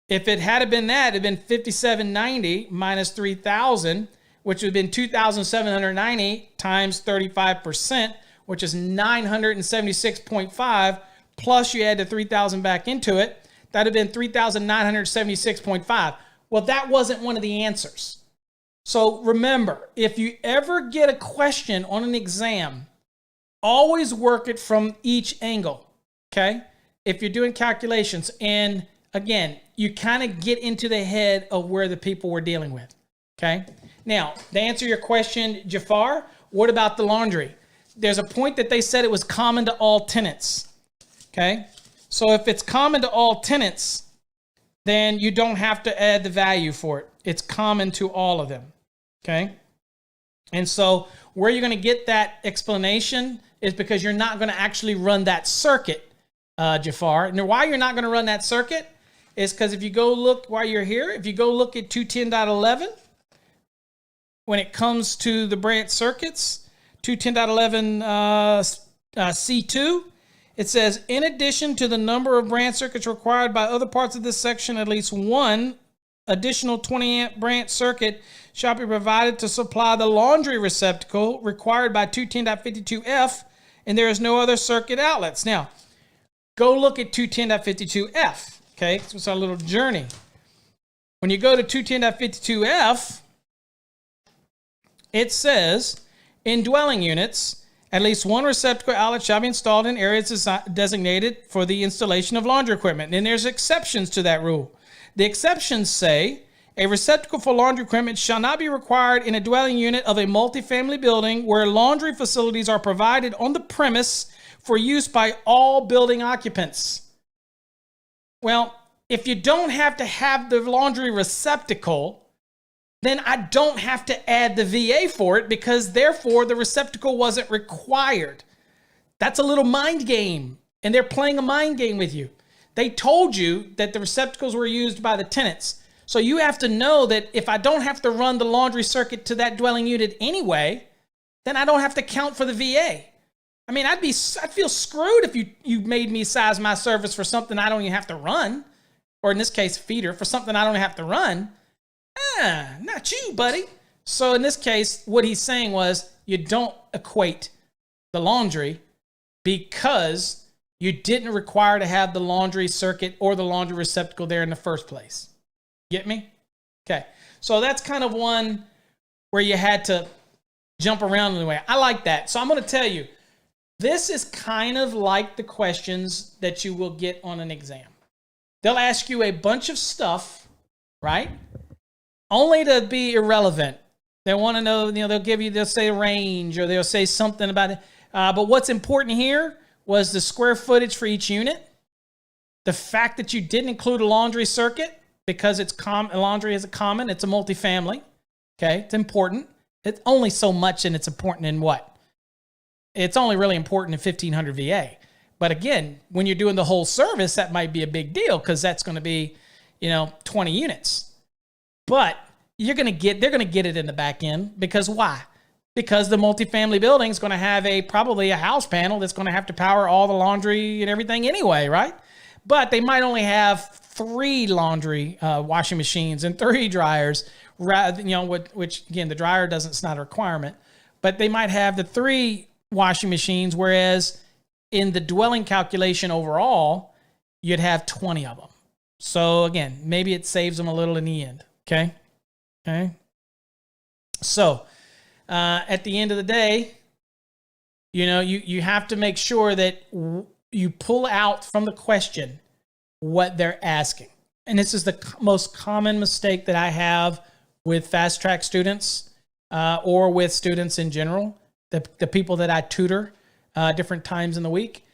if it had been that, it'd been 5,790 minus 3,000, which would have been 2,790 times 35%, which is 976.5, plus you add the 3,000 back into it. That would have been 3,976.5. Well, that wasn't one of the answers. So remember, if you ever get a question on an exam, always work it from each angle, okay? If you're doing calculations, and again, you kind of get into the head of where the people we're dealing with, okay? Now, to answer your question, Jafar, what about the laundry? There's a point that they said it was common to all tenants, okay? So if it's common to all tenants, then you don't have to add the value for it. It's common to all of them, okay? And so where you're going to get that explanation is because you're not going to actually run that circuit, Jafar. And why you're not going to run that circuit is because if you go look while you're here, if you go look at 210.11, when it comes to the branch circuits, 210.11 C2, it says, in addition to the number of branch circuits required by other parts of this section, at least one additional 20 amp branch circuit shall be provided to supply the laundry receptacle required by 210.52F, and there is no other circuit outlets. Now, go look at 210.52F, okay? So it's our little journey. When you go to 210.52F, it says, in dwelling units, At least one receptacle outlet shall be installed in areas designated for the installation of laundry equipment. And there's exceptions to that rule. The exceptions say a receptacle for laundry equipment shall not be required in a dwelling unit of a multifamily building where laundry facilities are provided on the premise for use by all building occupants. Well, if you don't have to have the laundry receptacle, then I don't have to add the VA for it because therefore the receptacle wasn't required. That's a little mind game, and they're playing a mind game with you. They told you that the receptacles were used by the tenants. So you have to know that if I don't have to run the laundry circuit to that dwelling unit anyway, then I don't have to count for the VA. I mean, I'd feel screwed if you made me size my service for something I don't even have to run, or in this case, feeder, for something I don't have to run. Not you, buddy. So in this case, what he's saying was you don't equate the laundry because you didn't require to have the laundry circuit or the laundry receptacle there in the first place. Get me? Okay. So that's kind of one where you had to jump around in a way. I like that. So I'm going to tell you, this is kind of like the questions that you will get on an exam. They'll ask you a bunch of stuff, right? Only to be irrelevant. They want to know, they'll say range or they'll say something about it. But what's important here was the square footage for each unit. The fact that you didn't include a laundry circuit because it's laundry is common. It's a multifamily. Okay, it's important. It's only so much, and it's important in what? It's only really important in 1500 VA. But again, when you're doing the whole service, that might be a big deal because that's going to be, 20 units. But they're going to get it in the back end because why? Because the multifamily building is going to have probably a house panel that's going to have to power all the laundry and everything anyway, right? But they might only have 3 laundry washing machines and 3 dryers, rather which again, the dryer it's not a requirement, but they might have the 3 washing machines, whereas in the dwelling calculation overall, you'd have 20 of them. So again, maybe it saves them a little in the end. Okay. So at the end of the day, you have to make sure that you pull out from the question what they're asking. And this is the most common mistake that I have with fast track students or with students in general, the people that I tutor different times in the week.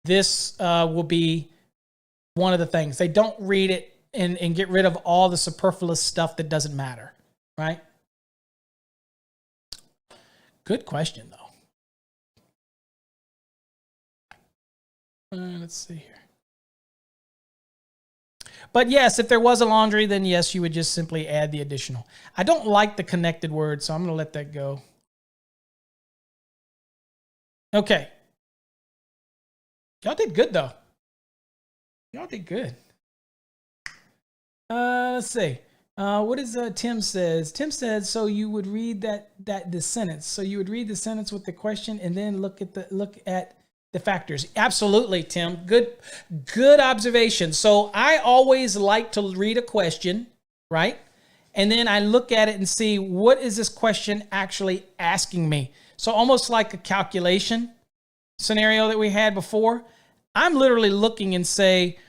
This will be one of the things. They don't read it and get rid of all the superfluous stuff that doesn't matter, right? Good question, though. Let's see here. But yes, if there was a laundry, then yes, you would just simply add the additional. I don't like the connected word, so I'm going to let that go. Okay. Y'all did good, though. Y'all did good. Let's see. What is Tim says? Tim says, so you would read the sentence. So you would read the sentence with the question and then look at the factors. Absolutely, Tim. Good observation. So I always like to read a question, right? And then I look at it and see, what is this question actually asking me? So almost like a calculation scenario that we had before. I'm literally looking and say,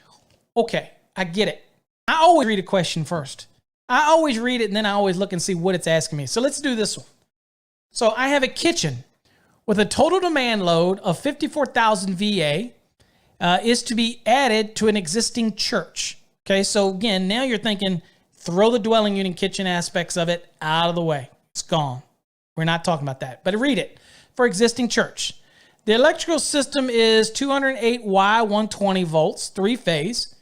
okay, I get it. I always read a question first. I always read it and then I always look and see what it's asking me. So let's do this one. So I have a kitchen with a total demand load of 54,000 VA is to be added to an existing church. Okay, so again, now you're thinking, throw the dwelling unit kitchen aspects of it out of the way. It's gone. We're not talking about that. But read it. For existing church. The electrical system is 208Y 120 volts, 3-phase.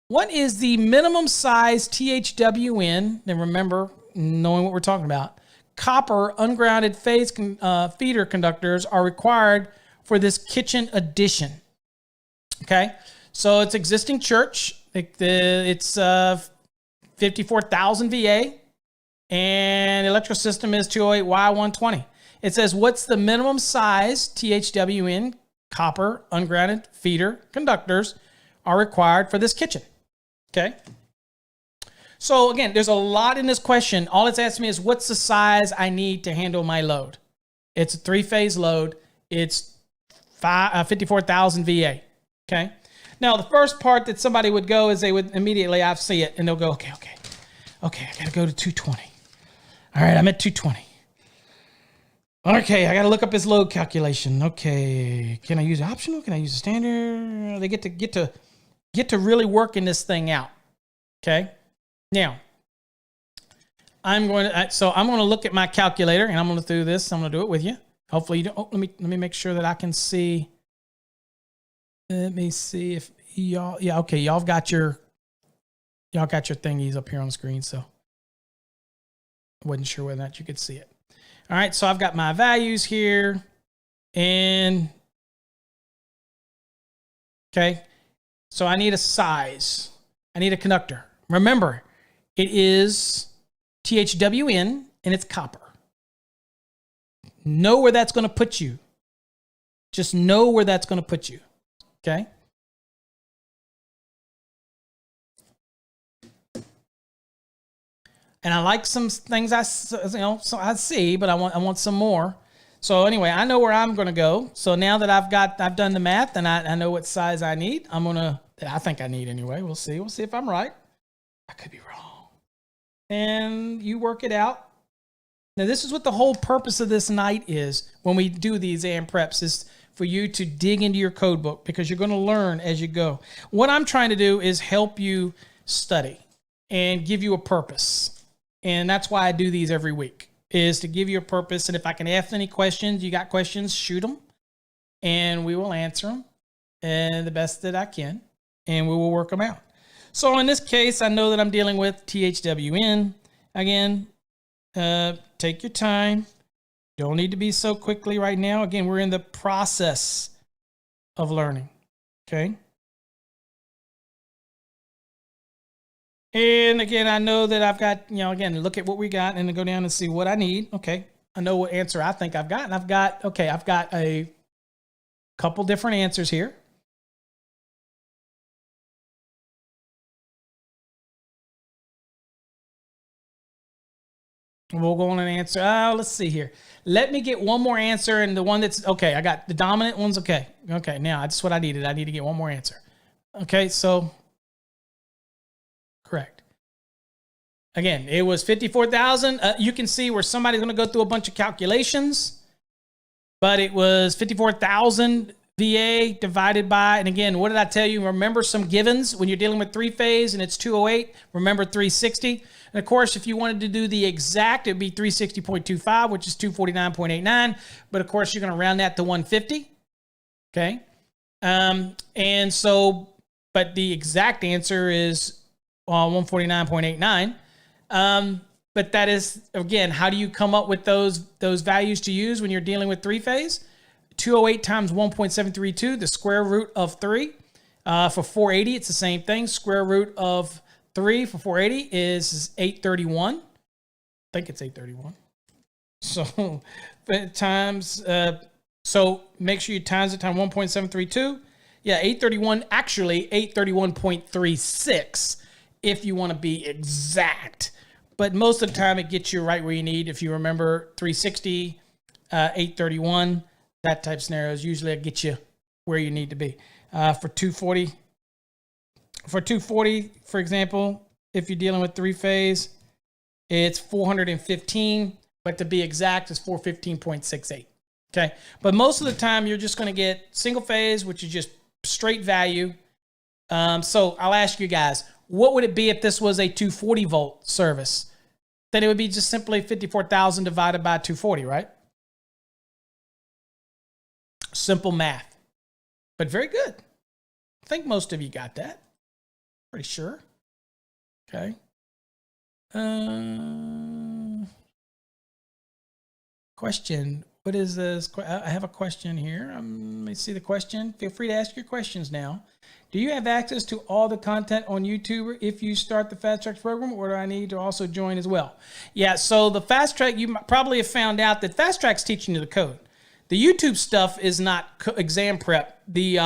What is the minimum size THWN? And remember, knowing what we're talking about, copper ungrounded phase feeder conductors are required for this kitchen addition. Okay, so it's existing church. It's 54,000 VA, and the electrical system is 208Y 120. It says, what's the minimum size THWN copper ungrounded feeder conductors are required for this kitchen? Okay. So again, there's a lot in this question. All it's asking me is, what's the size I need to handle my load? It's a 3-phase load. It's 54,000 VA. Okay. Now, the first part that somebody would go is they would immediately, I see it, and they'll go, okay, I got to go to 220. All right, I'm at 220. Okay, I got to look up his load calculation. Okay, can I use optional? Can I use a standard? They get to really working this thing out. Okay. Now, I'm going to look at my calculator, and I'm going to do this. I'm going to do it with you. Hopefully you don't. Oh, let me make sure that I can see. Let me see if y'all. Yeah, okay. Y'all got your thingies up here on the screen, so I wasn't sure whether or not you could see it. All right, so I've got my values here, and okay, so I need a size. I need a conductor. Remember, it is THWN, and it's copper. Know where that's going to put you. Just know where that's going to put you. Okay? And I like some things I see, but I want some more. So anyway, I know where I'm going to go. So now that I've done the math and I know what size I need, I think I need anyway. We'll see. We'll see if I'm right. I could be wrong. And you work it out. Now, this is what the whole purpose of this night is when we do the exam preps, is for you to dig into your code book, because you're going to learn as you go. What I'm trying to do is help you study and give you a purpose. And that's why I do these every week, is to give you a purpose. And if I can ask any questions, you got questions, shoot them, and we will answer them and the best that I can, and we will work them out. So in this case, I know that I'm dealing with THWN. Again, take your time. Don't need to be so quickly right now. Again, we're in the process of learning. Okay. And again, I know that I've got, again, look at what we got and then go down and see what I need. Okay. I know what answer I think I've got. And I've got a couple different answers here. We'll go on and answer. Let's see here. Let me get one more answer, and the one that's okay. I got the dominant one's okay. Okay, now that's what I needed. I need to get one more answer. Okay, so correct. Again, it was 54,000. You can see where somebody's going to go through a bunch of calculations, but it was 54,000 VA divided by, and again, what did I tell you? Remember some givens when you're dealing with 3-phase and it's 208. Remember 360. And of course, if you wanted to do the exact, it'd be 360.25, which is 249.89. But of course, you're going to round that to 150. Okay. And so, but the exact answer is 149.89. But that is, again, how do you come up with those values to use when you're dealing with 3-phase? 208 times 1.732, the square root of 3. For 480, it's the same thing. Square root of 3 for 480 is 831. I think it's 831. So times, so make sure you times it times 1.732. Yeah, 831, actually 831.36 if you want to be exact. But most of the time it gets you right where you need. If you remember 360, 831, that type of scenarios, usually it gets you where you need to be. For 240, for example, if you're dealing with 3-phase, it's 415, but to be exact, it's 415.68. Okay, but most of the time you're just going to get single phase, which is just straight value. So I'll ask you guys, what would it be if this was a 240 volt service? Then it would be just simply 54,000 divided by 240, right? Simple math, but very good. I think most of you got that. Pretty sure. Okay. Question. What is this? I have a question here. Let me see the question. Feel free to ask your questions now. Do you have access to all the content on YouTube if you start the Fast Tracks program, or do I need to also join as well? Yeah, so the Fast Track, you probably have found out that Fast Track's teaching you the code. The YouTube stuff is not exam prep. The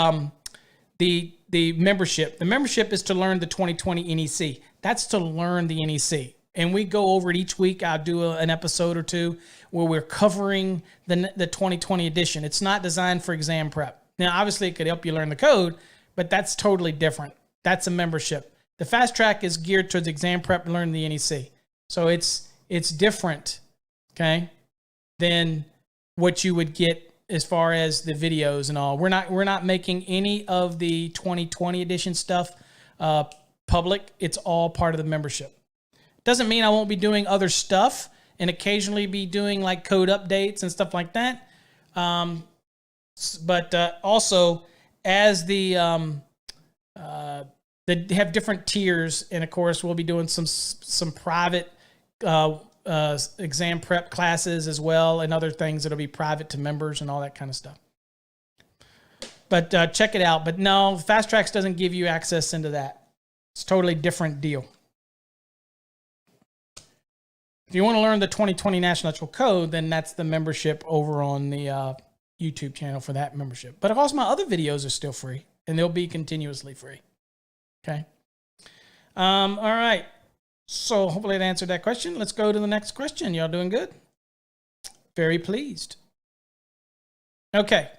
membership. The membership is to learn the 2020 NEC. That's to learn the NEC. and we go over it each week. I'll do an episode or two where we're covering the 2020 edition. It's not designed for exam prep. Now, obviously, it could help you learn the code, but that's totally different. That's a membership. The fast track is geared towards exam prep and learning the NEC. So it's different, okay, than what you would get as far as the videos and all. We're not making any of the 2020 edition stuff public. It's all part of the membership. Doesn't mean I won't be doing other stuff and occasionally be doing like code updates and stuff like that. But also as they have different tiers, and of course we'll be doing some private exam prep classes as well, and other things that'll be private to members and all that kind of stuff. But check it out. But no, Fast Tracks doesn't give you access into that. It's a totally different deal. If you want to learn the 2020 National Electrical Code, then that's the membership over on the YouTube channel for that membership. But of course, my other videos are still free, and they'll be continuously free. Okay. All right. So hopefully that answered that question. Let's go to the next question. Y'all doing good? Very pleased. Okay.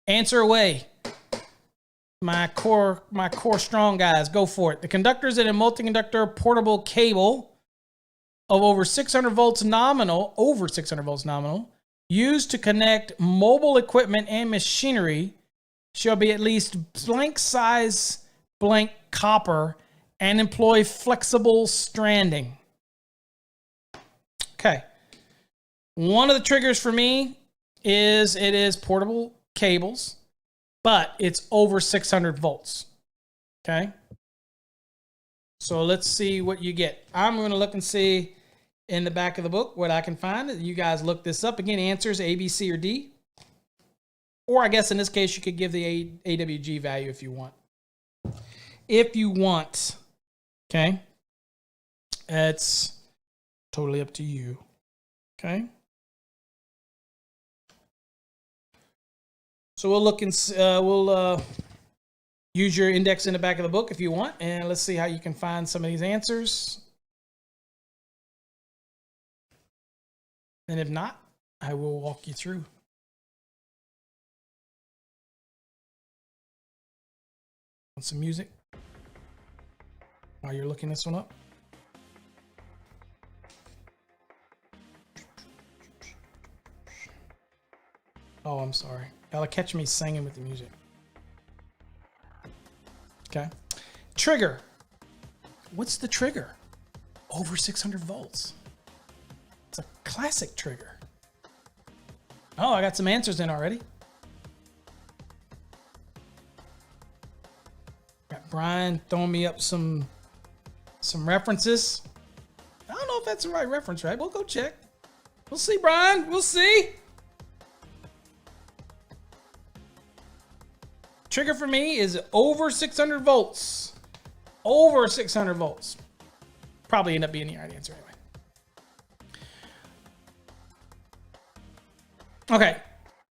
Answer away. My core strong guys, go for it. The conductor is in a multi-conductor portable cable of over 600 volts nominal, used to connect mobile equipment and machinery, shall be at least blank size blank copper and employ flexible stranding. Okay. One of the triggers for me is it is portable cables, but it's over 600 volts. Okay. So let's see what you get. I'm going to look and see in the back of the book what I can find. You guys look this up. Again, answers A, B, C, or D. Or I guess in this case, you could give the AWG value if you want. If you want. Okay. It's totally up to you. Okay. So we'll look and we'll use your index in the back of the book if you want, and let's see how you can find some of these answers. And if not, I will walk you through. Want some music while you're looking this one up? Oh, I'm sorry. Y'all catch me singing with the music. Okay. Trigger. What's the trigger? Over 600 volts. It's a classic trigger. Oh, I got some answers in already. Got Brian throwing me up some references. I don't know if that's the right reference, right? We'll go check. We'll see, Brian. We'll see. Trigger for me is over 600 volts. Over 600 volts. Probably end up being the right answer anyway. Okay,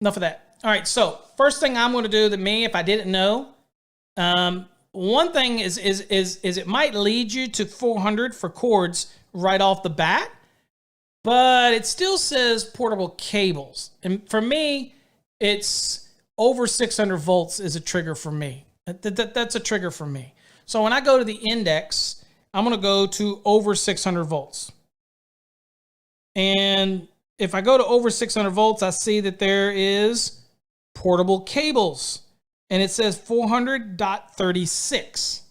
enough of that. All right, so first thing I'm going to do, if I didn't know, one thing is it might lead you to 400 for cords right off the bat, but it still says portable cables. And for me, it's over 600 volts is a trigger for me. That's a trigger for me. So when I go to the index, I'm going to go to over 600 volts. And if I go to over 600 volts, I see that there is portable cables. And it says 400.36.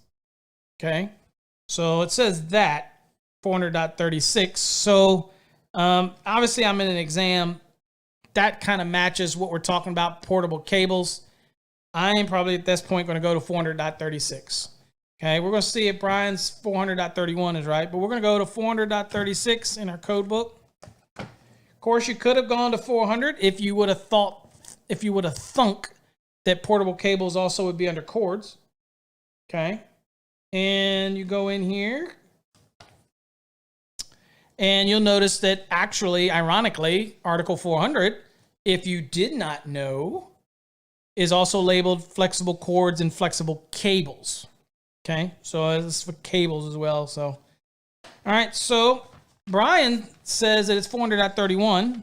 Okay. So it says that 400.36. So obviously I'm in an exam. That kind of matches what we're talking about, portable cables. I am probably at this point going to go to 400.36. Okay, we're going to see if Brian's 400.31 is right, but we're going to go to 400.36 in our code book. Of course, you could have gone to 400 if you would have thunk that portable cables also would be under cords. Okay, and you go in here, and you'll notice that actually, ironically, Article 400, if you did not know, is also labeled flexible cords and flexible cables. Okay, so this is for cables as well. So All right, so Brian says that it's 400.31.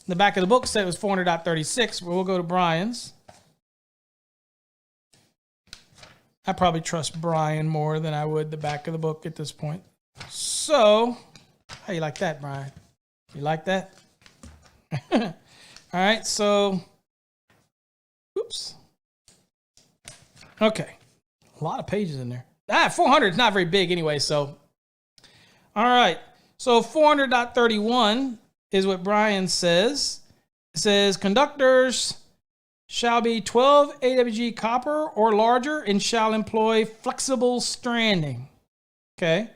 The back of the book said it was 400.36. We'll go to Brian's. I probably trust Brian more than I would the back of the book at this point. So, how you like that, Brian? You like that? All right, so, oops. Okay, a lot of pages in there. 400 is not very big anyway, so. All right, so 400.31 is what Brian says. It says, conductors shall be 12 AWG copper or larger and shall employ flexible stranding. Okay.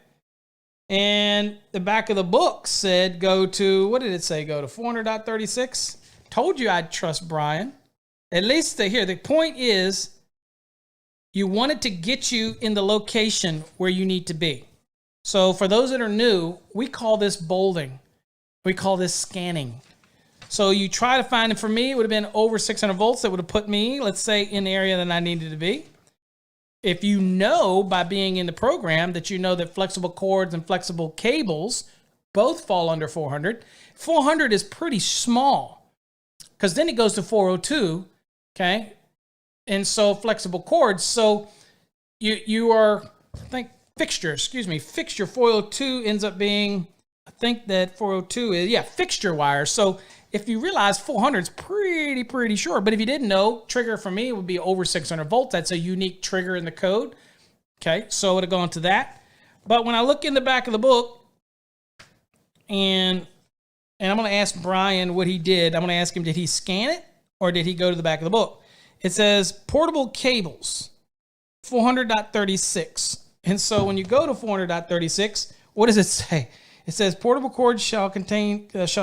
And the back of the book said go to, what did it say? Go to 400.36. Told you I'd trust Brian. At least here, the point is you want it to get you in the location where you need to be. So for those that are new, we call this bolding. We call this scanning. So you try to find, and for me, it would have been over 600 volts. That would have put me, let's say, in the area that I needed to be. If you know by being in the program that you know that flexible cords and flexible cables both fall under 400, 400 is pretty small because then it goes to 402, okay? And so flexible cords. So you are, I think, fixture 402 ends up being, I think that 402 is, fixture wire. So if you realize 400 is pretty short, but if you didn't know, trigger for me would be over 600 volts. That's a unique trigger in the code. Okay, so it would have gone to that. But when I look in the back of the book, and I'm going to ask Brian what he did. I'm going to ask him, did he scan it or did he go to the back of the book? It says portable cables, 400.36. And so when you go to 400.36, what does it say? It says portable cords shall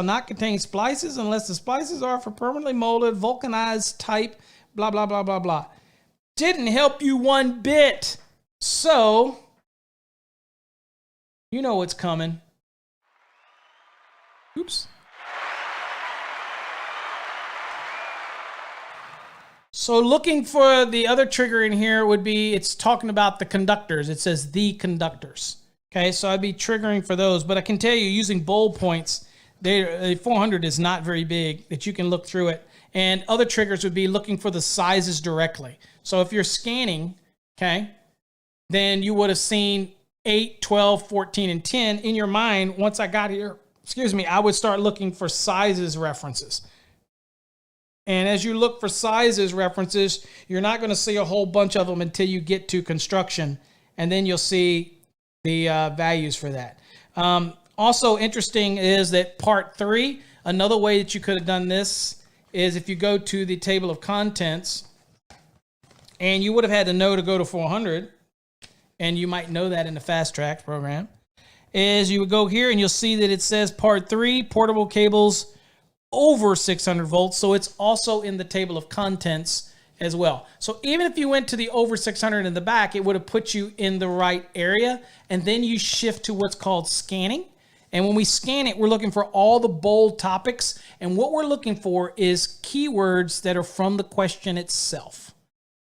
not contain splices unless the splices are for permanently molded, vulcanized type, blah, blah, blah, blah, blah. Didn't help you one bit. So, you know what's coming. Oops. So looking for the other trigger in here would be, it's talking about the conductors. It says the conductors. Okay, so I'd be triggering for those. But I can tell you, using bold points, 400 is not very big, that you can look through it. And other triggers would be looking for the sizes directly. So if you're scanning, okay, then you would have seen 8, 12, 14, and 10. In your mind, once I got here, I would start looking for sizes references. And as you look for sizes references, you're not going to see a whole bunch of them until you get to construction. And then you'll see the values for that. Also interesting is that part 3, another way that you could have done this is if you go to the table of contents, and you would have had to know to go to 400, and you might know that in the fast track program, is you would go here and you'll see that it says part 3, portable cables over 600 volts. So it's also in the table of contents as well. So even if you went to the over 600 in the back, it would have put you in the right area. And then you shift to what's called scanning. And when we scan it, we're looking for all the bold topics. And what we're looking for is keywords that are from the question itself.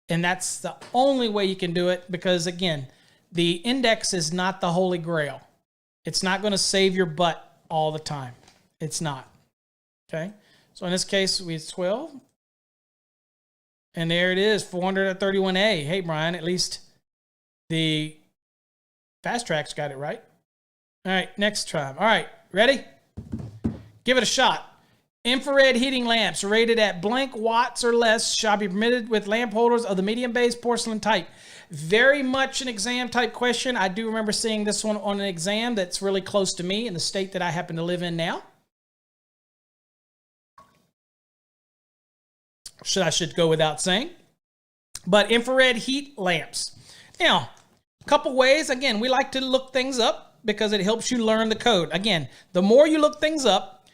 And that's the only way you can do it because, again, the index is not the holy grail. It's not going to save your butt all the time. It's not. Okay? So in this case, we have 12. And there it is, 431A. Hey, Brian, at least the fast track's got it right. All right, next time. All right, ready? Give it a shot. Infrared heating lamps rated at blank watts or less shall be permitted with lamp holders of the medium base porcelain type. Very much an exam type question. I do remember seeing this one on an exam that's really close to me in the state that I happen to live in now. I should go without saying. But infrared heat lamps. Now, a couple ways. Again, we like to look things up because it helps you learn the code. Again, the more you look things up,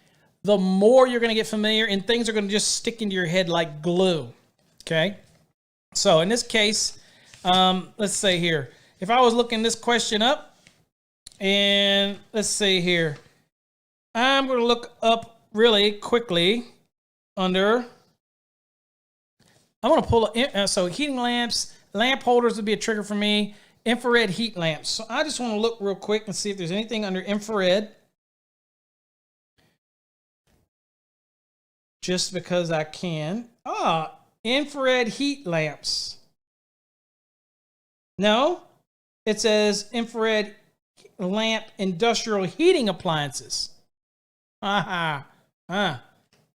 the more you're going to get familiar and things are going to just stick into your head like glue. Okay? So in this case, let's say here, if I was looking this question up, and let's say here, I'm going to look up really quickly under... I'm going to pull so heating lamps, lamp holders would be a trigger for me. infrared heat lamps. So I just want to look real quick and see if there's anything under infrared. Just because I can. Infrared heat lamps. No, it says infrared lamp industrial heating appliances. A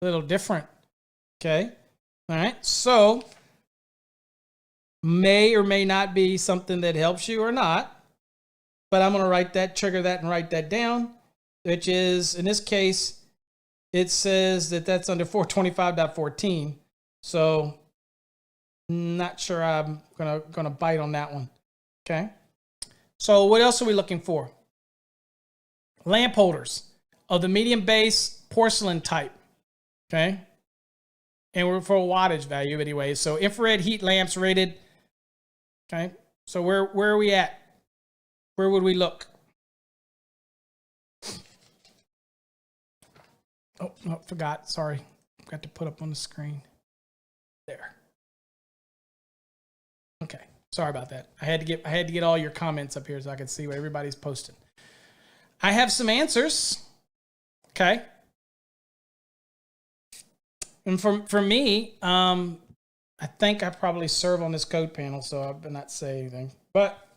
little different. Okay. All right. So may or may not be something that helps you or not, but I'm going to trigger that and write that down, which is, in this case, it says that that's under 425.14. So not sure I'm gonna bite on that one. Okay. So what else are we looking for? Lamp holders of the medium base porcelain type. Okay. And we're for a wattage value anyway. So infrared heat lamps rated. Okay. So where are we at? Where would we look? Oh, no, forgot. Sorry. Got to put up on the screen. There. Okay. Sorry about that. I had to get all your comments up here so I could see what everybody's posting. I have some answers. Okay. And for me, I think I probably serve on this code panel, so I better not say anything. But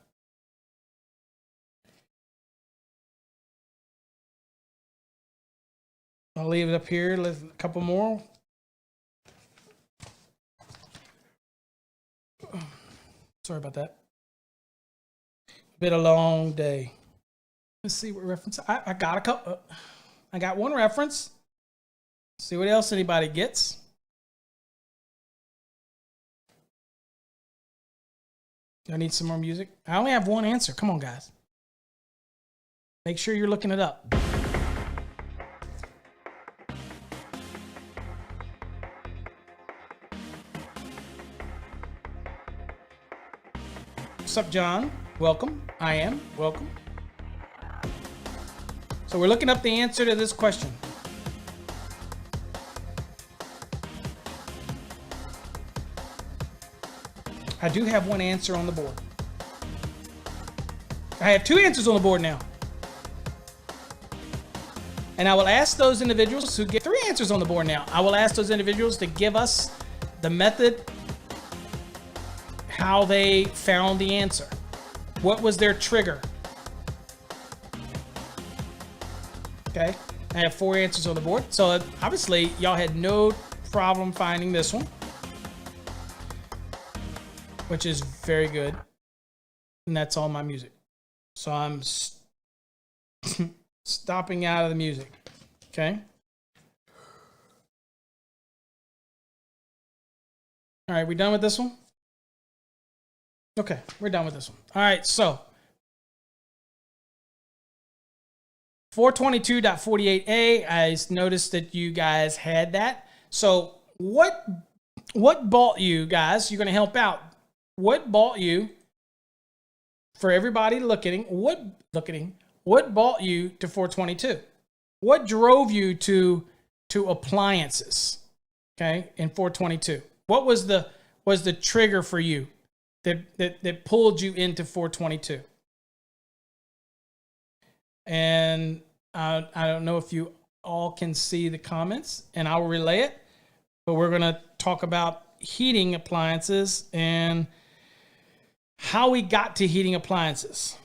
I'll leave it up here. Let's a couple more. Sorry about that. Been a long day. Let's see what reference. I got a couple. I got one reference. See what else anybody gets. I need some more music. I only have one answer. Come on, guys. Make sure you're looking it up. What's up, John? Welcome. I am. Welcome. So we're looking up the answer to this question. I do have one answer on the board. I have two answers on the board now. And I will ask those individuals who get three answers on the board now. I will ask those individuals to give us the method, how they found the answer. What was their trigger? Okay, I have four answers on the board. So obviously y'all had no problem finding this one, which is very good. And that's all my music. So I'm stopping out of the music. Okay. All right, we done with this one? Okay, we're done with this one. All right, so 422.48a, I noticed that you guys had that. So what bought you guys? You're going to help out. What bought you, for everybody looking, what bought you to 422? What drove you to appliances, okay, in 422? What was the trigger for you that pulled you into 422? And I don't know if you all can see the comments, and I'll relay it, but we're going to talk about heating appliances and how we got to heating appliances.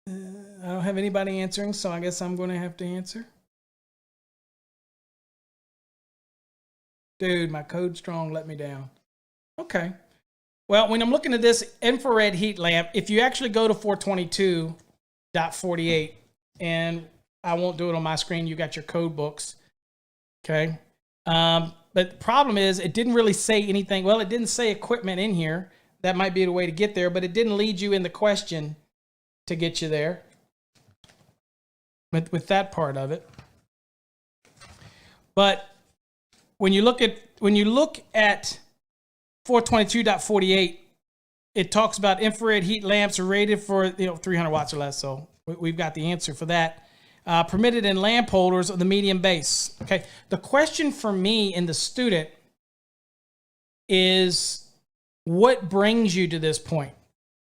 I don't have anybody answering, so I guess I'm going to have to answer. Dude, my code strong let me down. Okay. Well, when I'm looking at this infrared heat lamp, if you actually go to 422.48, and I won't do it on my screen, you got your code books. Okay. But the problem is it didn't really say anything. Well, it didn't say equipment in here. That might be the way to get there, but it didn't lead you in the question to get you there with that part of it. But when you look at 422.48, it talks about infrared heat lamps are rated for 300 watts or less. So we've got the answer for that. Permitted in lamp holders of the medium base. Okay. The question for me and the student is, what brings you to this point?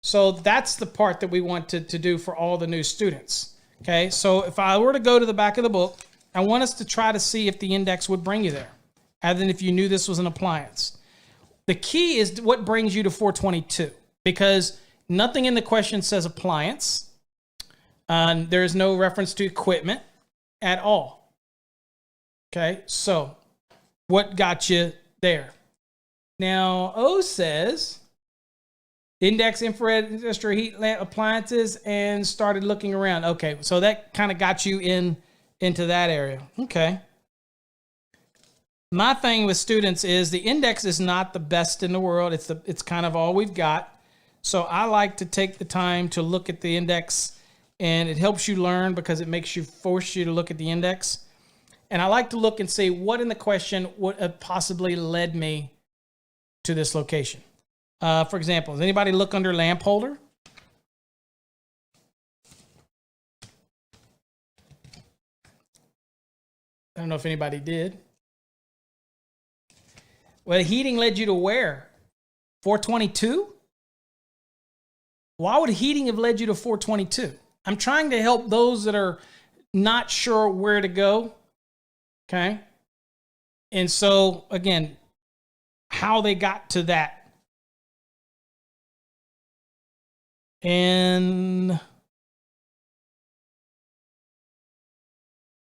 So that's the part that we want to do for all the new students. Okay. So if I were to go to the back of the book, I want us to try to see if the index would bring you there, other than if you knew this was an appliance. The key is what brings you to 422, because nothing in the question says appliance. There is no reference to equipment at all. Okay, so what got you there? Now, O says index infrared industrial heat lamp appliances and started looking around. Okay, so that kind of got you into that area. Okay. My thing with students is the index is not the best in the world. It's kind of all we've got. So I like to take the time to look at the index, and it helps you learn because it makes you force you to look at the index. And I like to look and see what in the question would have possibly led me to this location. For example, does anybody look under lamp holder? I don't know if anybody did. Well, heating led you to where? 422? Why would heating have led you to 422? I'm trying to help those that are not sure where to go. Okay. And so, again, how they got to that. And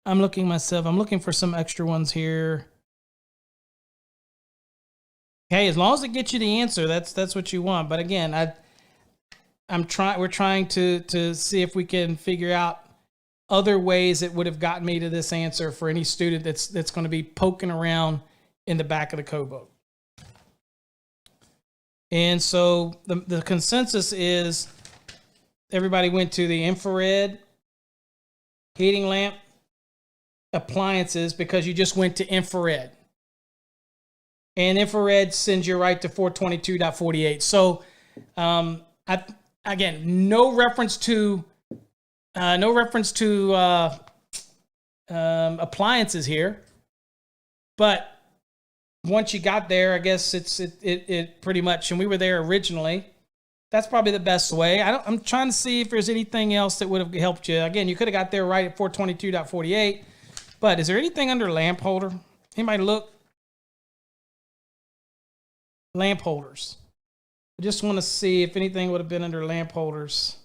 I'm looking for some extra ones here. Hey, as long as it gets you the answer, that's what you want. But again, we're trying to see if we can figure out other ways that would have gotten me to this answer for any student that's going to be poking around in the back of the code book. And so the consensus is everybody went to the infrared heating lamp appliances because you just went to infrared. And infrared sends you right to 422.48. So, again, no reference to appliances here. But once you got there, I guess it pretty much. And we were there originally. That's probably the best way. I'm trying to see if there's anything else that would have helped you. Again, you could have got there right at 422.48. But is there anything under lamp holder? Anybody look? Lamp holders. I just want to see if anything would have been under lamp holders.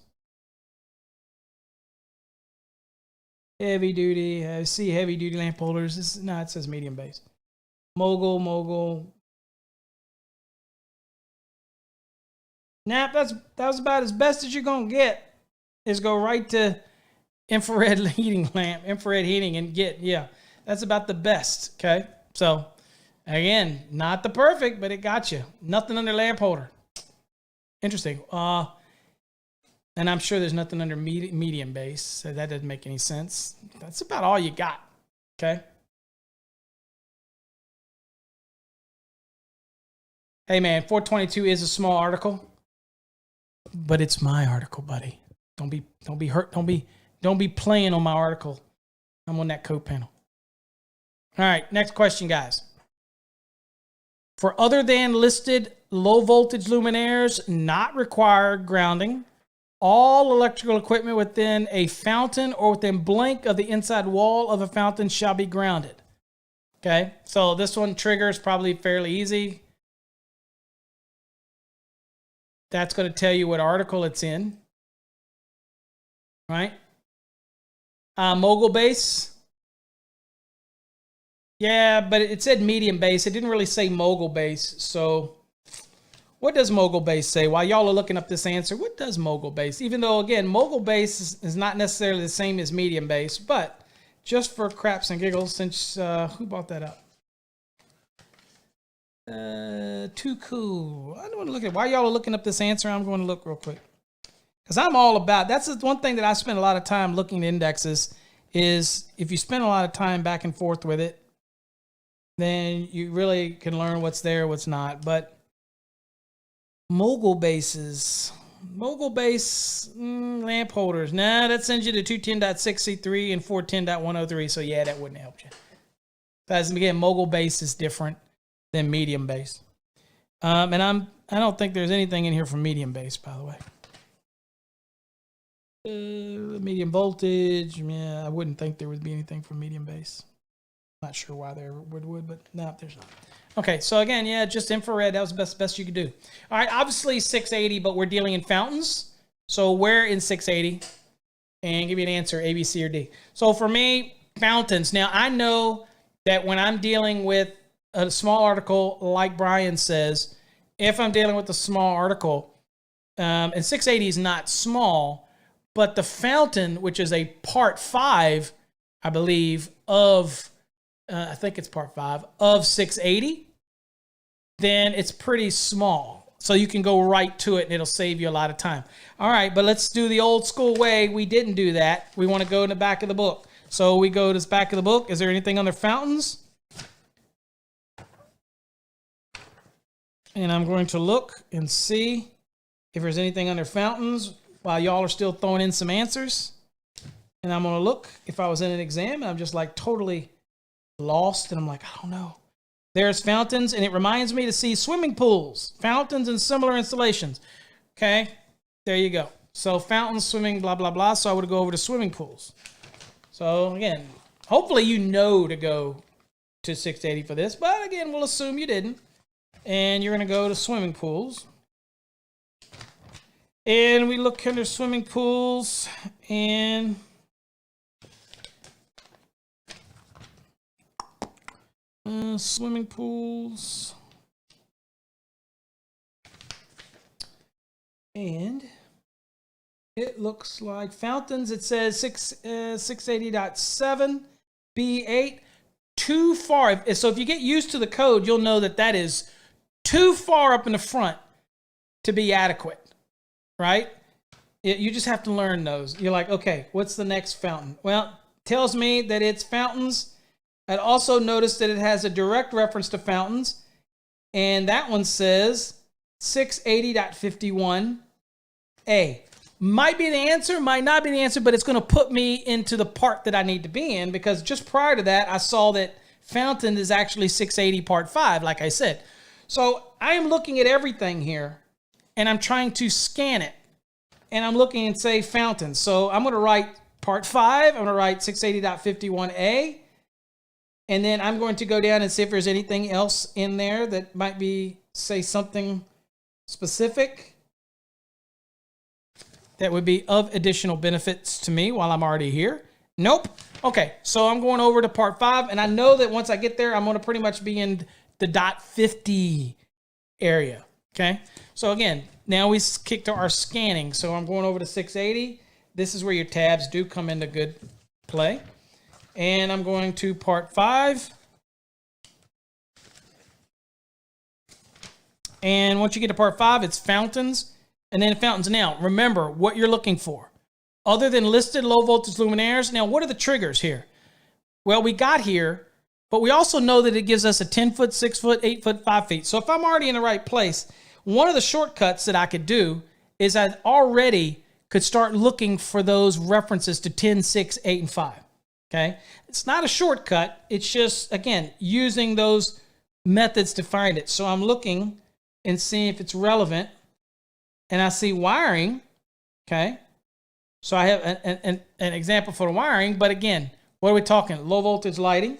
Heavy duty. I see heavy duty lamp holders. It says medium base. Mogul. Nah, that was about as best as you're gonna get. Is go right to infrared heating lamp, infrared heating, and that's about the best. Okay, so. Again, not the perfect, but it got you. Nothing under lamp holder. Interesting. And I'm sure there's nothing under medium base, so that doesn't make any sense. That's about all you got. Okay. Hey man, 422 is a small article, but it's my article, buddy. Don't be hurt. Don't be playing on my article. I'm on that code panel. All right, next question, guys. For other than listed low voltage luminaires not required grounding, all electrical equipment within a fountain or within blink of the inside wall of a fountain shall be grounded. Okay, so this one triggers probably fairly easy. That's going to tell you what article it's in. Right? Mogul base. Yeah, but it said medium base. It didn't really say mogul base. So what does mogul base say? While y'all are looking up this answer, what does mogul base? Even though, again, mogul base is not necessarily the same as medium base, but just for craps and giggles, since who brought that up? Too cool. I don't want to look at while y'all are looking up this answer. I'm going to look real quick because I'm all about. That's the one thing that I spend a lot of time looking at indexes. Is if you spend a lot of time back and forth with it, then you really can learn what's there, what's not. But Mogul bases. Mogul base lamp holders. Nah, that sends you to 210.6C3 and 410.103. So yeah, that wouldn't help you. As again, mogul base is different than medium base. And I don't think there's anything in here from medium base, by the way. Medium voltage. Yeah, I wouldn't think there would be anything from medium base. Not sure why there would, but no, there's not. Okay, so again, yeah, just infrared. That was the best you could do. All right, obviously 680, but we're dealing in fountains. So where in 680? And give me an answer, A, B, C, or D. So for me, fountains. Now, I know that when I'm dealing with a small article, like Brian says, if I'm dealing with a small article, and 680 is not small, but the fountain, which is a part 5, I believe, of... I think it's part 5 of 680, then it's pretty small. So you can go right to it and it'll save you a lot of time. All right, but let's do the old school way. We didn't do that. We want to go in the back of the book. So we go to the back of the book. Is there anything under fountains? And I'm going to look and see if there's anything under fountains while y'all are still throwing in some answers. And I'm going to look if I was in an exam and I'm just like totally lost and I'm like, I don't know. There's fountains, and it reminds me to see swimming pools, fountains, and similar installations. Okay, there you go. So fountains, swimming, blah, blah, blah. So I would go over to swimming pools. So again, hopefully you know to go to 680 for this, but again, we'll assume you didn't. And you're going to go to swimming pools. And we look under swimming pools, and swimming pools. And it looks like fountains. It says 680.7 B8. Too far. So if you get used to the code, you'll know that that is too far up in the front to be adequate, right? You just have to learn those. You're like, okay, what's the next fountain? Well, it tells me that it's fountains. I'd also noticed that it has a direct reference to fountains, and that one says 680.51A. Might be the answer, might not be the answer, but it's going to put me into the part that I need to be in, because just prior to that, I saw that fountain is actually 680 part 5, like I said. So I am looking at everything here, and I'm trying to scan it, and I'm looking and say fountain. So I'm going to write part 5, I'm going to write 680.51A, and then I'm going to go down and see if there's anything else in there that might be, say, something specific that would be of additional benefits to me while I'm already here. Nope. Okay, so I'm going over to part 5, and I know that once I get there, I'm going to pretty much be in the .50 area. Okay, so again, now we kick to our scanning. So I'm going over to 680. This is where your tabs do come into good play. And I'm going to part 5. And once you get to part 5, it's fountains. And then fountains. Now, remember what you're looking for. Other than listed low voltage luminaires, now what are the triggers here? Well, we got here, but we also know that it gives us a 10-foot, 6-foot, 8-foot, 5 feet. So if I'm already in the right place, one of the shortcuts that I could do is I already could start looking for those references to 10, 6, 8, and 5. Okay, it's not a shortcut. It's just, again, using those methods to find it. So I'm looking and seeing if it's relevant, and I see wiring. Okay, so I have an example for the wiring, but again, what are we talking? Low voltage lighting.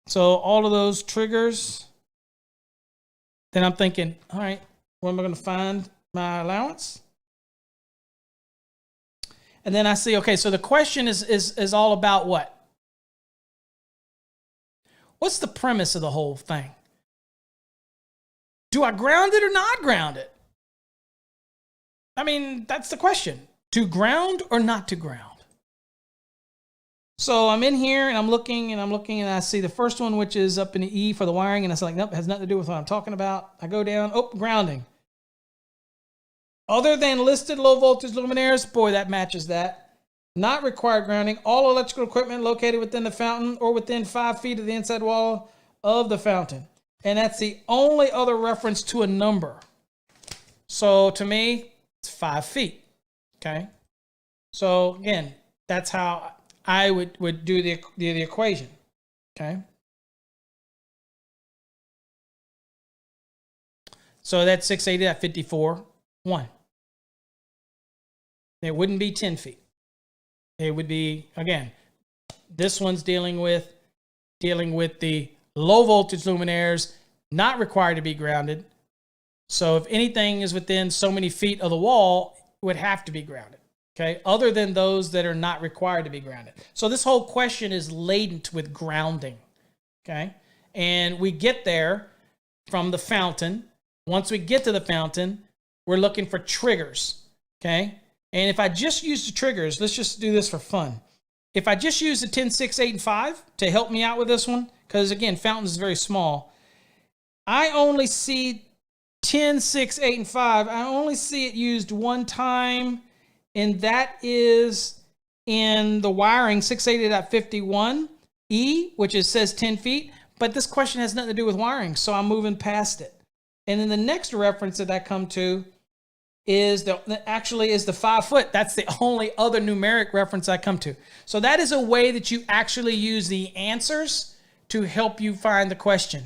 So all of those triggers. Then I'm thinking, all right, where am I going to find my allowance? And then I see, okay, so the question is all about what? What's the premise of the whole thing? Do I ground it or not ground it? I mean, that's the question. To ground or not to ground? So I'm in here and I'm looking and I see the first one, which is up in the E for the wiring. And I was like, nope, it has nothing to do with what I'm talking about. I go down, oh, grounding. Other than listed low voltage luminaires, boy, that matches that. Not required grounding. All electrical equipment located within the fountain or within 5 feet of the inside wall of the fountain. And that's the only other reference to a number. So to me, it's 5 feet. Okay. So again, that's how I would do the equation. Okay. So that's 680 at 54, 1. It wouldn't be 10 feet. It would be, again, this one's dealing with the low voltage luminaires, not required to be grounded. So if anything is within so many feet of the wall, it would have to be grounded. Okay, other than those that are not required to be grounded. So this whole question is laden with grounding. Okay, and we get there from the fountain. Once we get to the fountain, we're looking for triggers. Okay, and if I just use the triggers, let's just do this for fun. If I just use the 10, 6, 8, and 5 to help me out with this one, because again, fountain is very small, I only see 10, 6, 8, and 5. I only see it used one time, and that is in the wiring 680.51E, which says 10 feet. But this question has nothing to do with wiring, so I'm moving past it. And then the next reference that I come to is the 5 foot. That's the only other numeric reference I come to. So that is a way that you actually use the answers to help you find the question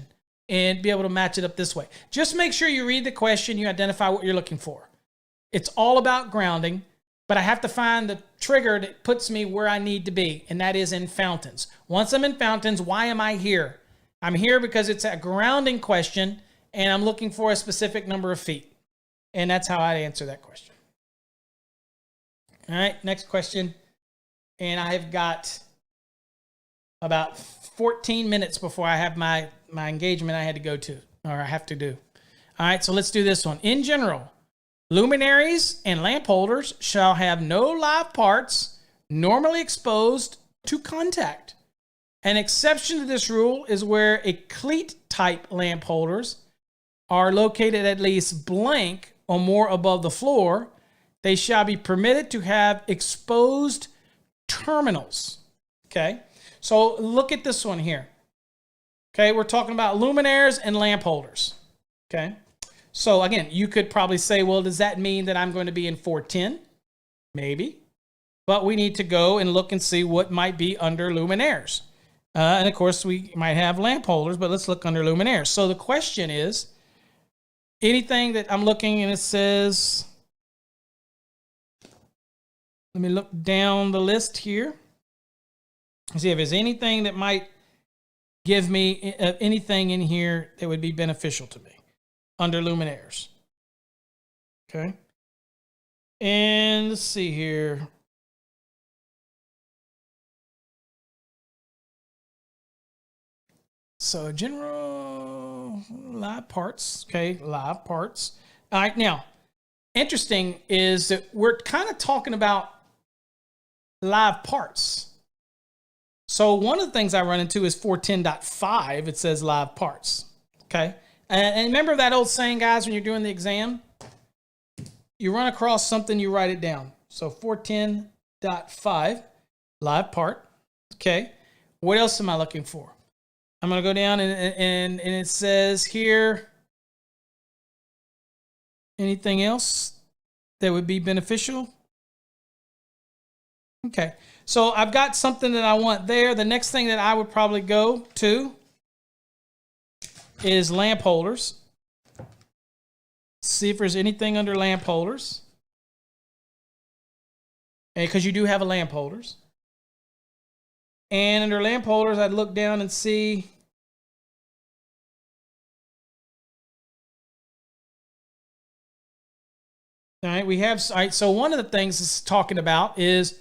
and be able to match it up this way. Just make sure you read the question, you identify what you're looking for. It's all about grounding, but I have to find the trigger that puts me where I need to be, and that is in fountains. Once I'm in fountains, why am I here? I'm here because it's a grounding question, and I'm looking for a specific number of feet. And that's how I answer that question. All right, next question. And I've got about 14 minutes before I have my engagement I had to go to, or I have to do. All right, so let's do this one. In general, luminaries and lamp holders shall have no live parts normally exposed to contact. An exception to this rule is where a cleat-type lamp holders are located at least blank or more above the floor. They shall be permitted to have exposed terminals. Okay, so look at this one here. Okay, we're talking about luminaires and lamp holders. Okay, so again, you could probably say, well, does that mean that I'm going to be in 410? Maybe, but we need to go and look and see what might be under luminaires. And of course, we might have lamp holders, but let's look under luminaires. So the question is, anything that I'm looking and it says, let me look down the list here. See if there's anything that might give me anything in here that would be beneficial to me under luminaires. Okay. And let's see here. So general live parts. Okay, live parts. All right, now, interesting is that we're kind of talking about live parts. So one of the things I run into is 410.5. It says live parts. Okay. And remember that old saying, guys, when you're doing the exam, you run across something, you write it down. So 410.5, live part. Okay. What else am I looking for? I'm going to go down and it says here, anything else that would be beneficial? Okay. So I've got something that I want there. The next thing that I would probably go to is lamp holders. See if there's anything under lamp holders. Because you do have a lamp holders. And under lamp holders, I'd look down and see all right, we have, all right, so one of the things it's talking about is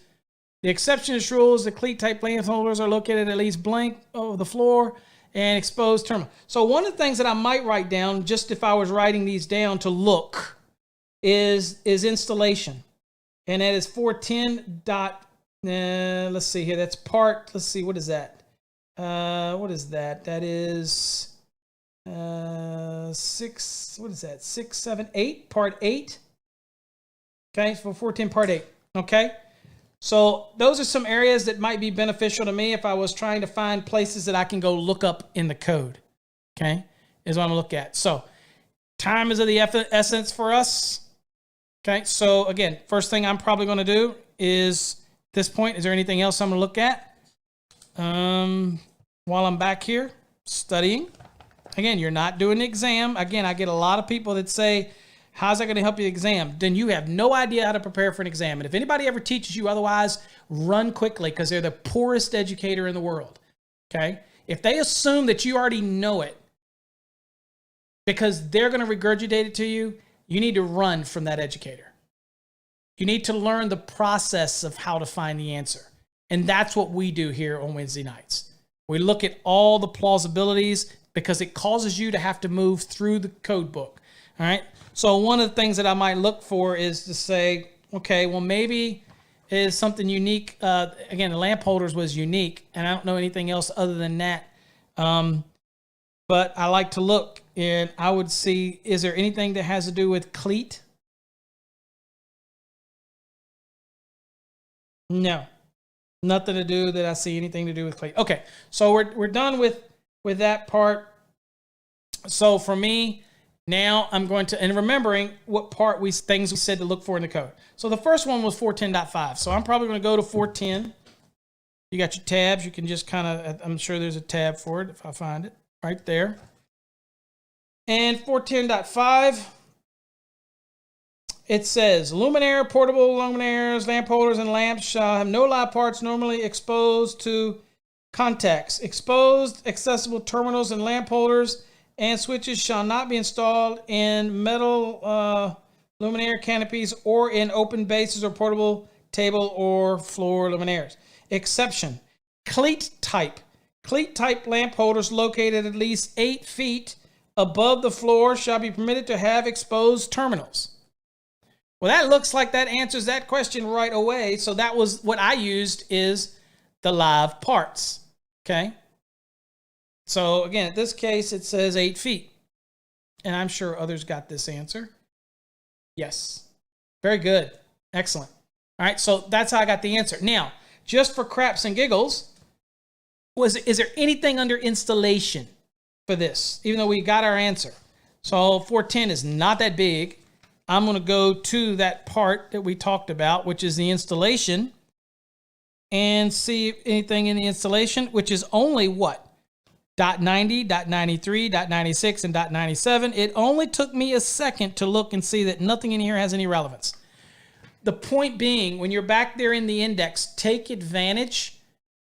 the exception to this rule is the cleat type lamp holders are located at least blank over the floor and exposed terminal. So one of the things that I might write down, just if I was writing these down to look, is installation. And that is 410 dot, let's see here, that's part, let's see, what is that? What is that? That is 6, what is that? 6, 7, 8, part 8. Okay, so 410 part 8. Okay, so those are some areas that might be beneficial to me if I was trying to find places that I can go look up in the code. Okay, is what I'm going to look at. So Time is of the essence for us. Okay, so again, first thing I'm probably going to do is, at this point, is there anything else I'm going to look at while I'm back here studying? Again, you're not doing an exam. Again, I get a lot of people that say, how's that going to help you exam? Then you have no idea how to prepare for an exam. And if anybody ever teaches you otherwise, run quickly, because they're the poorest educator in the world. Okay? If they assume that you already know it because they're going to regurgitate it to you, you need to run from that educator. You need to learn the process of how to find the answer. And that's what we do here on Wednesday nights. We look at all the plausibilities because it causes you to have to move through the code book. All right. So one of the things that I might look for is to say, okay, well, maybe is something unique. Again, the lamp holders was unique, and I don't know anything else other than that. But I like to look, and I would see, is there anything that has to do with cleat? No, nothing to do that I see anything to do with cleat. Okay, so we're done with that part. So for me, now I'm going to, and remembering what part things we said to look for in the code. So the first one was 410.5. So I'm probably going to go to 410. You got your tabs. You can just kind of, I'm sure there's a tab for it if I find it right there. And 410.5, it says, luminaire, portable luminaires, lamp holders, and lamps shall have no live parts normally exposed to contacts. Exposed accessible terminals and lamp holders and switches shall not be installed in metal luminaire canopies or in open bases or portable table or floor luminaires. Exception, cleat type. Cleat type lamp holders located at least 8 feet above the floor shall be permitted to have exposed terminals. Well, that looks like that answers that question right away. So that was what I used, is the live parts. Okay. So again, in this case, it says 8 feet. And I'm sure others got this answer. Yes. Very good. Excellent. All right. So that's how I got the answer. Now, just for craps and giggles, is there anything under installation for this, even though we got our answer? So 410 is not that big. I'm going to go to that part that we talked about, which is the installation, and see anything in the installation, which is only what? .90, .93, .96, and .97. It only took me a second to look and see that nothing in here has any relevance. The point being, when you're back there in the index, take advantage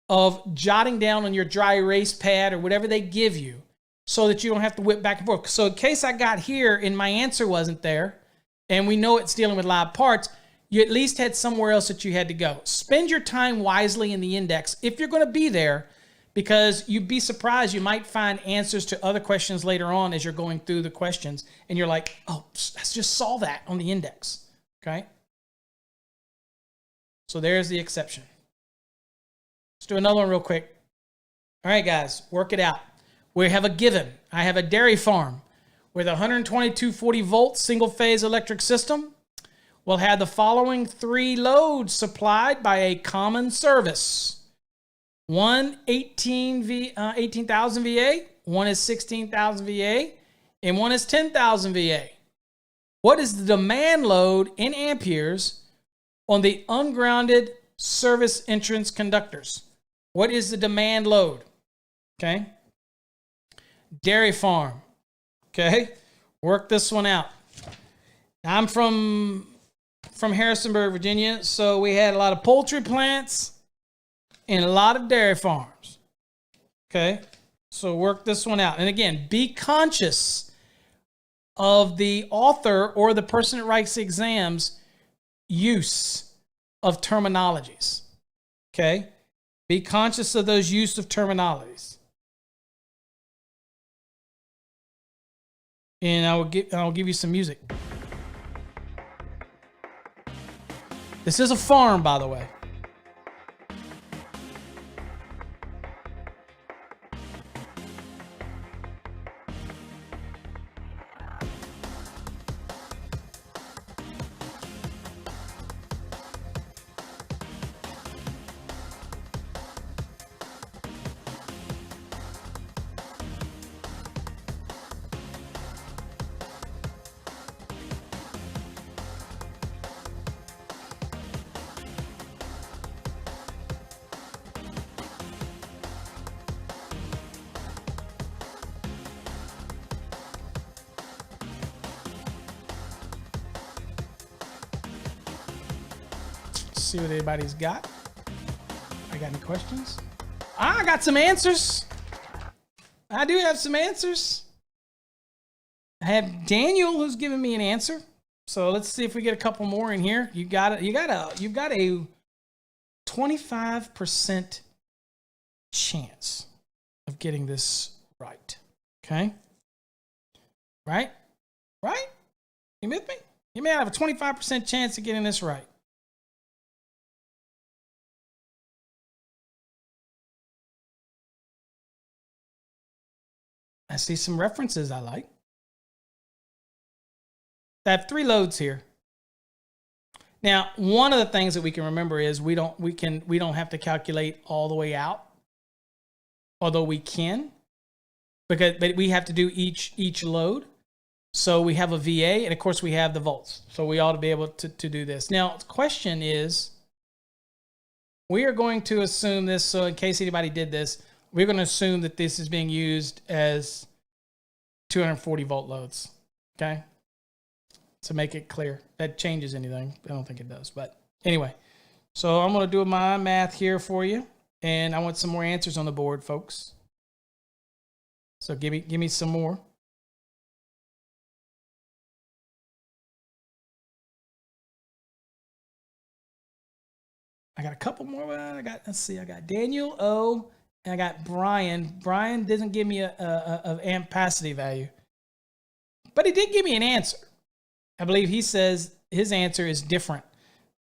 of jotting down on your dry erase pad or whatever they give you so that you don't have to whip back and forth. So in case I got here and my answer wasn't there, and we know it's dealing with live parts, you at least had somewhere else that you had to go. Spend your time wisely in the index if you're going to be there, because you'd be surprised. You might find answers to other questions later on as you're going through the questions, and you're like, oh, let's just solve that on the index. Okay? So there's the exception. Let's do another one real quick. All right, guys, work it out. We have a given. I have a dairy farm with a 12240 volt single phase electric system. We'll have the following 3 loads supplied by a common service. One 18,000 VA, one is 16,000 VA, and one is 10,000 VA. What is the demand load in amperes on the ungrounded service entrance conductors? What is the demand load? Okay. Dairy farm. Okay. Work this one out. I'm from Harrisonburg, Virginia, so we had a lot of poultry plants and a lot of dairy farms. Okay. So work this one out. And again, be conscious of the author or the person that writes the exams use of terminologies. Okay. Be conscious of those use of terminologies. And I'll give you some music. This is a farm, by the way. see what anybody's got. I got any questions? I got some answers. I do have some answers. I have Daniel who's giving me an answer. So let's see if we get a couple more in here. You've got a 25% chance of getting this right. Okay? Right? You with me? You may have a 25% chance of getting this right. I see some references I like. I have 3 loads here. Now, one of the things that we can remember is we don't have to calculate all the way out, although we can, but we have to do each load. So we have a VA, and of course we have the volts. So we ought to be able to do this. Now, the question is, we are going to assume this. So in case anybody did this, we're going to assume that this is being used as 240 volt loads. Okay. To make it clear. That changes anything. I don't think it does. But anyway, so I'm going to do my math here for you. And I want some more answers on the board, folks. So give me some more. I got a couple more. Let's see. I got Daniel O. And I got Brian. Brian doesn't give me a ampacity value. But he did give me an answer. I believe he says his answer is different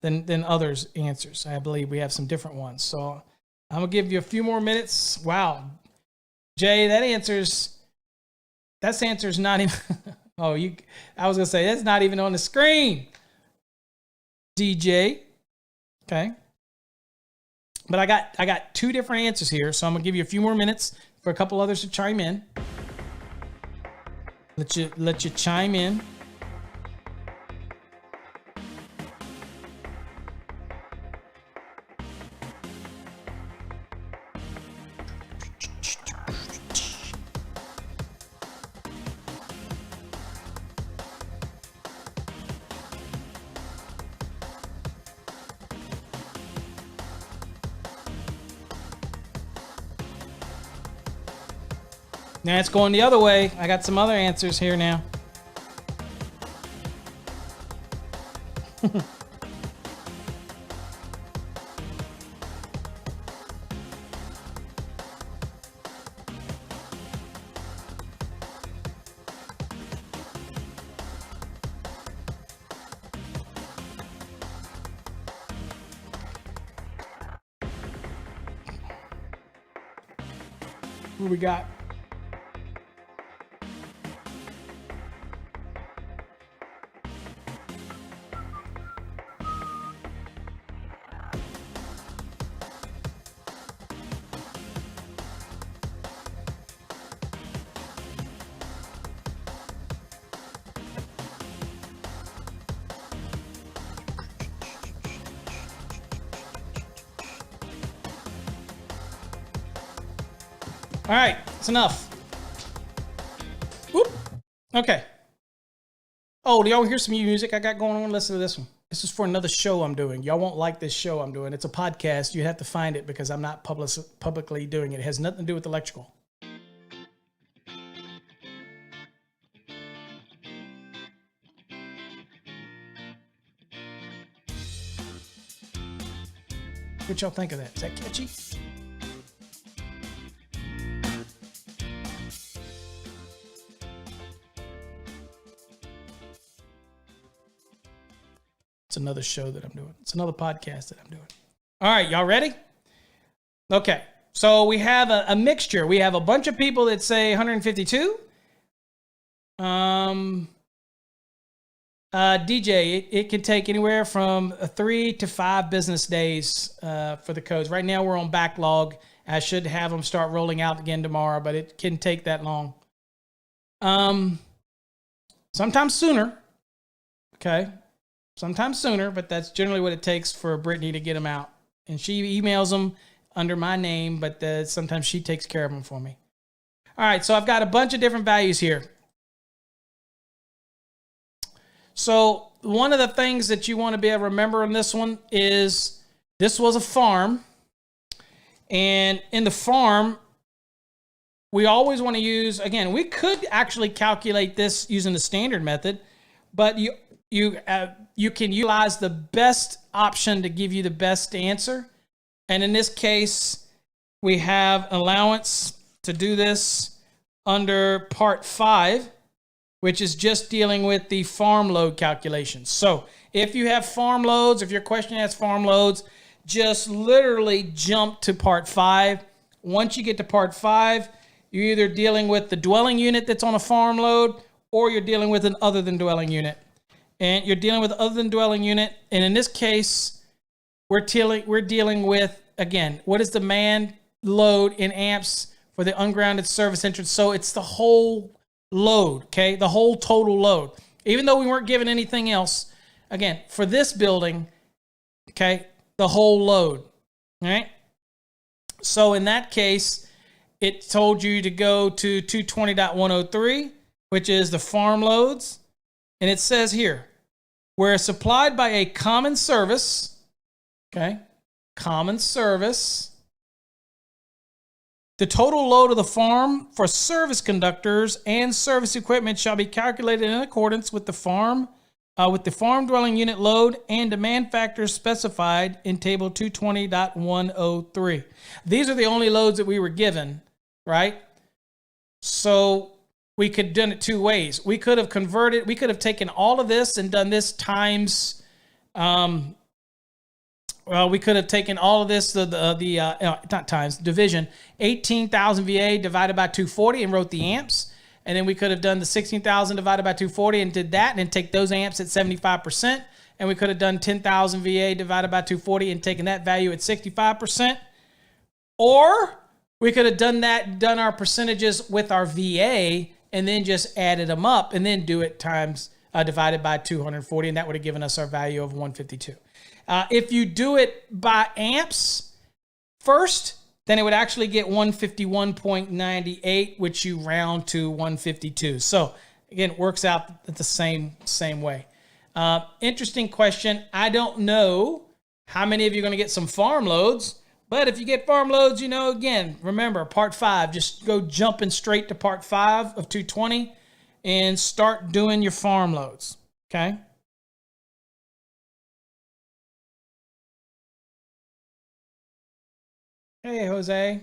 than others' answers. I believe we have some different ones. So I'm going to give you a few more minutes. Wow. Jay, that answer's not even, I was going to say, that's not even on the screen. DJ. Okay. But I got 2 different answers here. So I'm going to give you a few more minutes for a couple others to chime in. Let you chime in. Now it's going the other way. I got some other answers here now. What we got? All right, it's enough. Whoop. Okay. Oh, do y'all hear some music I got going on? Listen to this one. This is for another show I'm doing. Y'all won't like this show I'm doing. It's a podcast. You have to find it because I'm not publicly doing it. It has nothing to do with electrical. What y'all think of that? Is that catchy? It's another show that I'm doing. It's another podcast that I'm doing. All right, y'all ready? Okay, so we have a mixture. We have a bunch of people that say 152. DJ, it can take anywhere from 3 to 5 business days for the codes. Right now we're on backlog. I should have them start rolling out again tomorrow, but it can take that long. Sometimes sooner. Okay. Sometimes sooner, but that's generally what it takes for Brittany to get them out. And she emails them under my name, but sometimes she takes care of them for me. All right, so I've got a bunch of different values here. So one of the things that you want to be able to remember in this one is this was a farm. And in the farm, we always want to use, again, we could actually calculate this using the standard method, but you can utilize the best option to give you the best answer. And in this case, we have allowance to do this under part 5, which is just dealing with the farm load calculations. So if you have farm loads, if your question has farm loads, just literally jump to part 5. Once you get to part 5, you're either dealing with the dwelling unit that's on a farm load, or you're dealing with an other than dwelling unit. And you're dealing with other than dwelling unit. And in this case, we're dealing with, again, what is demand load in amps for the ungrounded service entrance? So it's the whole load, okay? The whole total load. Even though we weren't given anything else, again, for this building, okay, the whole load, all right? So in that case, it told you to go to 220.103, which is the farm loads. And it says here, where supplied by a common service, okay, common service, the total load of the farm for service conductors and service equipment shall be calculated in accordance with the farm dwelling unit load and demand factors specified in table 220.103. These are the only loads that we were given, right? So we could have done it two ways. We could have taken all of this and done this times, we could have taken all of this, division, 18,000 VA divided by 240 and wrote the amps. And then we could have done the 16,000 divided by 240 and did that, and then take those amps at 75%. And we could have done 10,000 VA divided by 240 and taken that value at 65%. Or we could have done our percentages with our VA and then just added them up and then do it times divided by 240, and that would have given us our value of 152. If you do it by amps first, then it would actually get 151.98, which you round to 152. So again, it works out the same way. Interesting question. I don't know how many of you are going to get some farm loads, but if you get farm loads, again, remember part 5, just go jumping straight to part 5 of 220 and start doing your farm loads. Okay. Hey, Jose.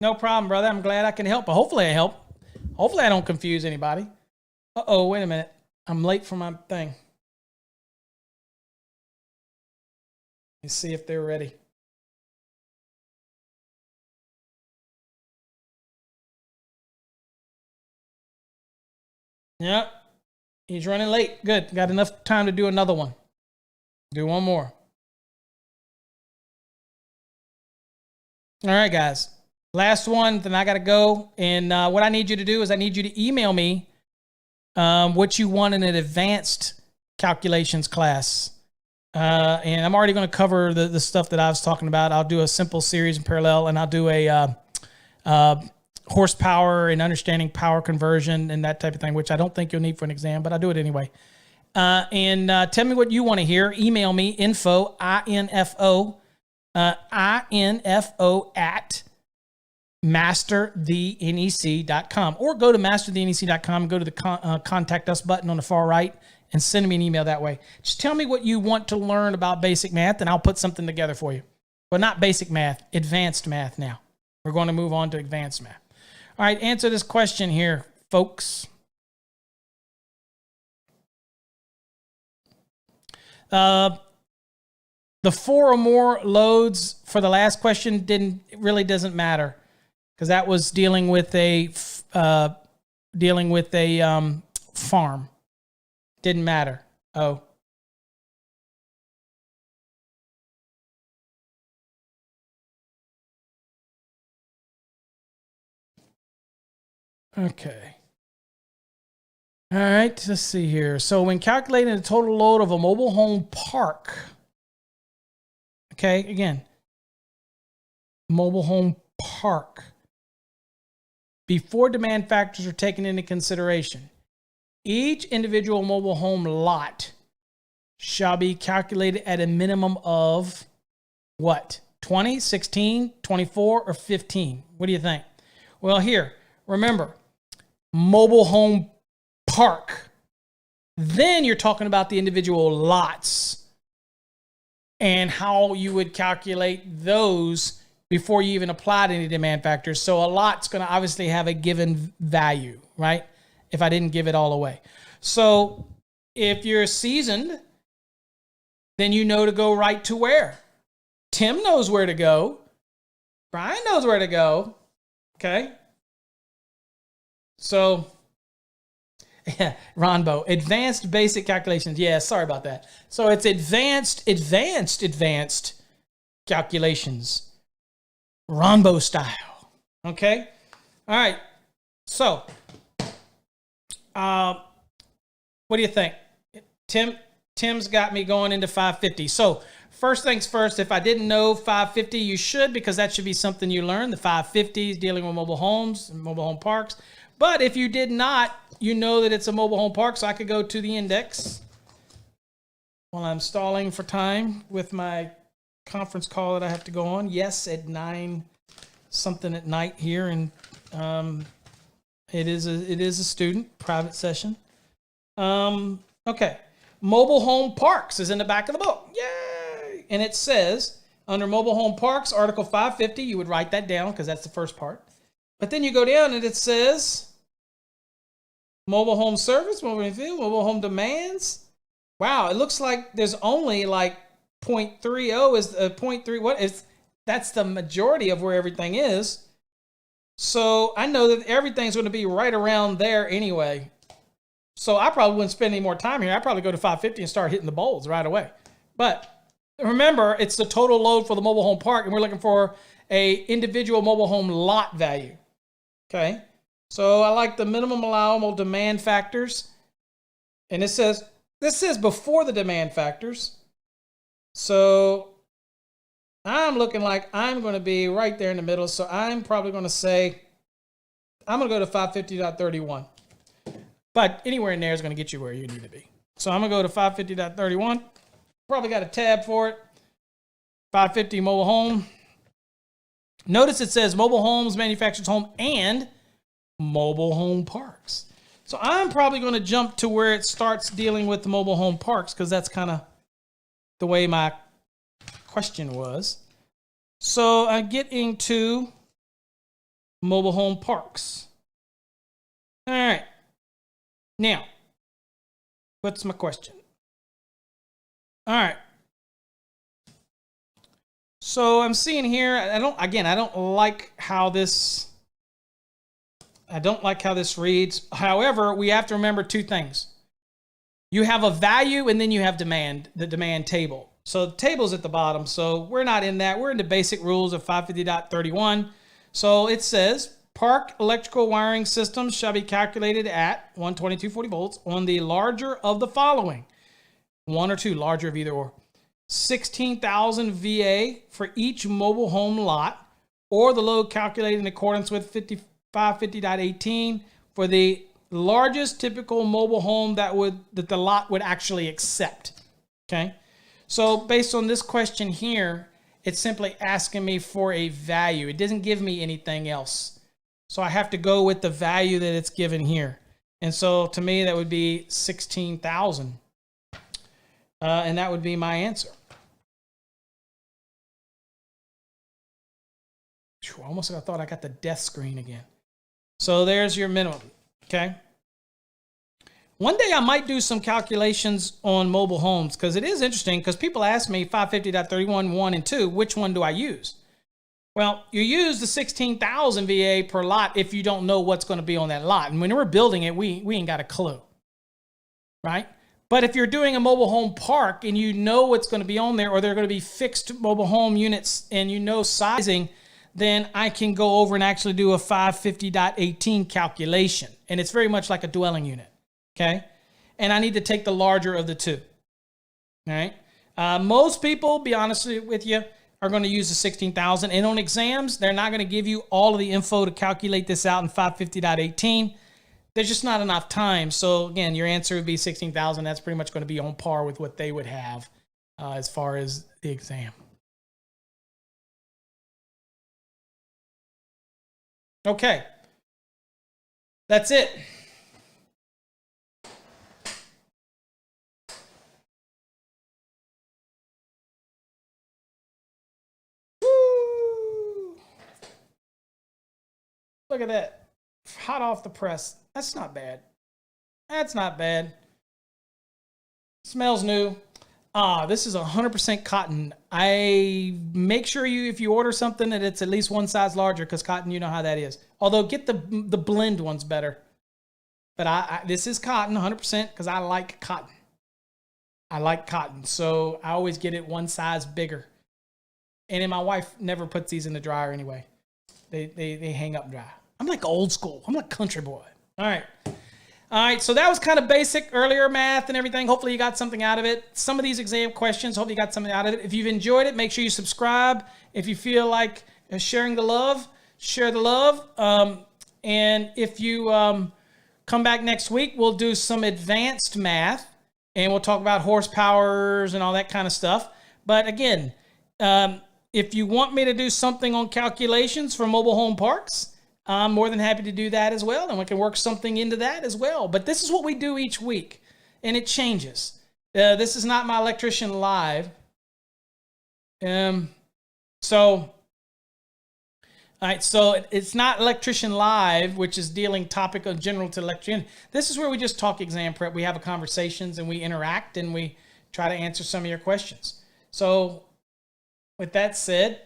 No problem, brother. I'm glad I can help. But hopefully I help. Hopefully I don't confuse anybody. Uh-oh, wait a minute. I'm late for my thing. Let's see if they're ready. Yep. He's running late. Good. Got enough time to do another one. Do one more. All right, guys. Last one, then I got to go. And what I need you to do is I need you to email me what you want in an advanced calculations class. And I'm already going to cover the stuff that I was talking about. I'll do a simple series in parallel, and I'll do a horsepower and understanding power conversion and that type of thing, which I don't think you'll need for an exam, but I'll do it anyway. And tell me what you want to hear. Email me, info at masterthenec.com, or go to masterthenec.com, go to the contact us button on the far right and send me an email that way. Just tell me what you want to learn about basic math and I'll put something together for you. Well, not basic math, advanced math now. We're going to move on to advanced math. All right, answer this question here, folks. The 4 or more loads for the last question really doesn't matter, because that was dealing with a farm. Didn't matter. Oh. Okay. All right, let's see here. So when calculating the total load of a mobile home park, okay, again, mobile home park, before demand factors are taken into consideration, each individual mobile home lot shall be calculated at a minimum of what? 20, 16, 24, or 15? What do you think? Well, here, remember, mobile home park. Then you're talking about the individual lots and how you would calculate those before you even applied any demand factors. So a lot's going to obviously have a given value, right? If I didn't give it all away. So if you're seasoned, then you know to go right to where. Tim knows where to go. Brian knows where to go. Okay. So, yeah, Ronbo, advanced basic calculations. Yeah, sorry about that. So it's advanced calculations. Ronbo style. Okay. All right. So, what do you think? Tim's got me going into 550. So first things first, if I didn't know 550, you should, because that should be something you learn. The 550s dealing with mobile homes and mobile home parks. But if you did not, you know that it's a mobile home park. So I could go to the index while I'm stalling for time with my conference call that I have to go on. Yes, at 9 something at night here, and it is a student private session. Okay, mobile home parks is in the back of the book. Yay! And it says under mobile home parks, Article 550. You would write that down because that's the first part. But then you go down and it says mobile home service, mobile home demands. Wow, it looks like there's only like 0.30 is 0.3. What is that's the majority of where everything is. So I know that everything's going to be right around there anyway. So I probably wouldn't spend any more time here. I'd probably go to 550 and start hitting the bowls right away. But remember, it's the total load for the mobile home park, and we're looking for a individual mobile home lot value. Okay, so I like the minimum allowable demand factors. And this says before the demand factors. So I'm looking like I'm going to be right there in the middle. So I'm probably going to say, I'm going to go to 550.31. But anywhere in there is going to get you where you need to be. So I'm going to go to 550.31. Probably got a tab for it. 550 mobile home. Notice it says mobile homes, manufactured home, and mobile home parks. So I'm probably going to jump to where it starts dealing with the mobile home parks, because that's kind of the way my question was. So I get into mobile home parks. All right. Now, what's my question? All right. So I'm seeing here, I don't like how this reads. However, we have to remember two things. You have a value and then you have demand, the demand table. So the table's at the bottom. So we're not in that. We're in the basic rules of 550.31. So it says park electrical wiring systems shall be calculated at 122.40 volts on the larger of the following. One or two, larger of either or. 16,000 VA for each mobile home lot, or the load calculated in accordance with 550.18 for the largest typical mobile home that the lot would actually accept. Okay, so based on this question here, it's simply asking me for a value. It doesn't give me anything else, so I have to go with the value that it's given here. And so to me, that would be 16,000. And that would be my answer. Almost I thought I got the death screen again. So there's your minimum, okay? One day I might do some calculations on mobile homes, because it is interesting, because people ask me 550.31, 1 and 2, which one do I use? Well, you use the 16,000 VA per lot if you don't know what's going to be on that lot. And when we're building it, we ain't got a clue, right? But if you're doing a mobile home park and you know what's going to be on there, or they're going to be fixed mobile home units and you know sizing, then I can go over and actually do a 550.18 calculation. And it's very much like a dwelling unit, okay? And I need to take the larger of the two, all right? Most people, be honest with you, are going to use the 16,000. And on exams, they're not going to give you all of the info to calculate this out in 550.18. There's just not enough time. So again, your answer would be 16,000. That's pretty much going to be on par with what they would have as far as the exam. Okay. That's it. Woo! Look at that. Hot off the press. That's not bad. That's not bad. Smells new. This is 100% cotton. I make sure if you order something that it's at least one size larger, because cotton, you know how that is. Although get the blend ones better. But this is cotton 100% because I like cotton. I like cotton, so I always get it one size bigger. And then my wife never puts these in the dryer anyway. They hang up dry. I'm like old school. I'm like country boy. All right, so that was kind of basic earlier math and everything. Hopefully you got something out of it. Some of these exam questions, hopefully you got something out of it. If you've enjoyed it, make sure you subscribe. If you feel like sharing the love, share the love. And if you come back next week, we'll do some advanced math, and we'll talk about horsepowers and all that kind of stuff. But again, if you want me to do something on calculations for mobile home parks, I'm more than happy to do that as well, and we can work something into that as well. But this is what we do each week, and it changes. This is not my electrician live. So it's not electrician live, which is dealing topic of general to electrician. This is where we just talk exam prep. We have conversations and we interact and we try to answer some of your questions. So with that said,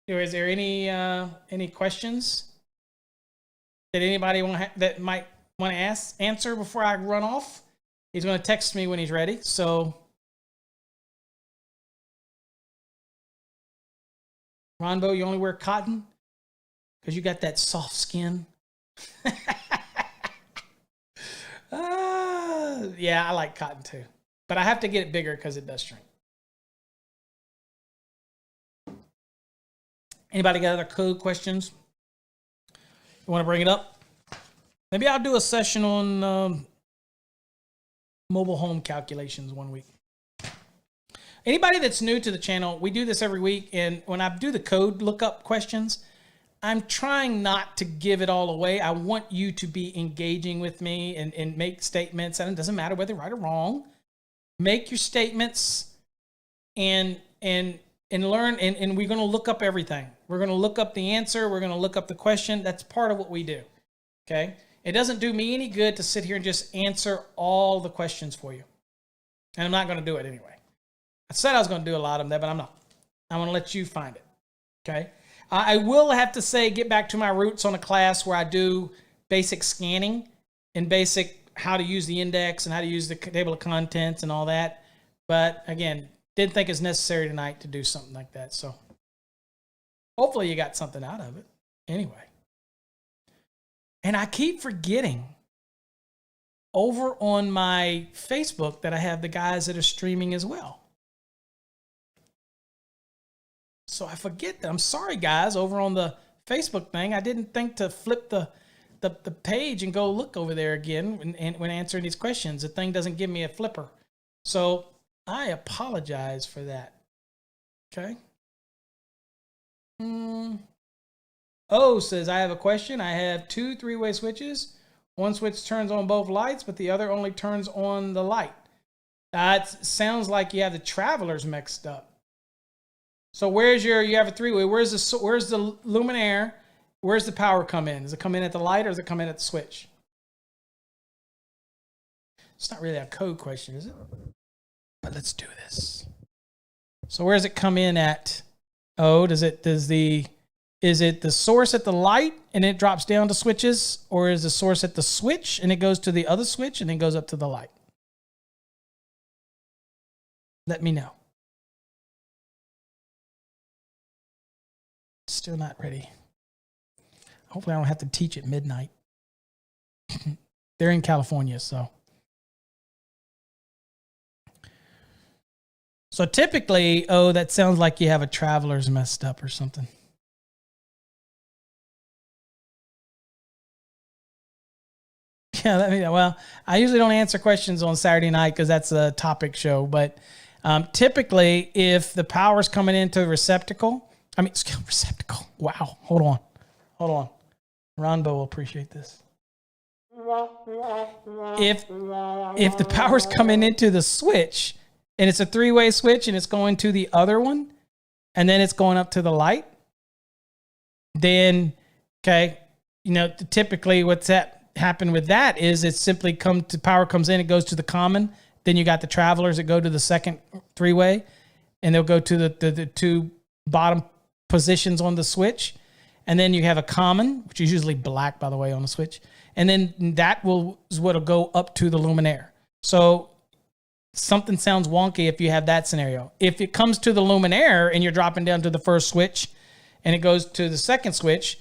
is there any questions that anybody that might want to answer before I run off? He's going to text me when he's ready. So, Ronbo, you only wear cotton because you got that soft skin. Yeah, I like cotton too, but I have to get it bigger because it does shrink. Anybody got other code questions? You want to bring it up? Maybe I'll do a session on mobile home calculations one week. Anybody that's new to the channel, we do this every week, and when I do the code lookup questions, I'm trying not to give it all away. I want you to be engaging with me and make statements, and it doesn't matter whether right or wrong. Make your statements and learn, and we're going to look up everything. We're going to look up the answer. We're going to look up the question. That's part of what we do, okay? It doesn't do me any good to sit here and just answer all the questions for you, and I'm not going to do it anyway. I said I was going to do a lot of them, but I'm not. I'm going to let you find it, okay? I will have to say, get back to my roots on a class where I do basic scanning and basic how to use the index and how to use the table of contents and all that. But again, didn't think it's necessary tonight to do something like that. So hopefully you got something out of it anyway. And I keep forgetting over on my Facebook that I have the guys that are streaming as well. So I forget that. I'm sorry, guys, over on the Facebook thing. I didn't think to flip the page and go look over there again when answering these questions. The thing doesn't give me a flipper. So I apologize for that. Okay. O says, I have a question. I have 2 3-way switches. One switch turns on both lights, but the other only turns on the light. That sounds like you have the travelers mixed up. So you have a 3-way. Where's the luminaire? Where's the power come in? Does it come in at the light or does it come in at the switch? It's not really a code question, is it? But let's do this. So where does it come in at? Oh, is it the source at the light and it drops down to switches, or is the source at the switch and it goes to the other switch and then goes up to the light? Let me know. Still not ready. Hopefully I don't have to teach at midnight. They're in California, so. So typically, oh, that sounds like you have a traveler's messed up or something. Yeah, well, I usually don't answer questions on Saturday night because that's a topic show. But typically, if the power's coming into receptacle, receptacle. Wow, hold on. Ronbo will appreciate this. If the power's coming into the switch and it's a three-way switch and it's going to the other one and then it's going up to the light, then, okay, typically what's happen with that is it's simply power comes in, it goes to the common. Then you got the travelers that go to the second three-way, and they'll go to the two bottom positions on the switch. And then you have a common, which is usually black, by the way, on the switch. And then that is what'll go up to the luminaire. So something sounds wonky if you have that scenario. If it comes to the luminaire and you're dropping down to the first switch and it goes to the second switch,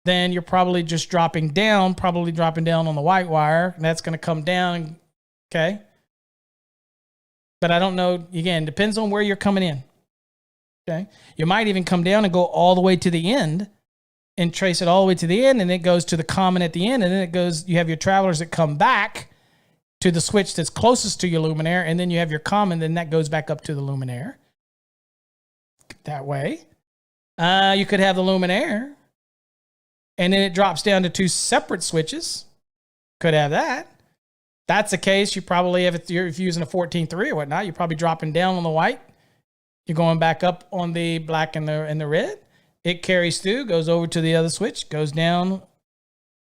then you're probably just dropping down on the white wire, and that's going to come down, okay? But I don't know, again, depends on where you're coming in, okay? You might even come down and go all the way to the end and trace it all the way to the end, and it goes to the common at the end, and then you have your travelers that come back to the switch that's closest to your luminaire, and then you have your common, then that goes back up to the luminaire. That way. You could have the luminaire, and then it drops down to two separate switches. Could have that. That's the case. You probably have, if you're using a 14.3 or whatnot, you're probably dropping down on the white. You're going back up on the black and the red. It carries through, goes over to the other switch, goes down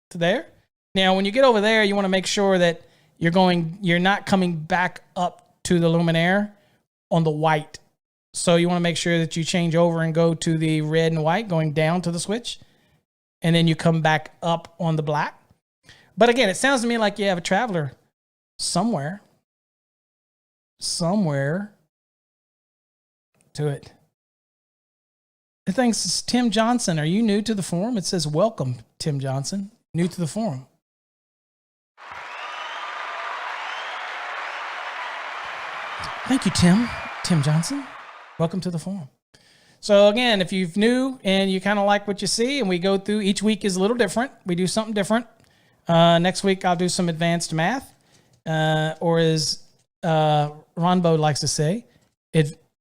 to there. Now, when you get over there, you want to make sure that you're not coming back up to the luminaire on the white. So you want to make sure that you change over and go to the red and white, going down to the switch. And then you come back up on the black. But again, it sounds to me like you have a traveler somewhere to it. I think it's Tim Johnson. Are you new to the forum? It says, welcome, Tim Johnson. New to the forum. Thank you, Tim Johnson. Welcome to the forum. So again, if you're new and you kind of like what you see, and we go through, each week is a little different. We do something different. Next week, I'll do some advanced math, or as Ronbo likes to say,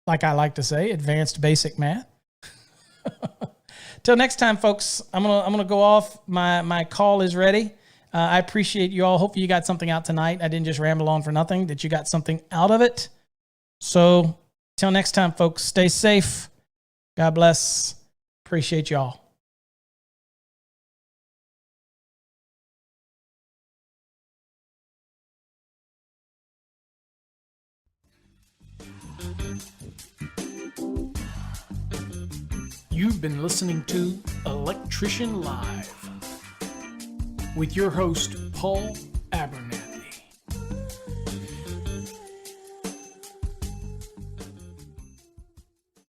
like I like to say, advanced basic math. Till next time, folks, I'm gonna go off. My call is ready. I appreciate you all. Hopefully you got something out tonight. I didn't just ramble on for nothing, that you got something out of it. So till next time, folks, stay safe. God bless. Appreciate y'all. You've been listening to Electrician Live with your host, Paul